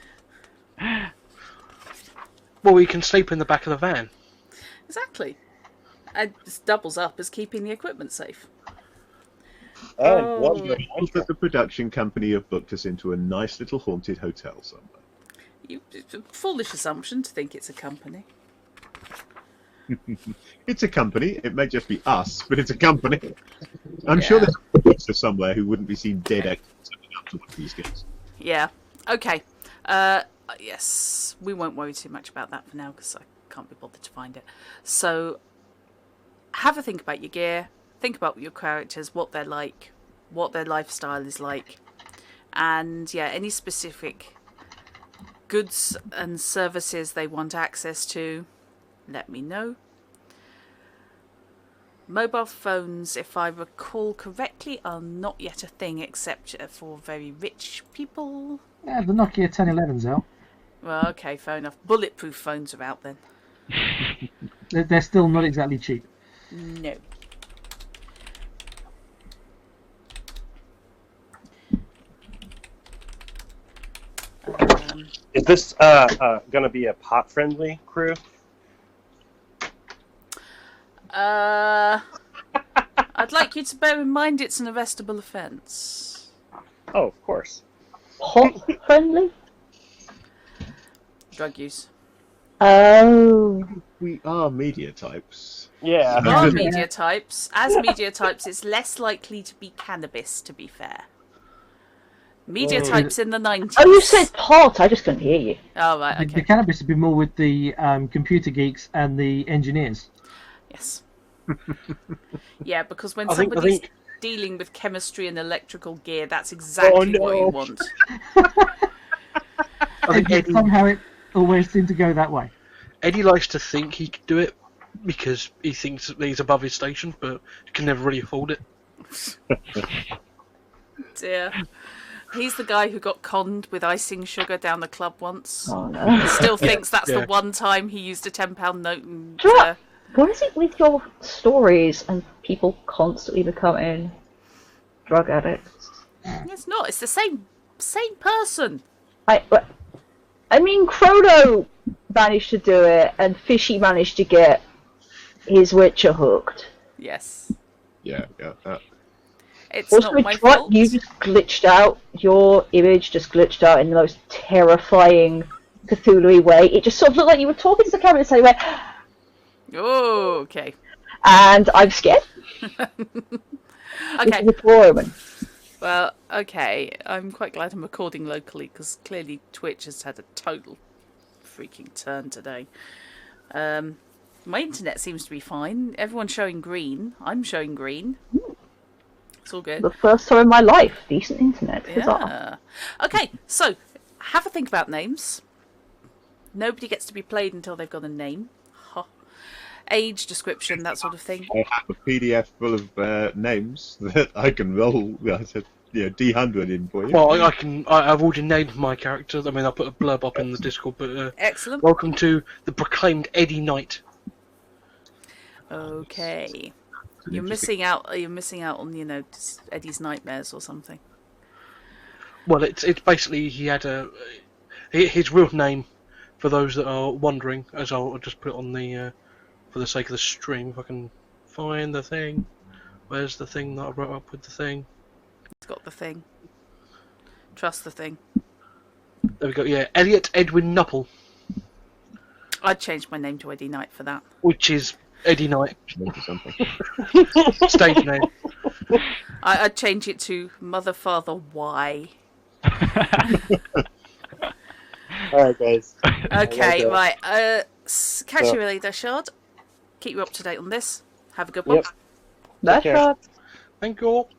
well, we can sleep in the back of the van. Exactly. And it doubles up as keeping the equipment safe. And one That the production company have booked us into a nice little haunted hotel somewhere. It's a foolish assumption to think it's a company. It's a company. It may just be us, but it's a company. I'm sure there's a producer somewhere who wouldn't be seen dead actors turning up to one of these gigs. Yeah. Okay. Yes, we won't worry too much about that for now because I can't be bothered to find it. So, have a think about your gear. Think about your characters, what they're like, what their lifestyle is like, and yeah, any specific goods and services they want access to, let me know. Mobile phones, if I recall correctly, are not yet a thing except for very rich people. Yeah, the Nokia 1011's out. Well, okay, fair enough. Bulletproof phones are out then. They're still not exactly cheap. No. Is this going to be a pot-friendly crew? I'd like you to bear in mind it's an arrestable offence. Oh, of course. Pot friendly? Drug use. Oh. We are media types. Yeah. You are media types. As media types, it's less likely to be cannabis, to be fair. Media types in the 90s. Oh, you said pot. I just couldn't hear you. Oh, right, The okay. cannabis would be more with the computer geeks and the engineers. Yes. Yeah, because when I somebody's think- dealing with chemistry and electrical gear, that's exactly what you want. I think Eddie, Somehow it always seemed to go that way. Eddie likes to think he could do it because he thinks that he's above his station, but he can never really afford it. Dear. He's the guy who got conned with icing sugar down the club once. Oh no. Still thinks that's Yeah. the one time he used a £10 note and... Do you know what is it with your stories and people constantly becoming drug addicts? It's not. It's the same person. I mean, Chrono managed to do it, and Fishy managed to get his Witcher hooked. Yes. Yeah. It's Also, not my fault. you just glitched out. Your image just glitched out in the most terrifying Cthulhu way. It just sort of looked like you were talking to the camera and so you went, Oh, okay. and I'm scared. Okay. It's a poor omen. Well, okay. I'm quite glad I'm recording locally because clearly Twitch has had a total freaking turn today. My internet seems to be fine. Everyone's showing green. I'm showing green. It's all good. The first time in my life, decent internet. Huzzah. Yeah. Okay, so have a think about names. Nobody gets to be played until they've got a name. Ha. Age, description, that sort of thing. I have a PDF full of names that I can roll D100 in for you. Well, I've already named my character. I mean, I put a blurb up in the Discord, but Excellent. welcome to the proclaimed Eddie Knight. Okay. You're missing out on, just Eddie's nightmares or something. Well, it's basically he had his real name, for those that are wondering, as I'll just put it on the for the sake of the stream, if I can find the thing. Where's the thing that I wrote up with the thing? It's got the thing. Trust the thing. There we go. Yeah, Elliot Edwin Nupple, I'd change my name to Eddie Knight for that. which is Eddie Knight Something. stage name. I'd change it to Mother Father Y. Alright, guys. Okay, that. right. Catch you later, Shard. Keep you up to date on this. Have a good one. Yep. That's care. right. Thank you all.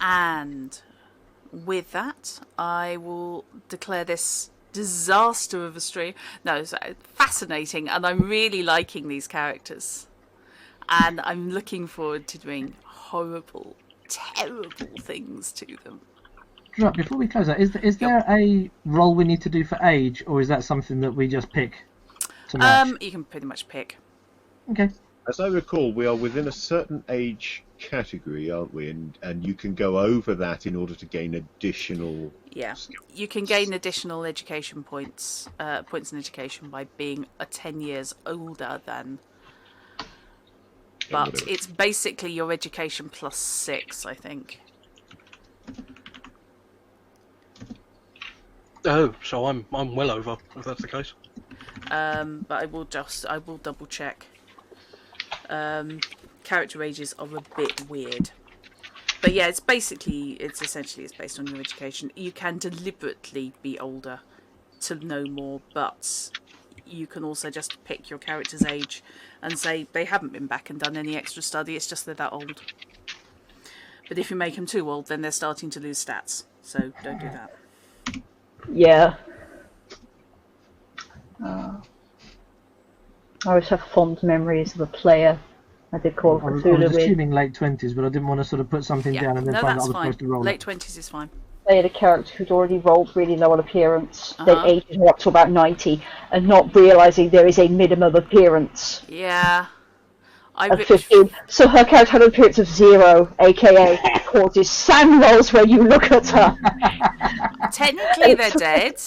And with that, I will declare this disaster of a stream. No, it's fascinating, and I'm really liking these characters. And I'm looking forward to doing horrible, terrible things to them. Right, before we close out, is there a role we need to do for age, or is that something that we just pick to match? You can pretty much pick. Okay. As I recall, we are within a certain age category, aren't we? And you can go over that in order to gain additional... Yeah, you can gain additional education points in education by being 10 years older than. But whatever. it's basically your education plus 6, I think. Oh, so I'm well over, if that's the case. But I will double check. Character ages are a bit weird. But yeah, it's essentially based on your education. You can deliberately be older to know more, but you can also just pick your character's age and say they haven't been back and done any extra study, it's just they're that old. But if you make them too old, then they're starting to lose stats, so don't do that. Yeah. I always have fond memories of a player I did Call of I was Cthulhu with. assuming late 20s, but I didn't want to sort of put something down and then No, find out that's I was fine. supposed to roll Late it. 20s is fine. They had a character who'd already rolled really low on appearance. Uh-huh. They aged her up to about 90 and not realising there is a minimum appearance Yeah. of 15. So her character had an appearance of 0, aka causes sand rolls when you look at her. Technically, they're dead.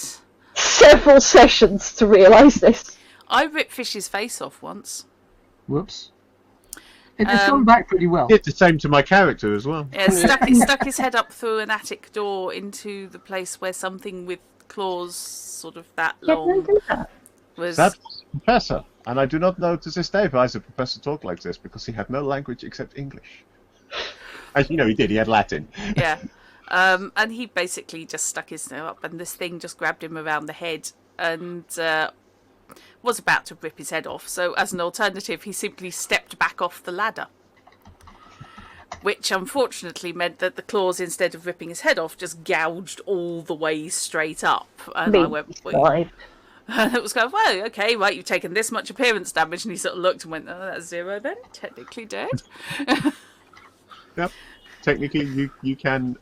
Several sessions to realise this. I ripped Fish's face off once. Whoops. It's gone back pretty well. Did the same to my character as well. Yeah, stuck his head up through an attic door into the place where something with claws sort of that long was. That was a professor, and I do not know to this day why the professor talked like this, because he had no language except English. As you know, he did. He had Latin. Yeah. And he basically just stuck his nose up, and this thing just grabbed him around the head and was about to rip his head off. So as an alternative, he simply stepped back off the ladder, which unfortunately meant that the claws, instead of ripping his head off, just gouged all the way straight up. And I went, Wait. and it was going, well, okay, right, you've taken this much appearance damage. And he sort of looked and went, oh, that's 0 then, technically dead. Yep. Technically, you can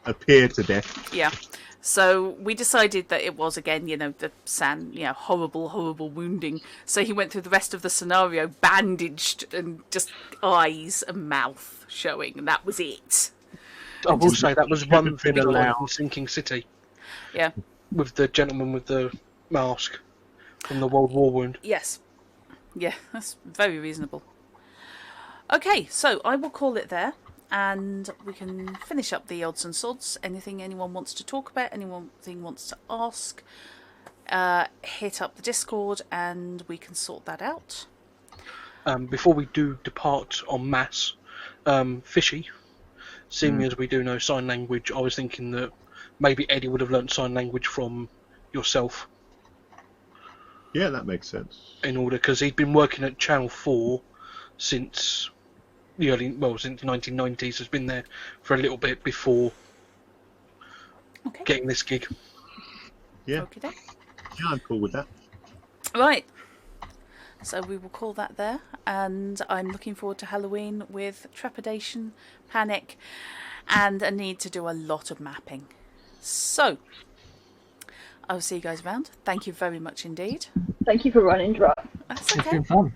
appear to death. Yeah. So we decided that it was, again, the sand, horrible, horrible wounding. So he went through the rest of the scenario bandaged and just eyes and mouth showing, and that was it. I will say that was one thing allowed in Sinking City. Yeah. With the gentleman with the mask from the World War wound. Yes. Yeah, that's very reasonable. Okay, so I will call it there. And we can finish up the odds and sods. Anything anyone wants to talk about, anything wants to ask, hit up the Discord and we can sort that out. Before we do depart en masse, Fishy, seeing as we do know sign language, I was thinking that maybe Eddie would have learnt sign language from yourself. Yeah, that makes sense. In order, because he'd been working at Channel 4 since since 1990s. Has been there for a little bit before Okay. getting this gig. Yeah, Okay. yeah, I'm cool with that. Right. So we will call that there, and I'm looking forward to Halloween with trepidation, panic, and a need to do a lot of mapping. So, I'll see you guys around. Thank you very much indeed. Thank you for running, Drop. That's It's okay. been fun.